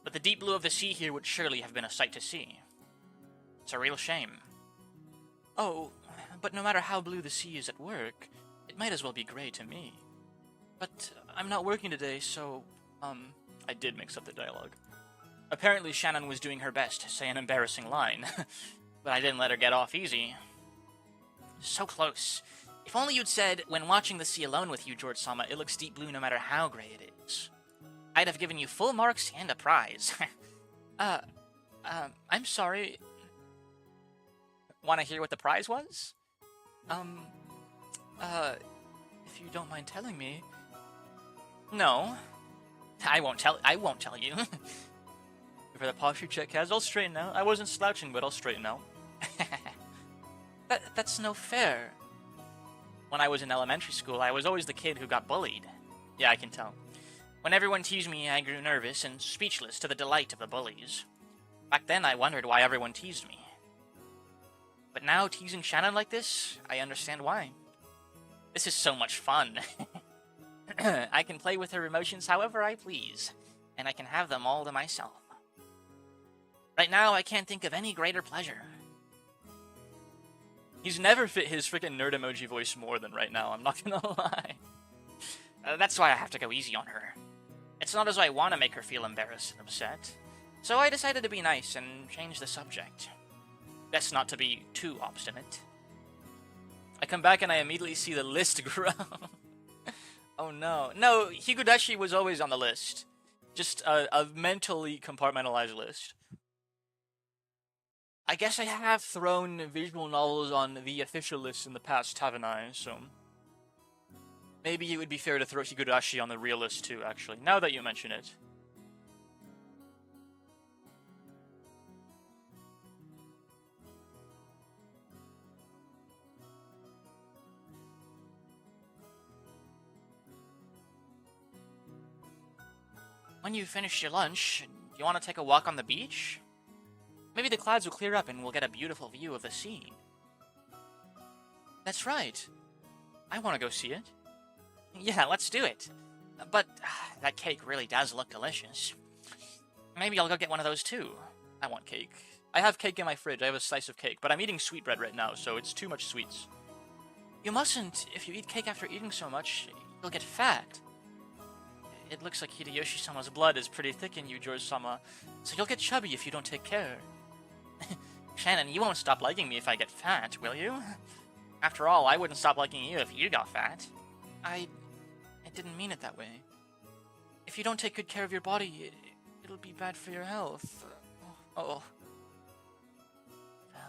but the deep blue of the sea here would surely have been a sight to see. It's a real shame. Oh, but no matter how blue the sea is at work, it might as well be grey to me. But I'm not working today, so, I did mix up the dialogue. Apparently Shannon was doing her best to say an embarrassing line, but I didn't let her get off easy. So close. If only you'd said, when watching the sea alone with you, George-sama, it looks deep blue no matter how grey it is. I'd have given you full marks and a prize. I'm sorry. Want to hear what the prize was? If you don't mind telling me. No. I won't tell you. For the posture check has, I'll straighten out. I wasn't slouching, but I'll straighten out. That's no fair. When I was in elementary school, I was always the kid who got bullied. Yeah, I can tell. When everyone teased me, I grew nervous and speechless to the delight of the bullies. Back then, I wondered why everyone teased me. But now, teasing Shannon like this, I understand why. This is so much fun. I can play with her emotions however I please, and I can have them all to myself. Right now, I can't think of any greater pleasure. He's never fit his freaking nerd emoji voice more than right now, I'm not gonna lie. That's why I have to go easy on her. It's not as though I want to make her feel embarrassed and upset. So I decided to be nice and change the subject. Best not to be too obstinate. I come back and I immediately see the list grow. Oh no. No, Higurashi was always on the list. Just a mentally compartmentalized list. I guess I have thrown visual novels on the official list in the past, haven't I? So maybe it would be fair to throw Higurashi on the real list too, actually, now that you mention it. When you finish your lunch, do you want to take a walk on the beach? Maybe the clouds will clear up and we'll get a beautiful view of the sea. That's right. I want to go see it. Yeah, let's do it. But that cake really does look delicious. Maybe I'll go get one of those too. I want cake. I have cake in my fridge. I have a slice of cake, but I'm eating sweetbread right now, so it's too much sweets. You mustn't. If you eat cake after eating so much, you'll get fat. It looks like Hideyoshi-sama's blood is pretty thick in you, George-sama, so you'll get chubby if you don't take care. Shannon, you won't stop liking me if I get fat, will you? After all, I wouldn't stop liking you if you got fat. I didn't mean it that way. If you don't take good care of your body, it'll be bad for your health. Oh.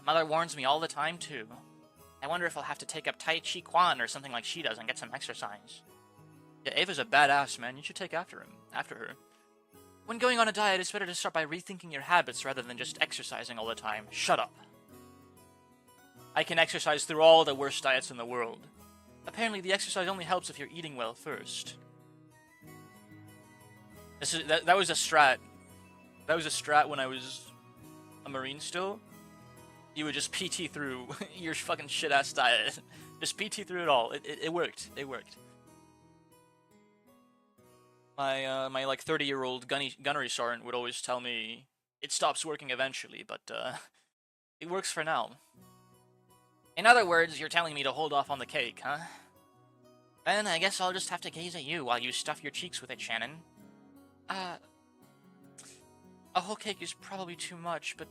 Mother warns me all the time, too. I wonder if I'll have to take up Tai Chi Quan or something like she does and get some exercise. Yeah, Ava's a badass, man. You should take after her. When going on a diet, it's better to start by rethinking your habits rather than just exercising all the time. Shut up. I can exercise through all the worst diets in the world. Apparently, the exercise only helps if you're eating well first. That was a strat. That was a strat when I was a Marine still. You would just PT through your fucking shit-ass diet. Just PT through it all. It worked. It worked. My like 30-year-old gunnery sergeant would always tell me it stops working eventually, but it works for now. In other words, you're telling me to hold off on the cake, huh? Then I guess I'll just have to gaze at you while you stuff your cheeks with it, Shannon. A whole cake is probably too much, but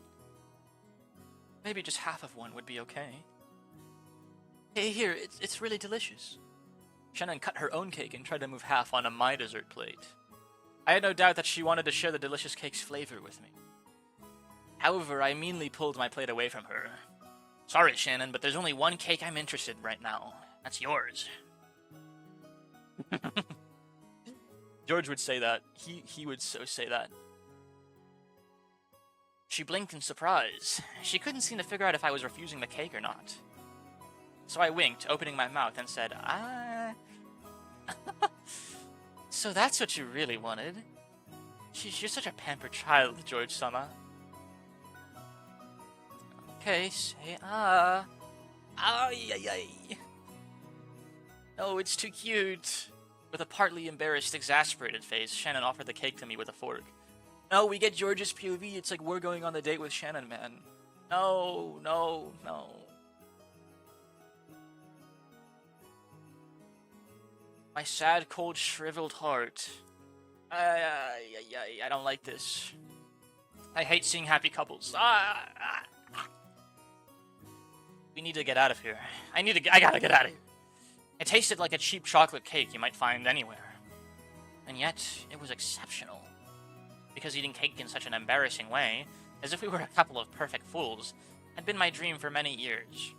maybe just half of one would be okay. Hey, here, it's really delicious. Shannon cut her own cake and tried to move half onto my dessert plate. I had no doubt that she wanted to share the delicious cake's flavor with me. However, I meanly pulled my plate away from her. Sorry, Shannon, but there's only one cake I'm interested in right now. That's yours. George would say that. He would so say that. She blinked in surprise. She couldn't seem to figure out if I was refusing the cake or not. So I winked, opening my mouth, and said, So that's what you really wanted? You're such a pampered child, George-sama. Okay, say Ay, ay, ay. Oh, it's too cute. With a partly embarrassed, exasperated face, Shannon offered the cake to me with a fork. No, we get George's POV. It's like we're going on the date with Shannon, man. No, no, no. My sad, cold, shriveled heart. I don't like this. I hate seeing happy couples. We need to get out of here. I gotta get out of here. It tasted like a cheap chocolate cake you might find anywhere. And yet, it was exceptional. Because eating cake in such an embarrassing way, as if we were a couple of perfect fools, had been my dream for many years.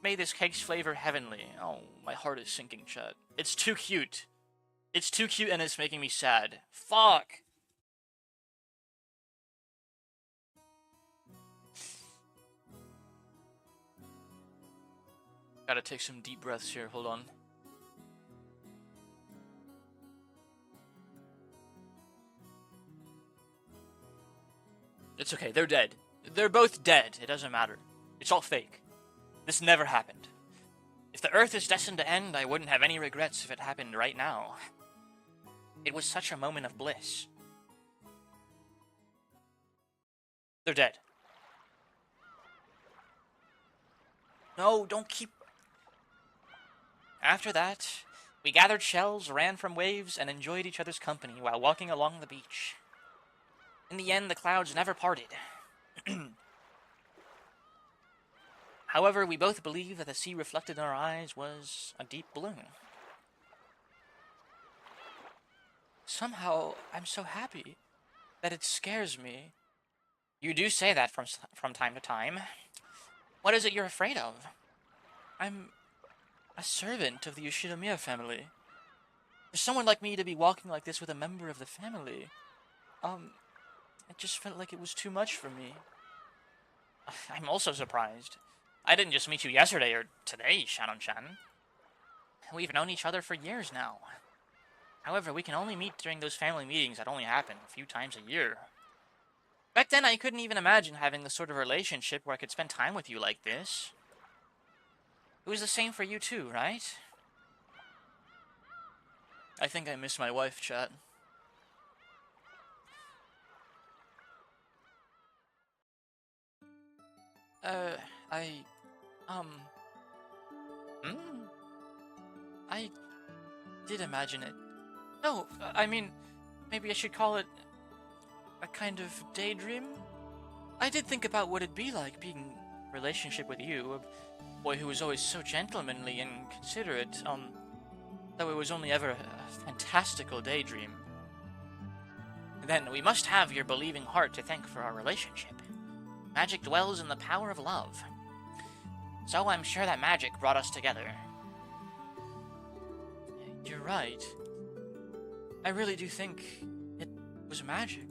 May this cake's flavor heavenly. Oh, my heart is sinking, Chet. It's too cute. It's too cute and it's making me sad. Fuck! Gotta take some deep breaths here, hold on. It's okay, they're dead. They're both dead, it doesn't matter. It's all fake. This never happened. If the Earth is destined to end, I wouldn't have any regrets if it happened right now. It was such a moment of bliss. They're dead. No, don't keep... After that, we gathered shells, ran from waves, and enjoyed each other's company while walking along the beach. In the end, the clouds never parted. However, we both believed that the sea reflected in our eyes was a deep blue. Somehow, I'm so happy that it scares me. You do say that from time to time. What is it you're afraid of? I'm a servant of the Yoshinomiya family. For someone like me to be walking like this with a member of the family, it just felt like it was too much for me. I'm also surprised. I didn't just meet you yesterday or today, Shannon-chan. We've known each other for years now. However, we can only meet during those family meetings that only happen a few times a year. Back then, I couldn't even imagine having the sort of relationship where I could spend time with you like this. It was the same for you too, right? I think I miss my wife, chat. I did imagine it. No, I mean, maybe I should call it a kind of daydream? I did think about what it'd be like being in a relationship with you, a boy who was always so gentlemanly and considerate, though it was only ever a fantastical daydream. Then we must have your believing heart to thank for our relationship. Magic dwells in the power of love. So I'm sure that magic brought us together. You're right. I really do think it was magic.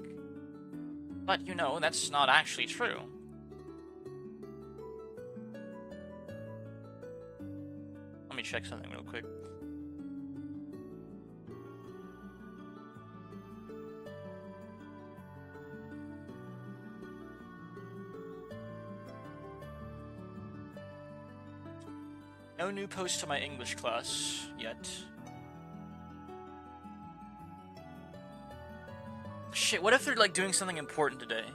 But, you know, that's not actually true. Let me check something real quick. No new post to my English class yet. Shit, what if they're like doing something important today?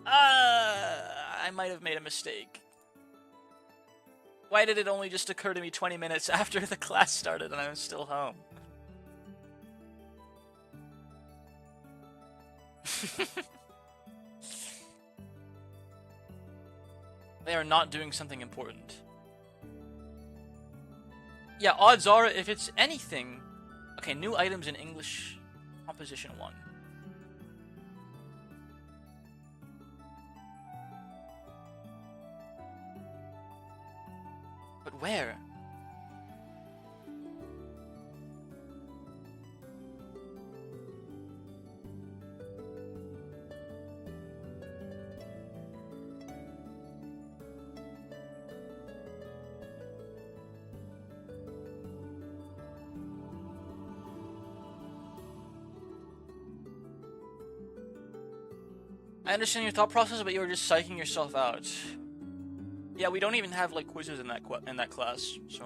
I might have made a mistake. Why did it only just occur to me 20 minutes after the class started and I was still home? They are not doing something important. Yeah, odds are, if it's anything... Okay, new items in English Composition 1. But where? I understand your thought process, but you're just psyching yourself out. Yeah, we don't even have like quizzes in that class, so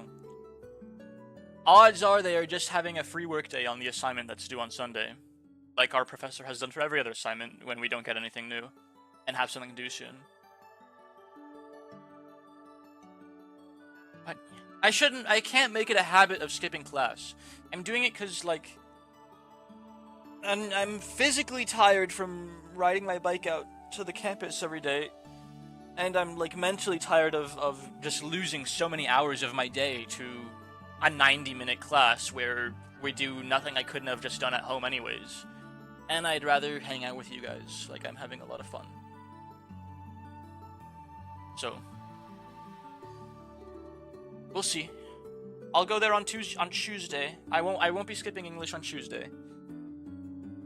odds are they are just having a free work day on the assignment that's due on Sunday, like our professor has done for every other assignment when we don't get anything new and have something due soon. But I can't make it a habit of skipping class. I'm doing it because like I'm physically tired from riding my bike out to the campus every day, and I'm like mentally tired of just losing so many hours of my day to a 90-minute class where we do nothing I couldn't have just done at home anyways. And I'd rather hang out with you guys, like I'm having a lot of fun. So we'll see. I'll go there on Tuesday. I won't be skipping English on Tuesday.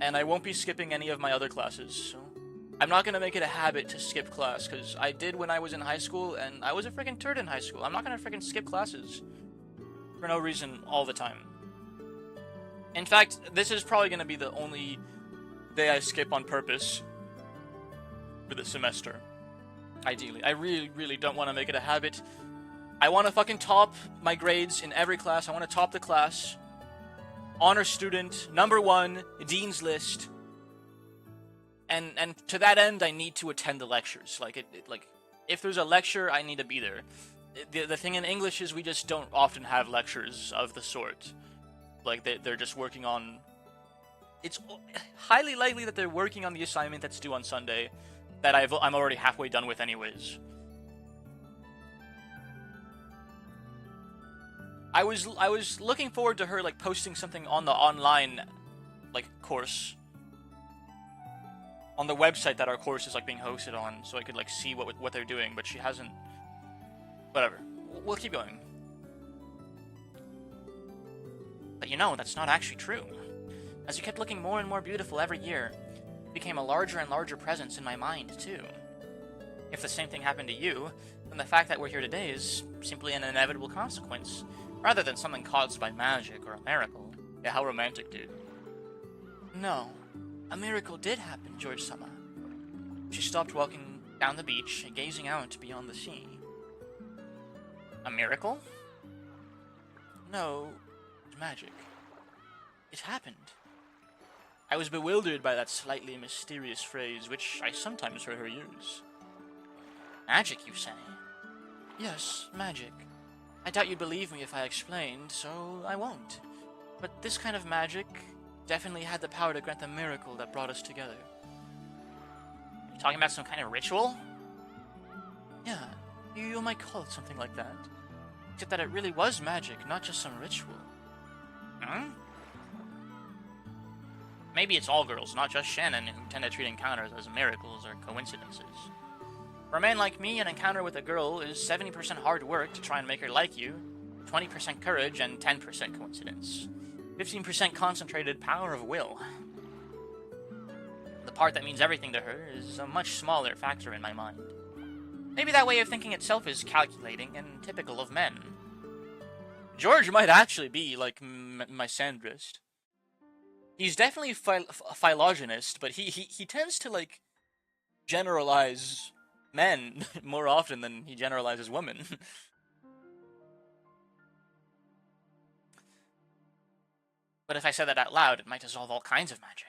And I won't be skipping any of my other classes, so I'm not gonna make it a habit to skip class, because I did when I was in high school, and I was a freaking turd in high school. I'm not gonna freaking skip classes for no reason all the time. In fact, this is probably gonna be the only day I skip on purpose for the semester. Ideally. I really, really don't want to make it a habit. I want to fucking top my grades in every class. I want to top the class. Honor student, #1, Dean's List. And to that end, I need to attend the lectures. Like, if there's a lecture, I need to be there. The thing in English is we just don't often have lectures of the sort. Like, they're just working on... It's highly likely that they're working on the assignment that's due on Sunday that I'm already halfway done with anyways. I was looking forward to her, like, posting something on the online, like, course. On the website that our course is, like, being hosted on, so I could, like, see what they're doing, but she hasn't... Whatever. We'll keep going. But you know, that's not actually true. As you kept looking more and more beautiful every year, you became a larger and larger presence in my mind, too. If the same thing happened to you, then the fact that we're here today is simply an inevitable consequence, rather than something caused by magic or a miracle. Yeah, how romantic, dude. No, a miracle did happen, George-sama. She stopped walking down the beach, gazing out beyond the sea. A miracle? No, magic. It happened. I was bewildered by that slightly mysterious phrase, which I sometimes heard her use. Magic, you say? Yes, magic. I doubt you'd believe me if I explained, so I won't. But this kind of magic definitely had the power to grant the miracle that brought us together. Are you talking about some kind of ritual? Yeah, you might call it something like that. Except that it really was magic, not just some ritual. Hmm? Maybe it's all girls, not just Shannon, who tend to treat encounters as miracles or coincidences. For a man like me, an encounter with a girl is 70% hard work to try and make her like you, 20% courage, and 10% coincidence. 15% concentrated power of will. The part that means everything to her is a much smaller factor in my mind. Maybe that way of thinking itself is calculating and typical of men. George might actually be like my Sandrist. He's definitely a phylogynist, but he tends to like generalize men more often than he generalizes women. But if I said that out loud, it might dissolve all kinds of magic.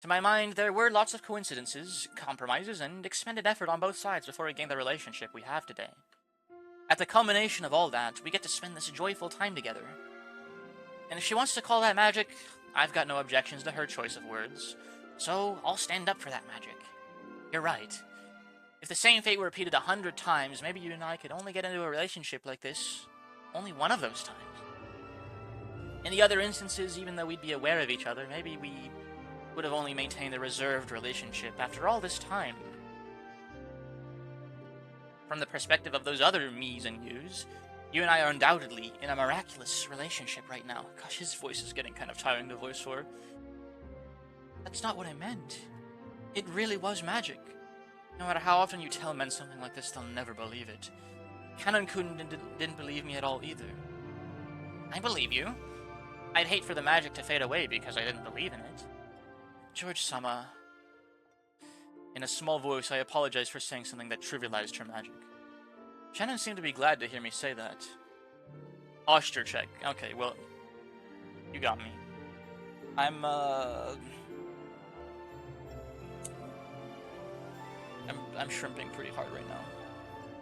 To my mind, there were lots of coincidences, compromises, and expended effort on both sides before we gained the relationship we have today. At the culmination of all that, we get to spend this joyful time together. And if she wants to call that magic, I've got no objections to her choice of words, so I'll stand up for that magic. You're right. If the same fate were repeated 100 times, maybe you and I could only get into a relationship like this only one of those times. In the other instances, even though we'd be aware of each other, maybe we would have only maintained a reserved relationship after all this time. From the perspective of those other me's and you's, you and I are undoubtedly in a miraculous relationship right now. Gosh, his voice is getting kind of tiring to voice for. That's not what I meant. It really was magic. No matter how often you tell men something like this, they'll never believe it. Canon-kun didn't believe me at all either. I believe you. I'd hate for the magic to fade away because I didn't believe in it. George-sama... In a small voice, I apologize for saying something that trivialized her magic. Shannon seemed to be glad to hear me say that. Ostercheck. Okay, well, you got me. I'm shrimping pretty hard right now.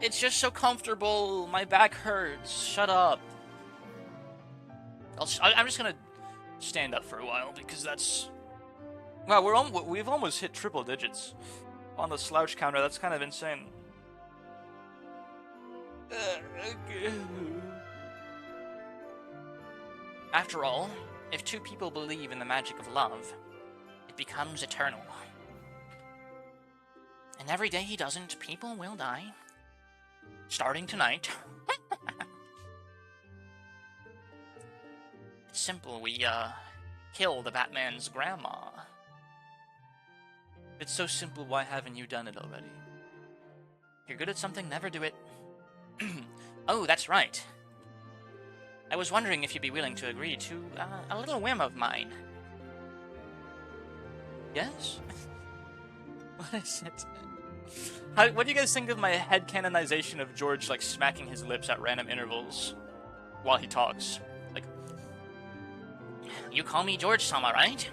It's just so comfortable. My back hurts. Shut up. I'm just gonna stand up for a while because that's... Wow, we've almost hit triple digits on the slouch counter. That's kind of insane. After all, if two people believe in the magic of love, it becomes eternal. And every day he doesn't, people will die. Starting tonight. It's simple, we, kill the Batman's grandma. It's so simple, why haven't you done it already? If you're good at something, never do it. Oh, that's right. I was wondering if you'd be willing to agree to a little whim of mine. Yes? What is it? What do you guys think of my headcanonization of George, like, smacking his lips at random intervals while he talks? Like, you call me George-sama, right?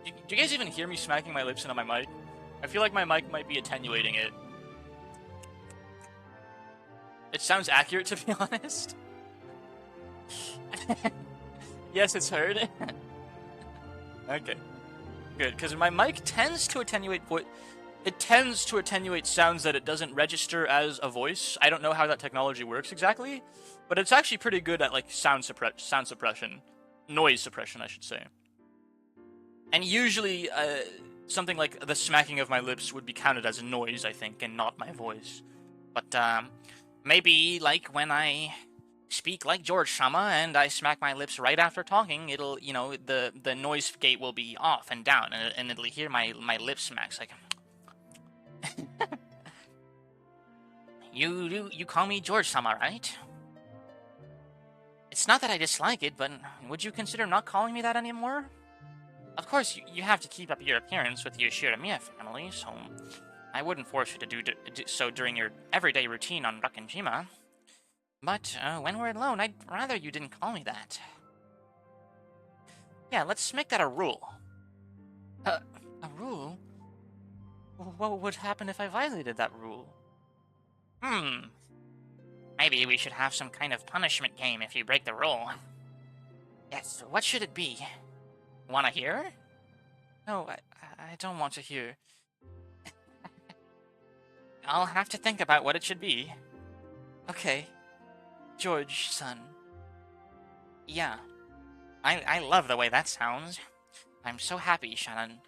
Do you guys even hear me smacking my lips into my mic? I feel like my mic might be attenuating it. It sounds accurate, to be honest. Yes, it's heard. Okay. Good, because my mic tends to attenuate sounds that it doesn't register as a voice. I don't know how that technology works exactly, but it's actually pretty good at, like, sound suppression. Noise suppression, I should say. And usually, something like the smacking of my lips would be counted as a noise, I think, and not my voice. But, maybe, like, when I speak like George-sama and I smack my lips right after talking, it'll, you know, the noise gate will be off and down, and it'll hear my lip smacks, like... You call me George-sama, right? It's not that I dislike it, but would you consider not calling me that anymore? Of course, you have to keep up your appearance with the Yoshiramiya family, so I wouldn't force you to do so during your everyday routine on Rakenjima. But when we're alone, I'd rather you didn't call me that. Yeah, let's make that a rule. A rule? What would happen if I violated that rule? Maybe we should have some kind of punishment game if you break the rule. Yes, what should it be? Wanna hear? No, I don't want to hear. I'll have to think about what it should be. Okay. George-san. Yeah. I love the way that sounds. I'm so happy, Shannon.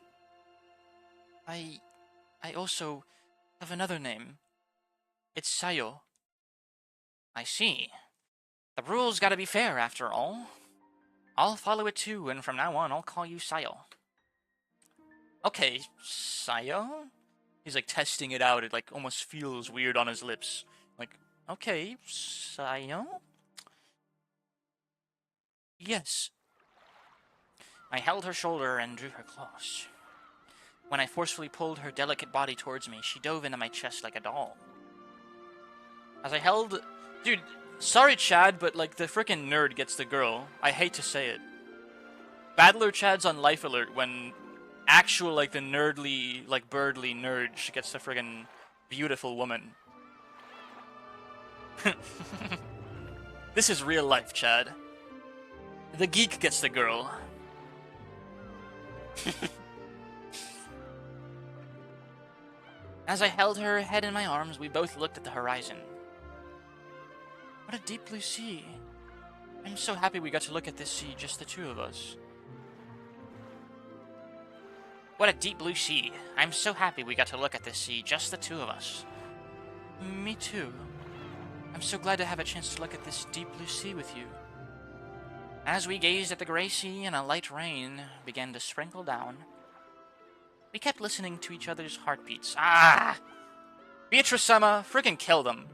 I also have another name. It's Sayo. I see. The rule's gotta be fair, after all. I'll follow it too, and from now on, I'll call you Sayo. Okay, Sayo? He's like testing it out. It like almost feels weird on his lips. Like, okay, Sayo? Yes. I held her shoulder and drew her close. When I forcefully pulled her delicate body towards me, she dove into my chest like a doll. As I held... Dude, sorry Chad, but like the frickin' nerd gets the girl. I hate to say it. Battler Chad's on life alert when actual like the nerdly, like birdly nerd gets the friggin' beautiful woman. This is real life, Chad. The geek gets the girl. As I held her head in my arms, we both looked at the horizon. What a deep blue sea. I'm so happy we got to look at this sea, just the two of us. What a deep blue sea. I'm so happy we got to look at this sea, just the two of us. Me too. I'm so glad to have a chance to look at this deep blue sea with you. As we gazed at the gray sea and a light rain began to sprinkle down, we kept listening to each other's heartbeats. Ah! Beatrice-sama, frickin' kill them.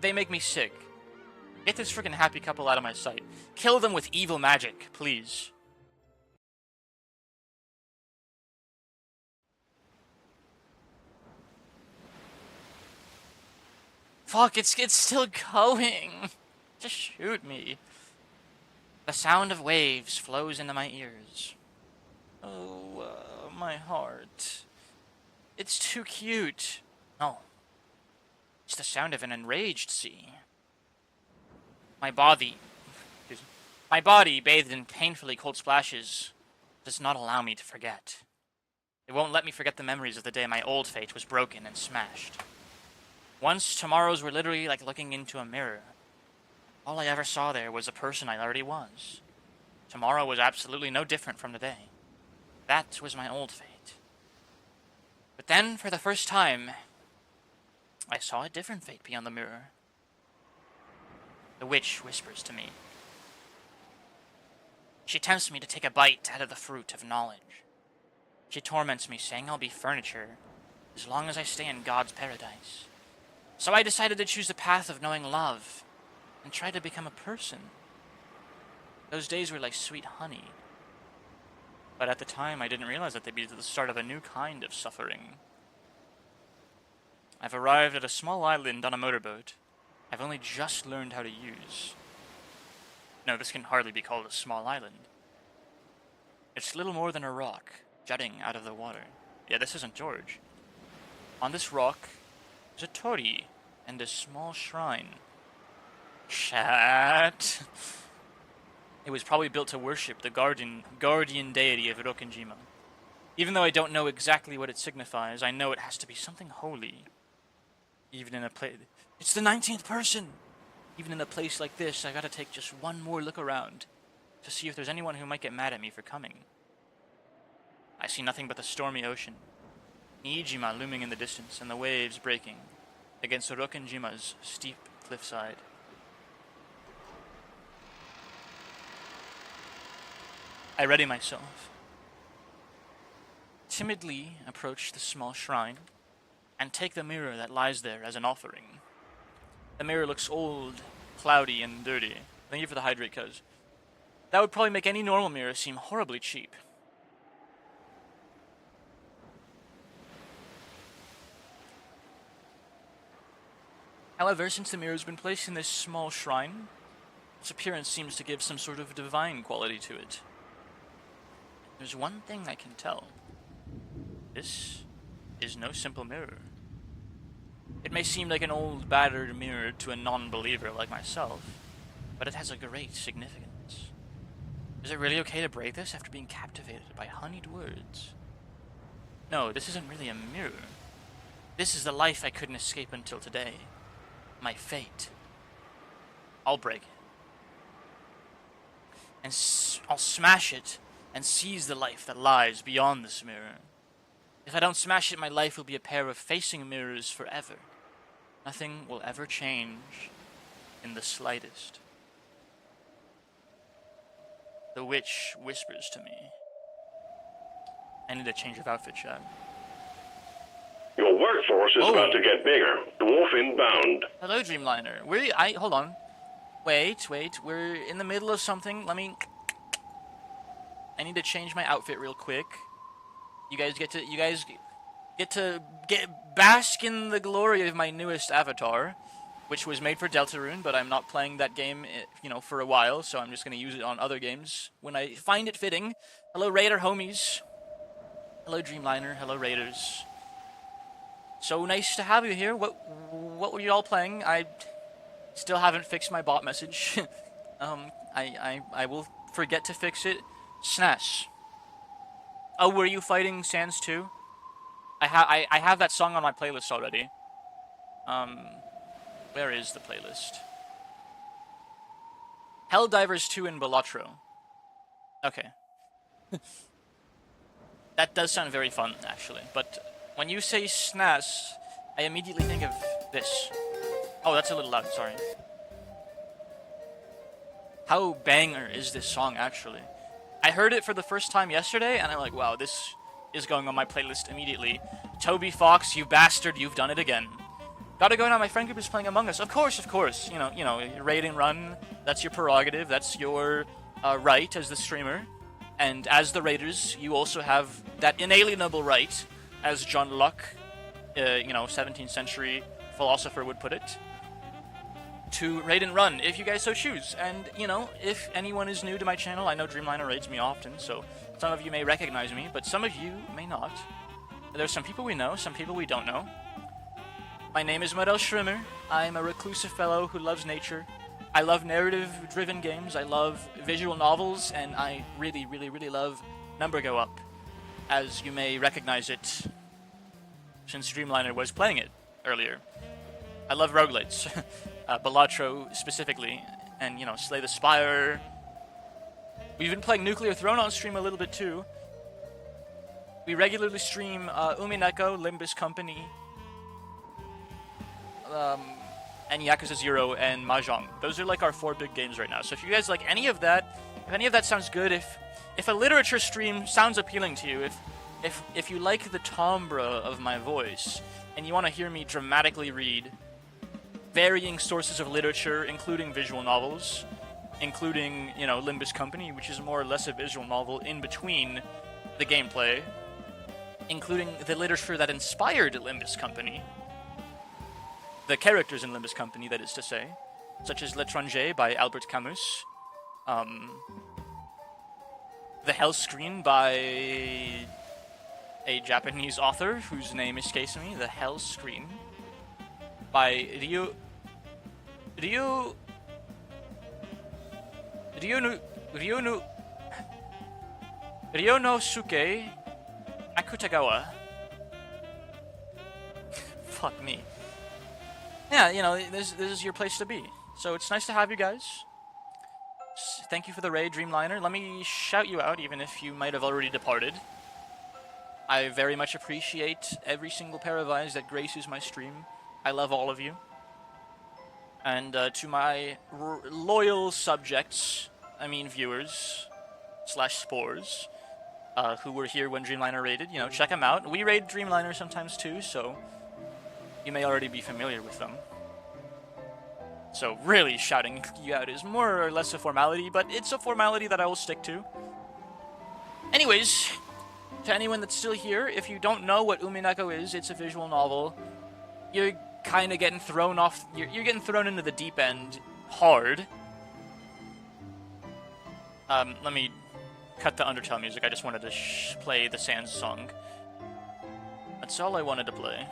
They make me sick. Get this frickin' happy couple out of my sight. Kill them with evil magic, please. Fuck, it's still going. Just shoot me. The sound of waves flows into my ears. Oh, my heart. It's too cute. No. It's the sound of an enraged sea. My body, bathed in painfully cold splashes, does not allow me to forget. It won't let me forget the memories of the day my old fate was broken and smashed. Once, tomorrows were literally like looking into a mirror. All I ever saw there was a person I already was. Tomorrow was absolutely no different from today. That was my old fate. But then, for the first time, I saw a different fate beyond the mirror. The witch whispers to me. She tempts me to take a bite out of the fruit of knowledge. She torments me, saying I'll be furniture as long as I stay in God's paradise. So I decided to choose the path of knowing love and try to become a person. Those days were like sweet honey. But at the time, I didn't realize that they'd be the start of a new kind of suffering. I've arrived at a small island on a motorboat I've only just learned how to use. No, this can hardly be called a small island. It's little more than a rock jutting out of the water. Yeah, this isn't George. On this rock is a torii and a small shrine. Chat. It was probably built to worship the guardian deity of Rokkenjima. Even though I don't know exactly what it signifies, I know it has to be something holy. Even in a place... It's the 19th person! Even in a place like this, I gotta take just one more look around to see if there's anyone who might get mad at me for coming. I see nothing but the stormy ocean, Niijima looming in the distance, and the waves breaking against Rokkenjima's steep cliffside. I ready myself. Timidly approach the small shrine and take the mirror that lies there as an offering. The mirror looks old, cloudy, and dirty. Thank you for the hydrate, cuz. That would probably make any normal mirror seem horribly cheap. However, since the mirror has been placed in this small shrine, its appearance seems to give some sort of divine quality to it. There's one thing I can tell. This is no simple mirror. It may seem like an old, battered mirror to a non-believer like myself, but it has a great significance. Is it really okay to break this after being captivated by honeyed words? No, this isn't really a mirror. This is the life I couldn't escape until today. My fate. I'll break it. And I'll smash it and seize the life that lies beyond this mirror. If I don't smash it, my life will be a pair of facing mirrors forever. Nothing will ever change in the slightest. The witch whispers to me. I need a change of outfit, chat. Your workforce is about to get bigger. Dwarf inbound. Hello, Dreamliner. Hold on. Wait. We're in the middle of something. I need to change my outfit real quick. You guys get to bask in the glory of my newest avatar, which was made for Deltarune, but I'm not playing that game, for a while, so I'm just going to use it on other games when I find it fitting. Hello, Raider homies. Hello, Dreamliner. Hello, Raiders. So nice to have you here. What were you all playing? I still haven't fixed my bot message. I will forget to fix it. SNES. Oh, were you fighting Sans too? I have that song on my playlist already. Where is the playlist? Helldivers 2 in Balatro. Okay. That does sound very fun, actually. But when you say SNES, I immediately think of this. Oh, that's a little loud, sorry. How banger is this song, actually? I heard it for the first time yesterday, and I'm like, wow, this is going on my playlist immediately. Toby Fox, you bastard, you've done it again. Gotta go now, my friend group is playing Among Us. Of course. You know, raid and run, that's your prerogative, that's your right as the streamer. And as the raiders, you also have that inalienable right, as John Locke, 17th century philosopher would put it, to raid and run, if you guys so choose. And, if anyone is new to my channel, I know Dreamliner raids me often, so some of you may recognize me, but some of you may not. There's some people we know, some people we don't know. My name is Morel Schrimmer. I'm a reclusive fellow who loves nature. I love narrative-driven games, I love visual novels, and I really, really, really love Number Go Up, as you may recognize it since Dreamliner was playing it earlier. I love roguelites, Balatro specifically, and, Slay the Spire. We've been playing Nuclear Throne on stream a little bit too. We regularly stream Umineko, Limbus Company, and Yakuza 0 and Mahjong. Those are like our 4 big games right now. So if you guys like any of that, if any of that sounds good, if a literature stream sounds appealing to you, if you like the timbre of my voice, and you want to hear me dramatically read varying sources of literature, including visual novels, including, Limbus Company, which is more or less a visual novel in between the gameplay, including the literature that inspired Limbus Company, the characters in Limbus Company, that is to say, such as L'Étranger by Albert Camus, The Hell Screen by a Japanese author whose name escapes me, The Hell Screen, by Ryonosuke Akutagawa. Fuck me. Yeah, this is your place to be. So it's nice to have you guys. Thank you for the raid, Dreamliner. Let me shout you out, even if you might have already departed. I very much appreciate every single pair of eyes that graces my stream. I love all of you. And to my loyal subjects, viewers, /spores, who were here when Dreamliner raided, check them out. We raid Dreamliner sometimes too, so you may already be familiar with them. So really shouting you out is more or less a formality, but it's a formality that I will stick to. Anyways, to anyone that's still here, if you don't know what Umineko is, it's a visual novel. You're kind of getting thrown off, you're getting thrown into the deep end hard. Let me cut the Undertale music. I just wanted to play the Sans song. That's all I wanted to play.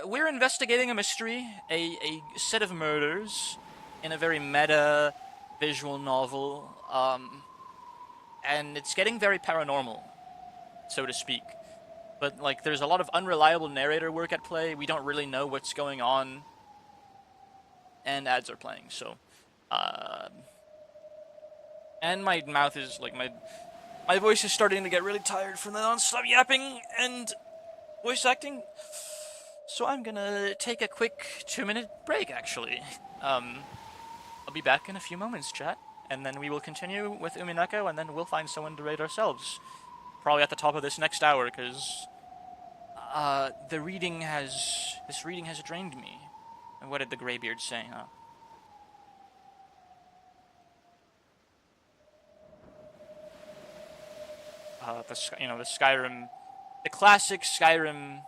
We're investigating a mystery, a set of murders in a very meta visual novel, and it's getting very paranormal, so to speak. But, there's a lot of unreliable narrator work at play. We don't really know what's going on, and ads are playing, so, and my mouth is, my voice is starting to get really tired from the non-stop yapping and voice acting. So I'm gonna take a quick 2-minute break, actually. I'll be back in a few moments, chat. and then we will continue with Umineko, and then we'll find someone to raid ourselves. Probably at the top of this next hour, because this reading has drained me. And what did the Greybeard say? The Skyrim, the classic Skyrim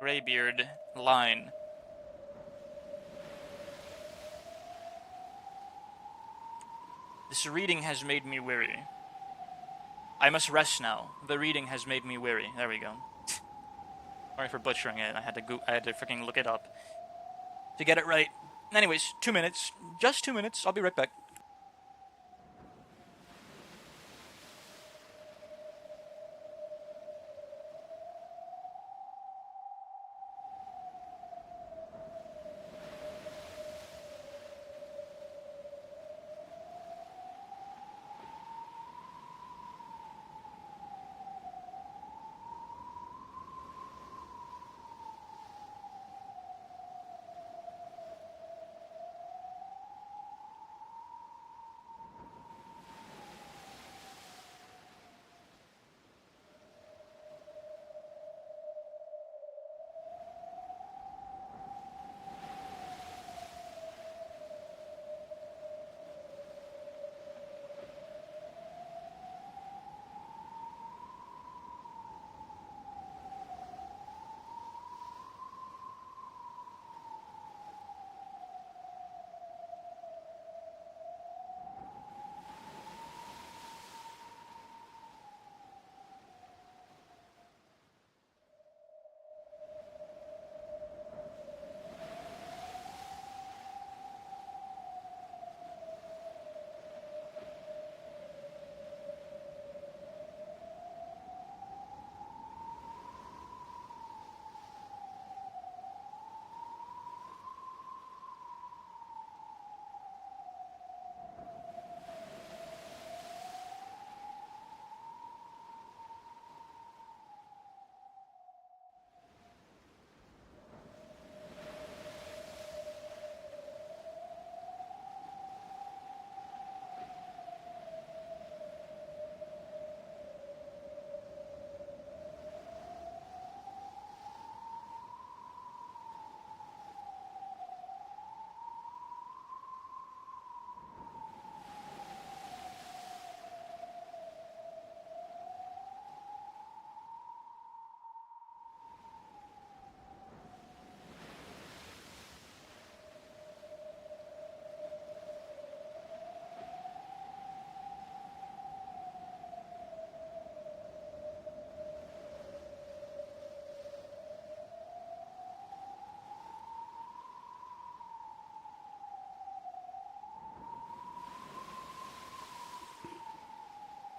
Greybeard line. This reading has made me weary. I must rest now. The reading has made me weary. There we go. Sorry for butchering it. I had to freaking look it up to get it right. Anyways, 2 minutes. Just 2 minutes. I'll be right back.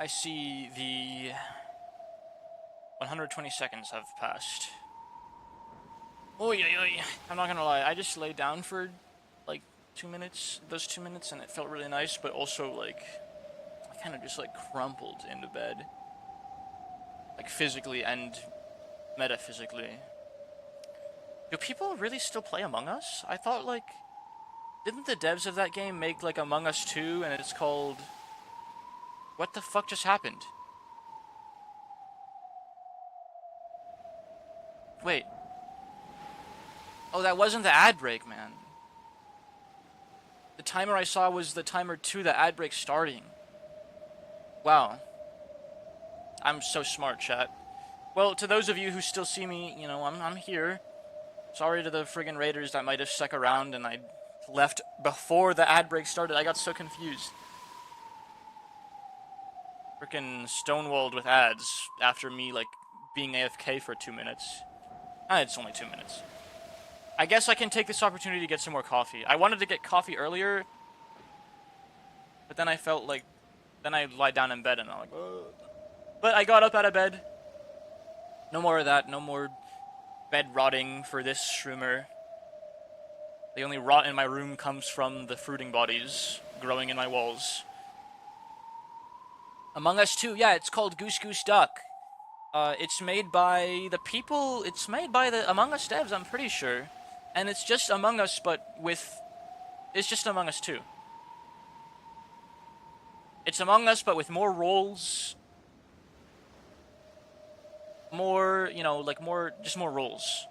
I see the 120 seconds have passed. Oy, oy, oy. I'm not gonna lie, I just laid down for like 2 minutes, those 2 minutes, and it felt really nice, but also like, I kind of just like crumpled into bed. Like physically and metaphysically. Do people really still play Among Us? I thought like, didn't the devs of that game make like Among Us 2 and it's called... What the fuck just happened? Wait. Oh, that wasn't the ad break, man. The timer I saw was the timer to the ad break starting. Wow. I'm so smart, chat. Well, to those of you who still see me, you know, I'm here. Sorry to the friggin' raiders that might have stuck around and I left before the ad break started. I got so confused. Frickin' stonewalled with ads after me, like, being AFK for 2 minutes. It's only 2 minutes. I guess I can take this opportunity to get some more coffee. I wanted to get coffee earlier, but then I felt like... Then I lied down in bed and I'm like, ugh. But I got up out of bed. No more of that. No more bed rotting for this shroomer. The only rot in my room comes from the fruiting bodies growing in my walls. Among Us 2, yeah, it's called Goose Goose Duck. It's made by the people, it's made by the Among Us devs, I'm pretty sure. And it's just Among Us, but with, it's just Among Us 2. It's Among Us, but with more roles. More, you know, like just more roles.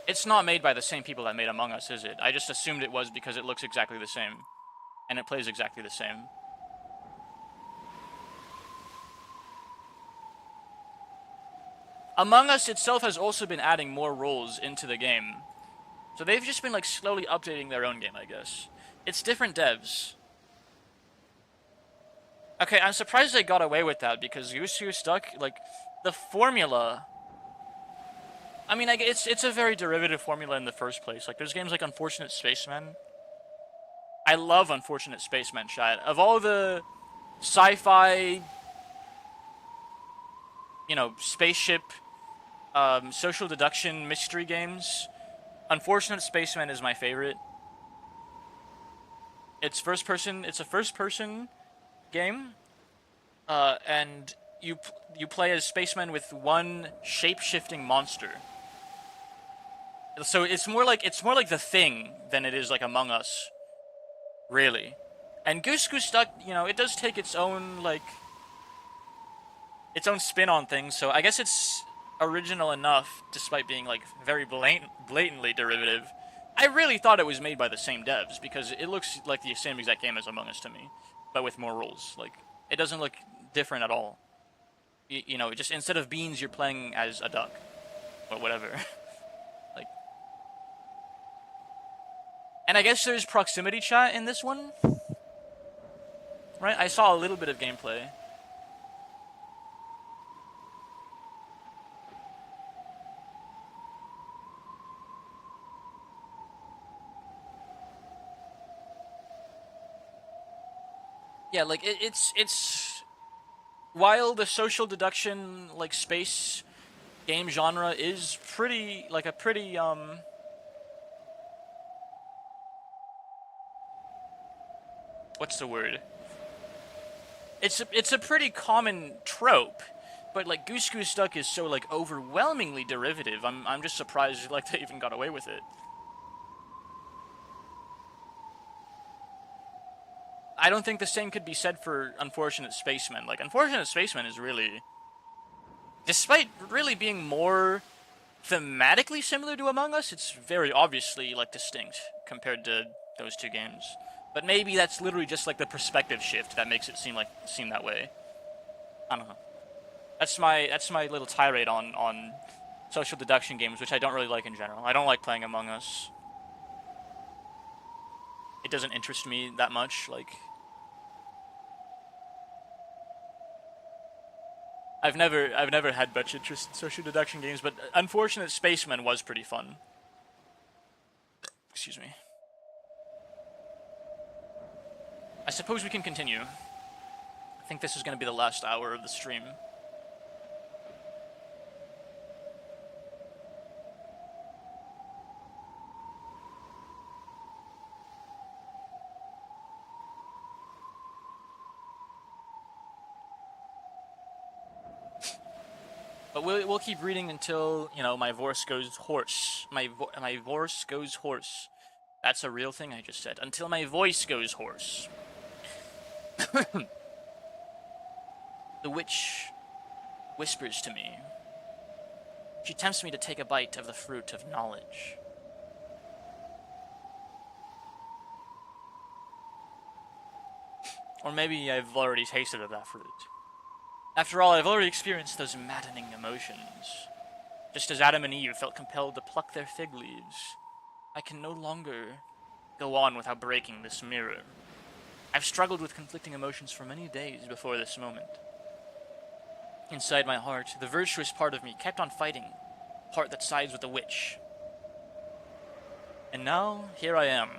It's not made by the same people that made Among Us, is it? I just assumed it was because it looks exactly the same. And it plays exactly the same. Among Us itself has also been adding more roles into the game. So they've just been like slowly updating their own game, I guess. It's different devs. Okay, I'm surprised they got away with that because Ch2 stuck, like, the formula. I mean, it's a very derivative formula in the first place. Like, there's games like Unfortunate Spacemen. I love Unfortunate Spacemen, chat. Of all the sci-fi, you know, spaceship, social deduction mystery games, Unfortunate Spacemen is my favorite. It's a first-person game, and you play as spacemen with one shape-shifting monster. So it's more like The Thing than it is like Among Us, really. And Goose Duck, you know, it does take its own spin on things. So I guess it's original enough, despite being like very blatantly derivative. I really thought it was made by the same devs because it looks like the same exact game as Among Us to me, but with more rules. Like, it doesn't look different at all. You know, just instead of beans, you're playing as a duck, or whatever. Like, and I guess there's proximity chat in this one, right? I saw a little bit of gameplay. Yeah, like it's while the social deduction like space game genre is pretty what's the word? It's a pretty common trope, but like Goose Duck is so like overwhelmingly derivative. I'm just surprised like they even got away with it. I don't think the same could be said for Unfortunate Spacemen. Like, Unfortunate Spacemen is really, despite really being more thematically similar to Among Us, it's very obviously, like, distinct compared to those two games. But maybe that's literally just, like, the perspective shift that makes it seem that way. I don't know. That's my little tirade on social deduction games, which I don't really like in general. I don't like playing Among Us. It doesn't interest me that much, like... I've never had much interest in social deduction games, but Unfortunate Spacemen was pretty fun. Excuse me. I suppose we can continue. I think this is going to be the last hour of the stream. But we'll keep reading until, you know, my voice goes hoarse. My voice goes hoarse. That's a real thing I just said. Until my voice goes hoarse. The witch whispers to me. She tempts me to take a bite of the fruit of knowledge. Or maybe I've already tasted of that fruit. After all, I've already experienced those maddening emotions. Just as Adam and Eve felt compelled to pluck their fig leaves, I can no longer go on without breaking this mirror. I've struggled with conflicting emotions for many days before this moment. Inside my heart, the virtuous part of me kept on fighting, part that sides with the witch. And now, here I am.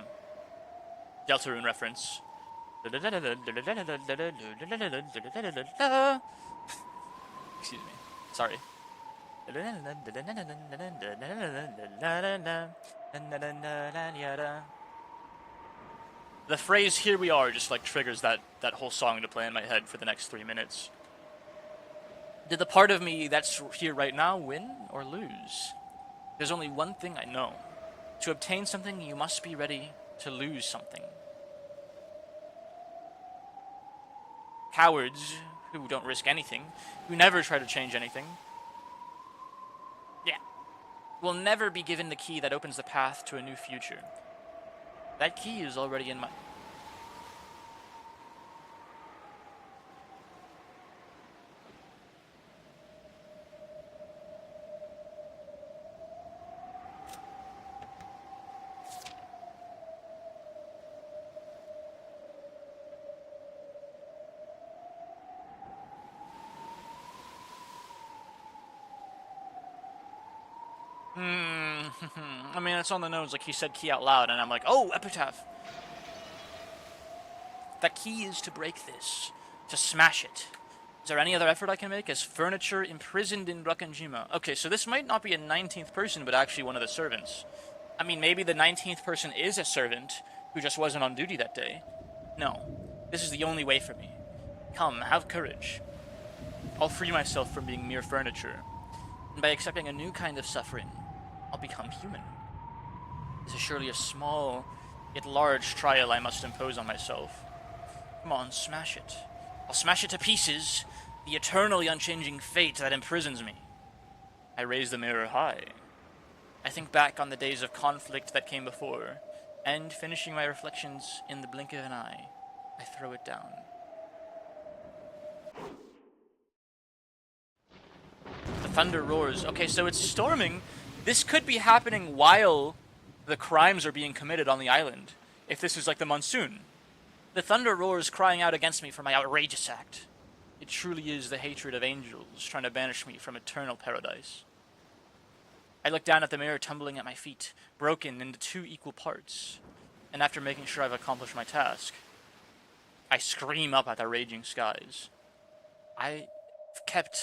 Deltarune reference. Excuse me. Sorry. The phrase "here we are" just like triggers that whole song to play in my head for the next 3 minutes. Did the part of me that's here right now win or lose? There's only one thing I know. To obtain something, you must be ready to lose something. Cowards who don't risk anything, who never try to change anything, will never be given the key that opens the path to a new future. That key is already in my... I mean, it's on the nose, like he said key out loud, and I'm like, oh, epitaph. That key is to break this, to smash it. Is there any other effort I can make? As furniture imprisoned in Rakanjima. Okay, so this might not be a 19th person, but actually one of the servants. I mean, maybe the 19th person is a servant who just wasn't on duty that day. No, this is the only way for me. Come, have courage. I'll free myself from being mere furniture. And by accepting a new kind of suffering, I'll become human. This is surely a small, yet large trial I must impose on myself. Come on, smash it. I'll smash it to pieces, the eternally unchanging fate that imprisons me. I raise the mirror high. I think back on the days of conflict that came before, and finishing my reflections in the blink of an eye, I throw it down. The thunder roars. Okay, so it's storming. This could be happening while the crimes are being committed on the island, if this is like the monsoon. The thunder roars, crying out against me for my outrageous act. It truly is the hatred of angels trying to banish me from eternal paradise. I look down at the mirror tumbling at my feet, broken into 2 equal parts, and after making sure I've accomplished my task, I scream up at the raging skies. I've kept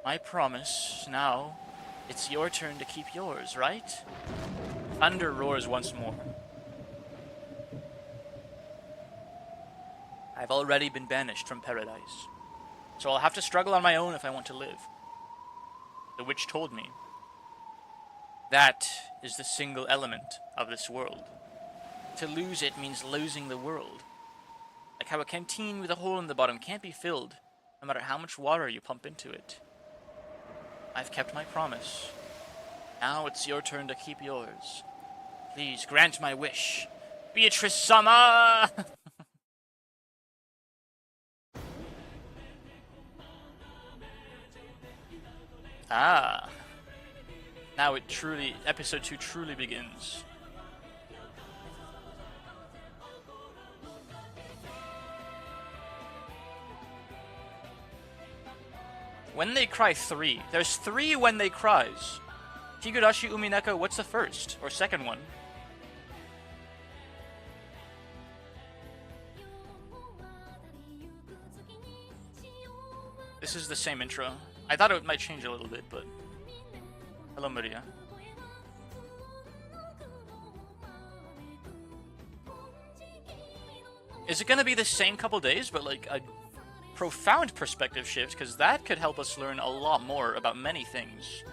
my promise. Now it's your turn to keep yours, right? Thunder roars once more. I've already been banished from paradise, so I'll have to struggle on my own if I want to live. The witch told me. That is the single element of this world. To lose it means losing the world. Like how a canteen with a hole in the bottom can't be filled, no matter how much water you pump into it. I've kept my promise. Now it's your turn to keep yours. Please grant my wish. Beatrice-sama! Ah. Now it truly, episode 2 truly begins. When they cry 3. There's 3 when they cries. Higurashi Umineko, what's the first? Or second one? This is the same intro. I thought it might change a little bit, but... Hello, Maria. Is it gonna be the same couple days, but like a profound perspective shift? Because that could help us learn a lot more about many things.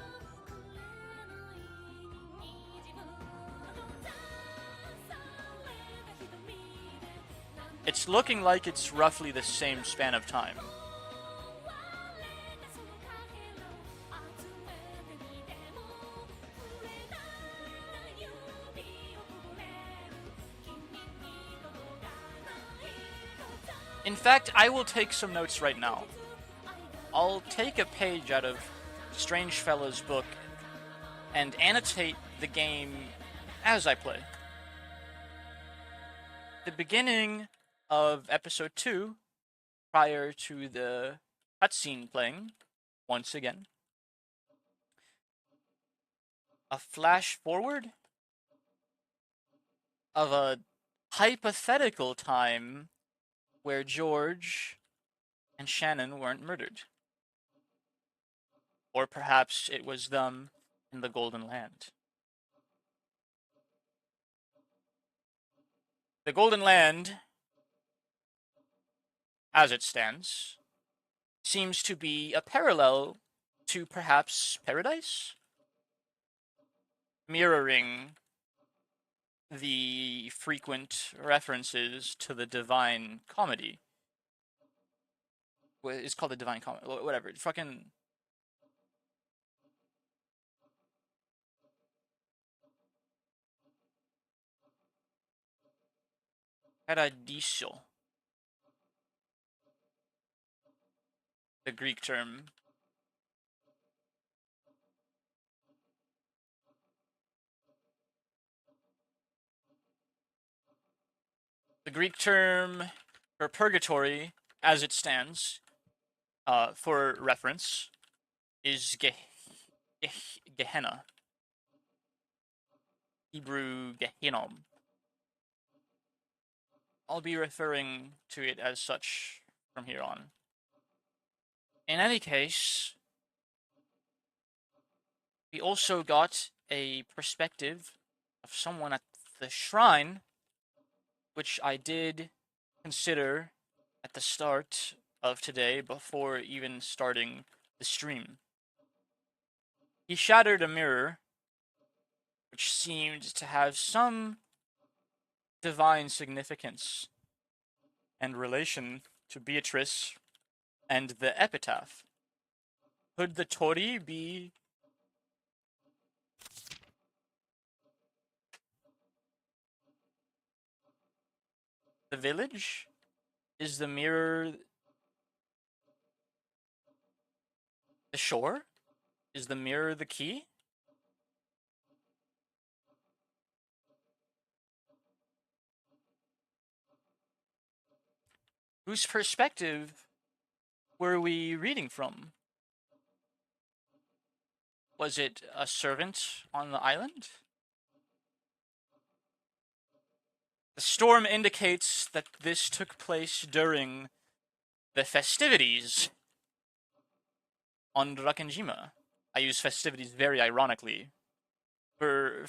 It's looking like it's roughly the same span of time. In fact, I will take some notes right now. I'll take a page out of Strange Fella's book and annotate the game as I play. The beginning of episode 2, prior to the cutscene playing, once again. A flash forward of a hypothetical time where George and Shannon weren't murdered. Or perhaps it was them in the Golden Land. The Golden Land, as it stands, seems to be a parallel to perhaps Paradise? Mirroring the frequent references to the Divine Comedy. It's called the Divine Comedy, whatever. Fucking paradiso, the Greek term. The Greek term for purgatory, as it stands, for reference, is Gehenna. Hebrew Gehinnom. I'll be referring to it as such from here on. In any case, we also got a perspective of someone at the shrine, which I did consider at the start of today before even starting the stream. He shattered a mirror, which seemed to have some divine significance and relation to Beatrice and the epitaph. Could the Tori be the village? Is the mirror the shore? Is the mirror the key? Whose perspective were we reading from? Was it a servant on the island? The storm indicates that this took place during the festivities on Rakenjima. I use festivities very ironically for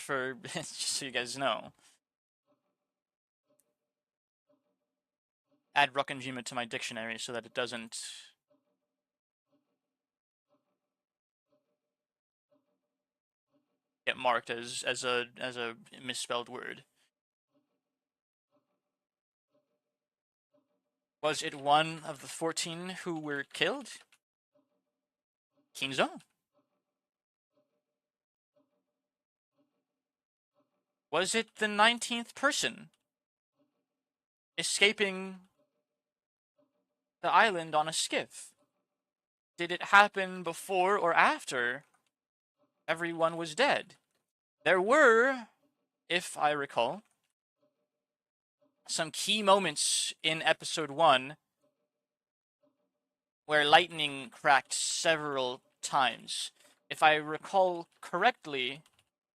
just so you guys know. Add Rakenjima to my dictionary so that it doesn't get marked as a misspelled word. Was it one of the 14 who were killed? Kinzo? Was it the 19th person escaping the island on a skiff? Did it happen before or after everyone was dead? There were, if I recall, some key moments in episode 1 where lightning cracked several times. If I recall correctly,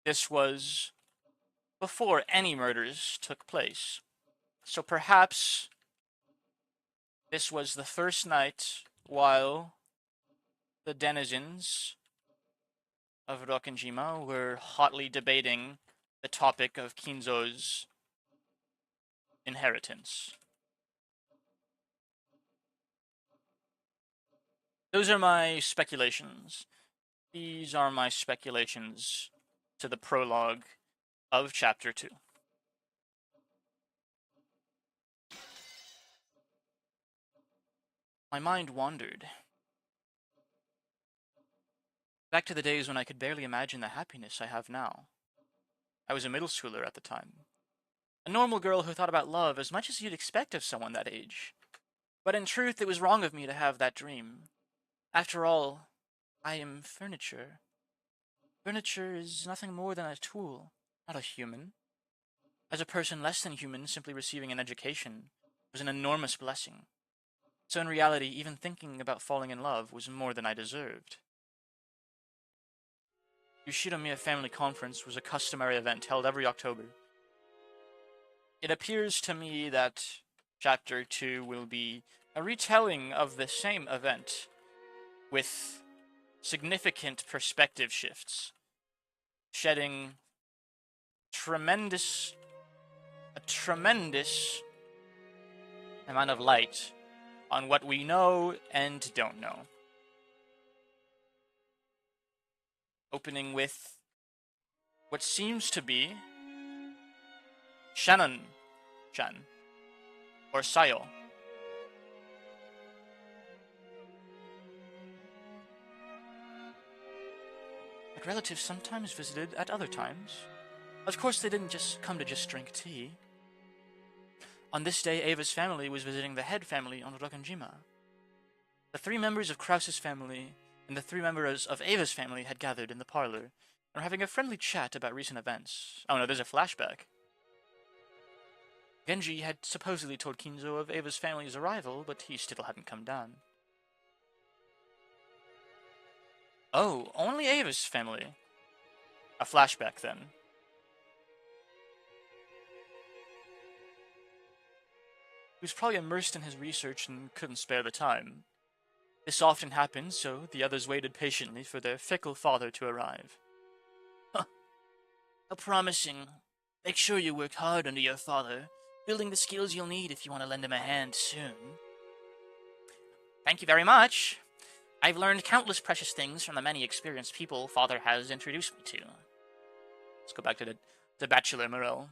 this was before any murders took place. So perhaps this was the first night while the denizens of Rokkenjima were hotly debating the topic of Kinzo's inheritance. Those are my speculations. These are my speculations to the prologue of Chapter 2. My mind wandered back to the days when I could barely imagine the happiness I have now. I was a middle schooler at the time. A normal girl who thought about love as much as you'd expect of someone that age. But in truth, it was wrong of me to have that dream. After all, I am furniture. Furniture is nothing more than a tool, not a human. As a person less than human, simply receiving an education was an enormous blessing. So in reality, even thinking about falling in love was more than I deserved. Yoshinomiya Family Conference was a customary event held every October. It appears to me that Chapter 2 will be a retelling of the same event, with significant perspective shifts, shedding a tremendous amount of light on what we know and don't know. Opening with what seems to be Shannon-chan, or Sayo. But relatives sometimes visited at other times. Of course, they didn't just come to just drink tea. On this day, Ava's family was visiting the head family on Rokkanjima. The 3 members of Krause's family and the 3 members of Ava's family had gathered in the parlor and were having a friendly chat about recent events. Oh no, there's a flashback. Genji had supposedly told Kinzo of Ava's family's arrival, but he still hadn't come down. Oh, only Ava's family. A flashback then. He was probably immersed in his research and couldn't spare the time. This often happened, so the others waited patiently for their fickle father to arrive. Huh. How promising. Make sure you work hard under your father, building the skills you'll need if you want to lend him a hand soon. Thank you very much. I've learned countless precious things from the many experienced people Father has introduced me to. Let's go back to the Bachelor Morel.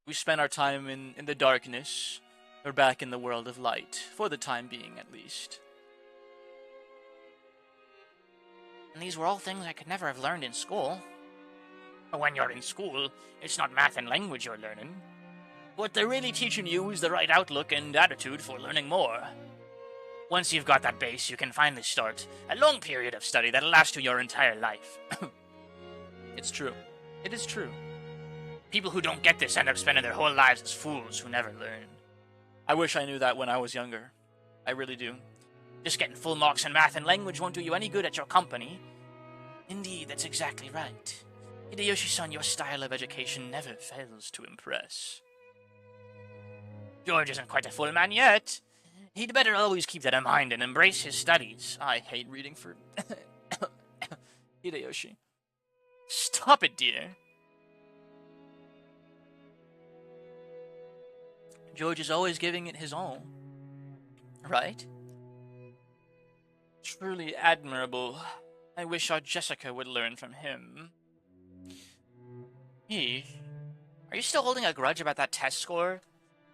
We spent our time in the darkness, or back in the world of light, for the time being at least. And these were all things I could never have learned in school. When you're in school, it's not math and language you're learning. What they're really teaching you is the right outlook and attitude for learning more. Once you've got that base, you can finally start a long period of study that'll last you your entire life. It's true. It is true. People who don't get this end up spending their whole lives as fools who never learn. I wish I knew that when I was younger. I really do. Just getting full marks in math and language won't do you any good at your company. Indeed, that's exactly right. Hideyoshi-san, your style of education never fails to impress. George isn't quite a full man yet. He'd better always keep that in mind and embrace his studies. I hate reading for Hideyoshi. Stop it, dear. George is always giving it his all. Right? Truly admirable. I wish our Jessica would learn from him. Are you still holding a grudge about that test score?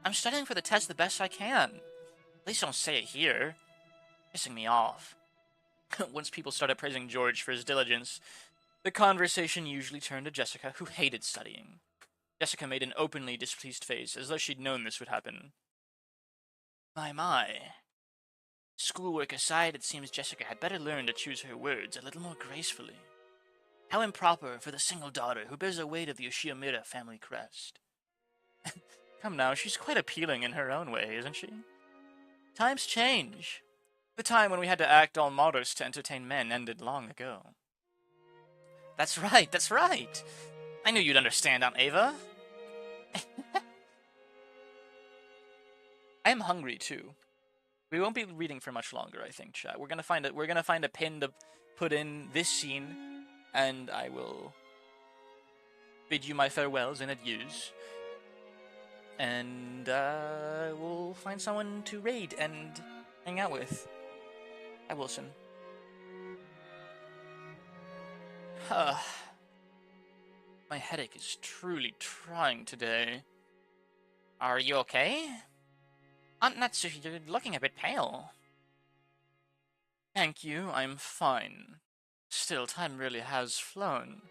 I'm studying for the test the best I can. At least don't say it here. Pissing me off. Once people started praising George for his diligence, the conversation usually turned to Jessica, who hated studying. Jessica made an openly displeased face, as though she'd known this would happen. My. Schoolwork aside, it seems Jessica had better learn to choose her words a little more gracefully. How improper for the single daughter who bears the weight of the Ushiyamura family crest. Come now, she's quite appealing in her own way, isn't she? Times change. The time when we had to act all modest to entertain men ended long ago. That's right. I knew you'd understand, Aunt Ava. I am hungry too. We won't be reading for much longer, I think, chat. We're gonna find a pin to put in this scene, and I will bid you my farewells and adieus. And we'll find someone to raid and hang out with. Hi, Wilson. My headache is truly trying today. Are you okay? Aunt Natsuhi, you're looking a bit pale. Thank you, I'm fine. Still, time really has flown.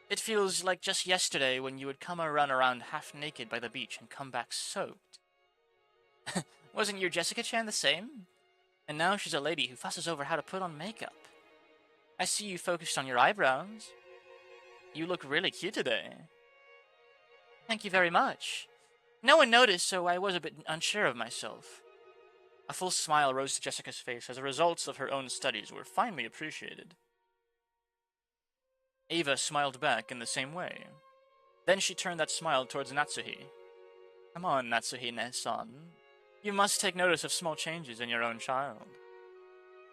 It feels like just yesterday when you would come or run around half naked by the beach and come back soaked. Wasn't your Jessica-chan the same? And now she's a lady who fusses over how to put on makeup. I see you focused on your eyebrows. You look really cute today. Thank you very much. No one noticed, so I was a bit unsure of myself. A full smile rose to Jessica's face as the results of her own studies were finally appreciated. Ava smiled back in the same way. Then she turned that smile towards Natsuhi. Come on, Natsuhi-ne-san. You must take notice of small changes in your own child.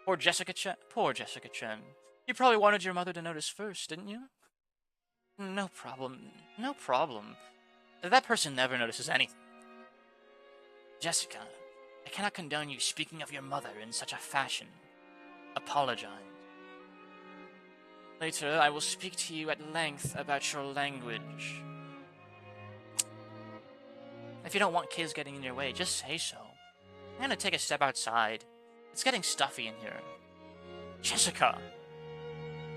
Poor Jessica-chan. You probably wanted your mother to notice first, didn't you? No problem. That person never notices anything. Jessica, I cannot condone you speaking of your mother in such a fashion. Apologize. Later, I will speak to you at length about your language. If you don't want kids getting in your way, just say so. I'm gonna take a step outside. It's getting stuffy in here. Jessica!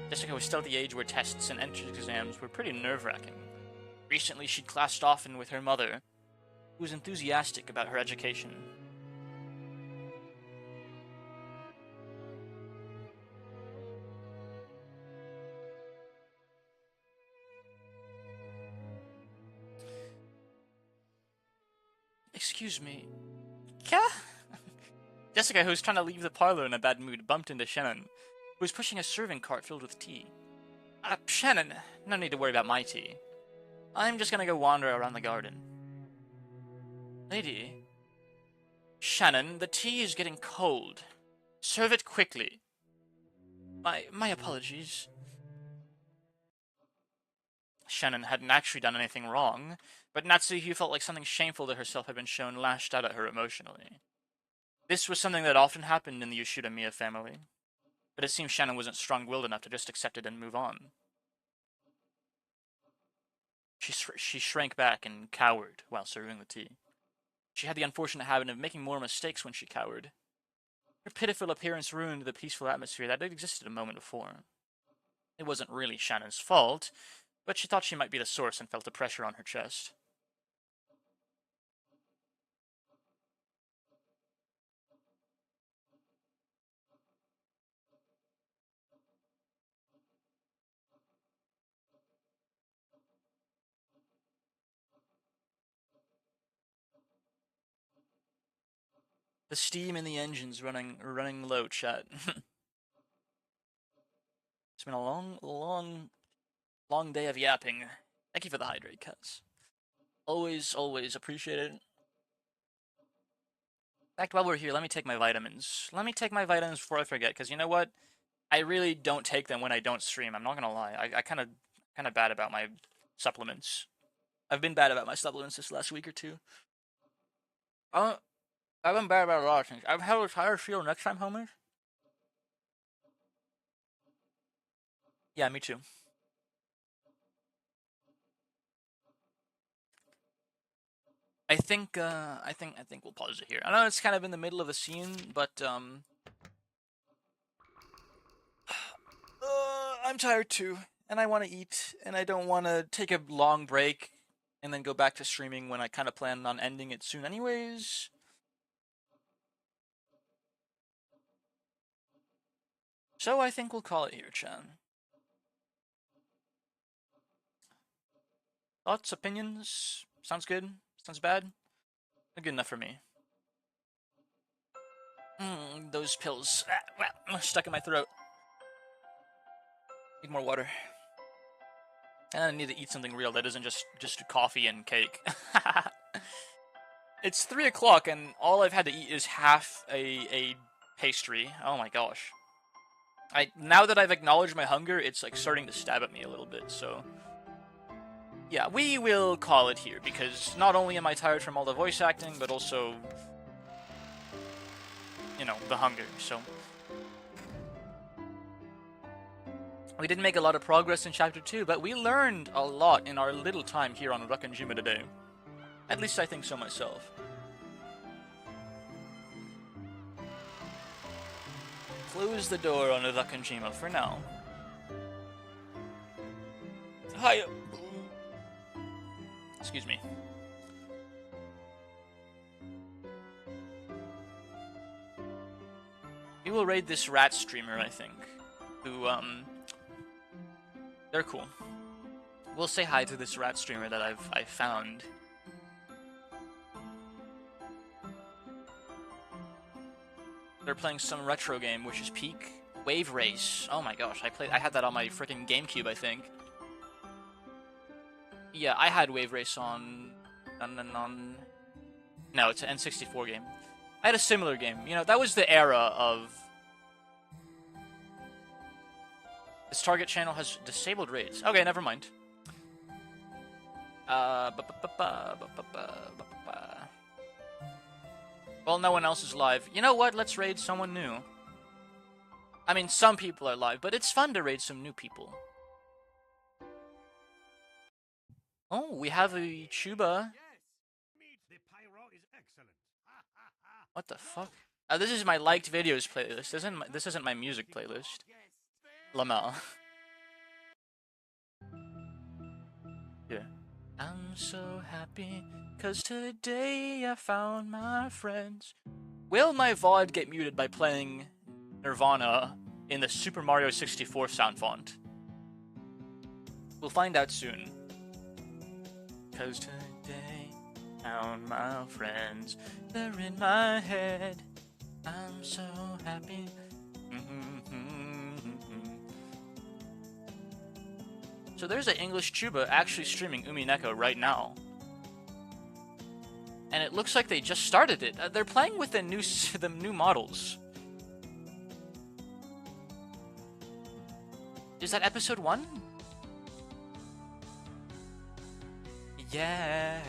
Jessica was still at the age where tests and entrance exams were pretty nerve-wracking. Recently, she'd clashed often with her mother, who was enthusiastic about her education. Excuse me. Yeah? Jessica, who was trying to leave the parlor in a bad mood, bumped into Shannon, who was pushing a serving cart filled with tea. Shannon, no need to worry about my tea. I'm just gonna go wander around the garden. Lady. Shannon, the tea is getting cold. Serve it quickly. My apologies. Shannon hadn't actually done anything wrong, but Natsu, who felt like something shameful to herself had been shown, lashed out at her emotionally. This was something that often happened in the Yoshida-Miya family, but it seems Shannon wasn't strong-willed enough to just accept it and move on. She shrank back and cowered while serving the tea. She had the unfortunate habit of making more mistakes when she cowered. Her pitiful appearance ruined the peaceful atmosphere that had existed a moment before. It wasn't really Shannon's fault, but she thought she might be the source and felt the pressure on her chest. The steam in the engine's running low, chat. It's been a long day of yapping. Thank you for the hydrate, cuz. Always appreciate it. In fact, while we're here, let me take my vitamins. Let me take my vitamins before I forget, because you know what? I really don't take them when I don't stream. I'm not gonna lie. I kind of bad about my supplements. I've been bad about my supplements this last week or two. I've been bad about a lot of things. I've had a tired feel next time, homies. Yeah, me too. I think we'll pause it here. I know it's kind of in the middle of the scene, but I'm tired too, and I want to eat, and I don't want to take a long break and then go back to streaming when I kind of plan on ending it soon anyways. So I think we'll call it here, Chan. Thoughts, opinions? Sounds good? Sounds bad? Good enough for me. Those pills. Stuck in my throat. Need more water. And I need to eat something real that isn't just coffee and cake. It's 3 o'clock and all I've had to eat is half a pastry. Oh my gosh. Now that I've acknowledged my hunger, it's like starting to stab at me a little bit, so... Yeah, we will call it here, because not only am I tired from all the voice acting, but also... you know, the hunger, so... We didn't make a lot of progress in Chapter 2, but we learned a lot in our little time here on Rakanjima today. At least I think so myself. Close the door on Rakanjima for now. Hi. Excuse me. We will raid this rat streamer, I think. Who, they're cool. We'll say hi to this rat streamer that I've found. They're playing some retro game, which is Peak Wave Race. Oh my gosh, I had that on my freaking GameCube, I think. Yeah, I had Wave Race on... No, it's an N64 game. I had a similar game. You know, that was the era of... This target channel has disabled raids. Okay, never mind. Well, no one else is live. You know what? Let's raid someone new. I mean, some people are live, but it's fun to raid some new people. Oh, we have a Chuba. What the fuck? This is my liked videos playlist. This isn't my music playlist. Lamel. Yeah. I'm so happy, cause today I found my friends. Will my VOD get muted by playing Nirvana in the Super Mario 64 sound font? We'll find out soon. Cause today I found my friends. They're in my head. I'm so happy. So there's an English tuba actually streaming Umineko right now. And it looks like they just started it. They're playing with the new models. Is that episode 1? Yeah.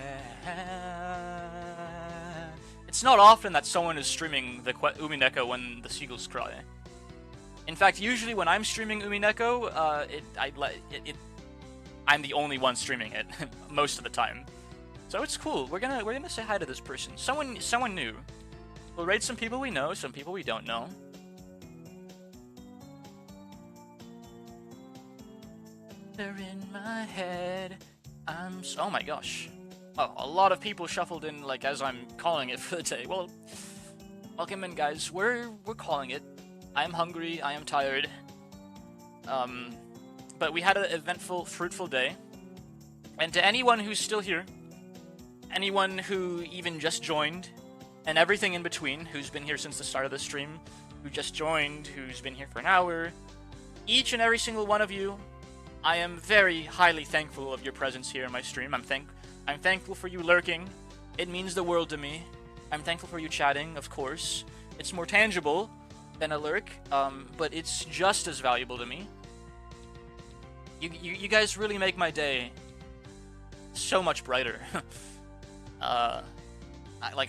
It's not often that someone is streaming the Umineko when the seagulls cry. In fact, usually when I'm streaming Umineko, I'm the only one streaming it most of the time. So it's cool. We're gonna say hi to this person. Someone new. We'll rate some people we know, some people we don't know. They're in my head. Oh my gosh. Oh, a lot of people shuffled in like as I'm calling it for the day. Well, welcome in, guys. We're calling it. I am hungry. I am tired. But we had an eventful, fruitful day. And to anyone who's still here, anyone who even just joined, and everything in between, who's been here since the start of the stream, who just joined, who's been here for an hour, each and every single one of you, I am very highly thankful of your presence here in my stream. I'm thankful for you lurking. It means the world to me. I'm thankful for you chatting, of course. It's more tangible than a lurk, but it's just as valuable to me. You guys really make my day so much brighter. I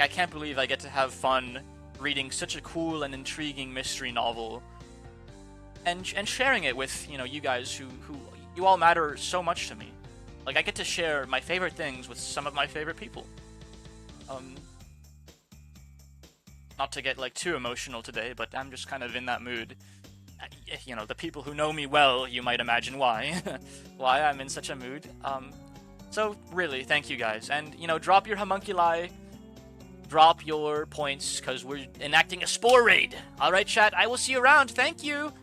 can't believe I get to have fun reading such a cool and intriguing mystery novel and sharing it with, you guys who you all matter so much to me. Like, I get to share my favorite things with some of my favorite people. Not to get too emotional today, but I'm just kind of in that mood. The people who know me well, you might imagine why. Why I'm in such a mood. So, really, thank you guys. And, drop your homunculi, drop your points, because we're enacting a spore raid. Alright, chat, I will see you around. Thank you!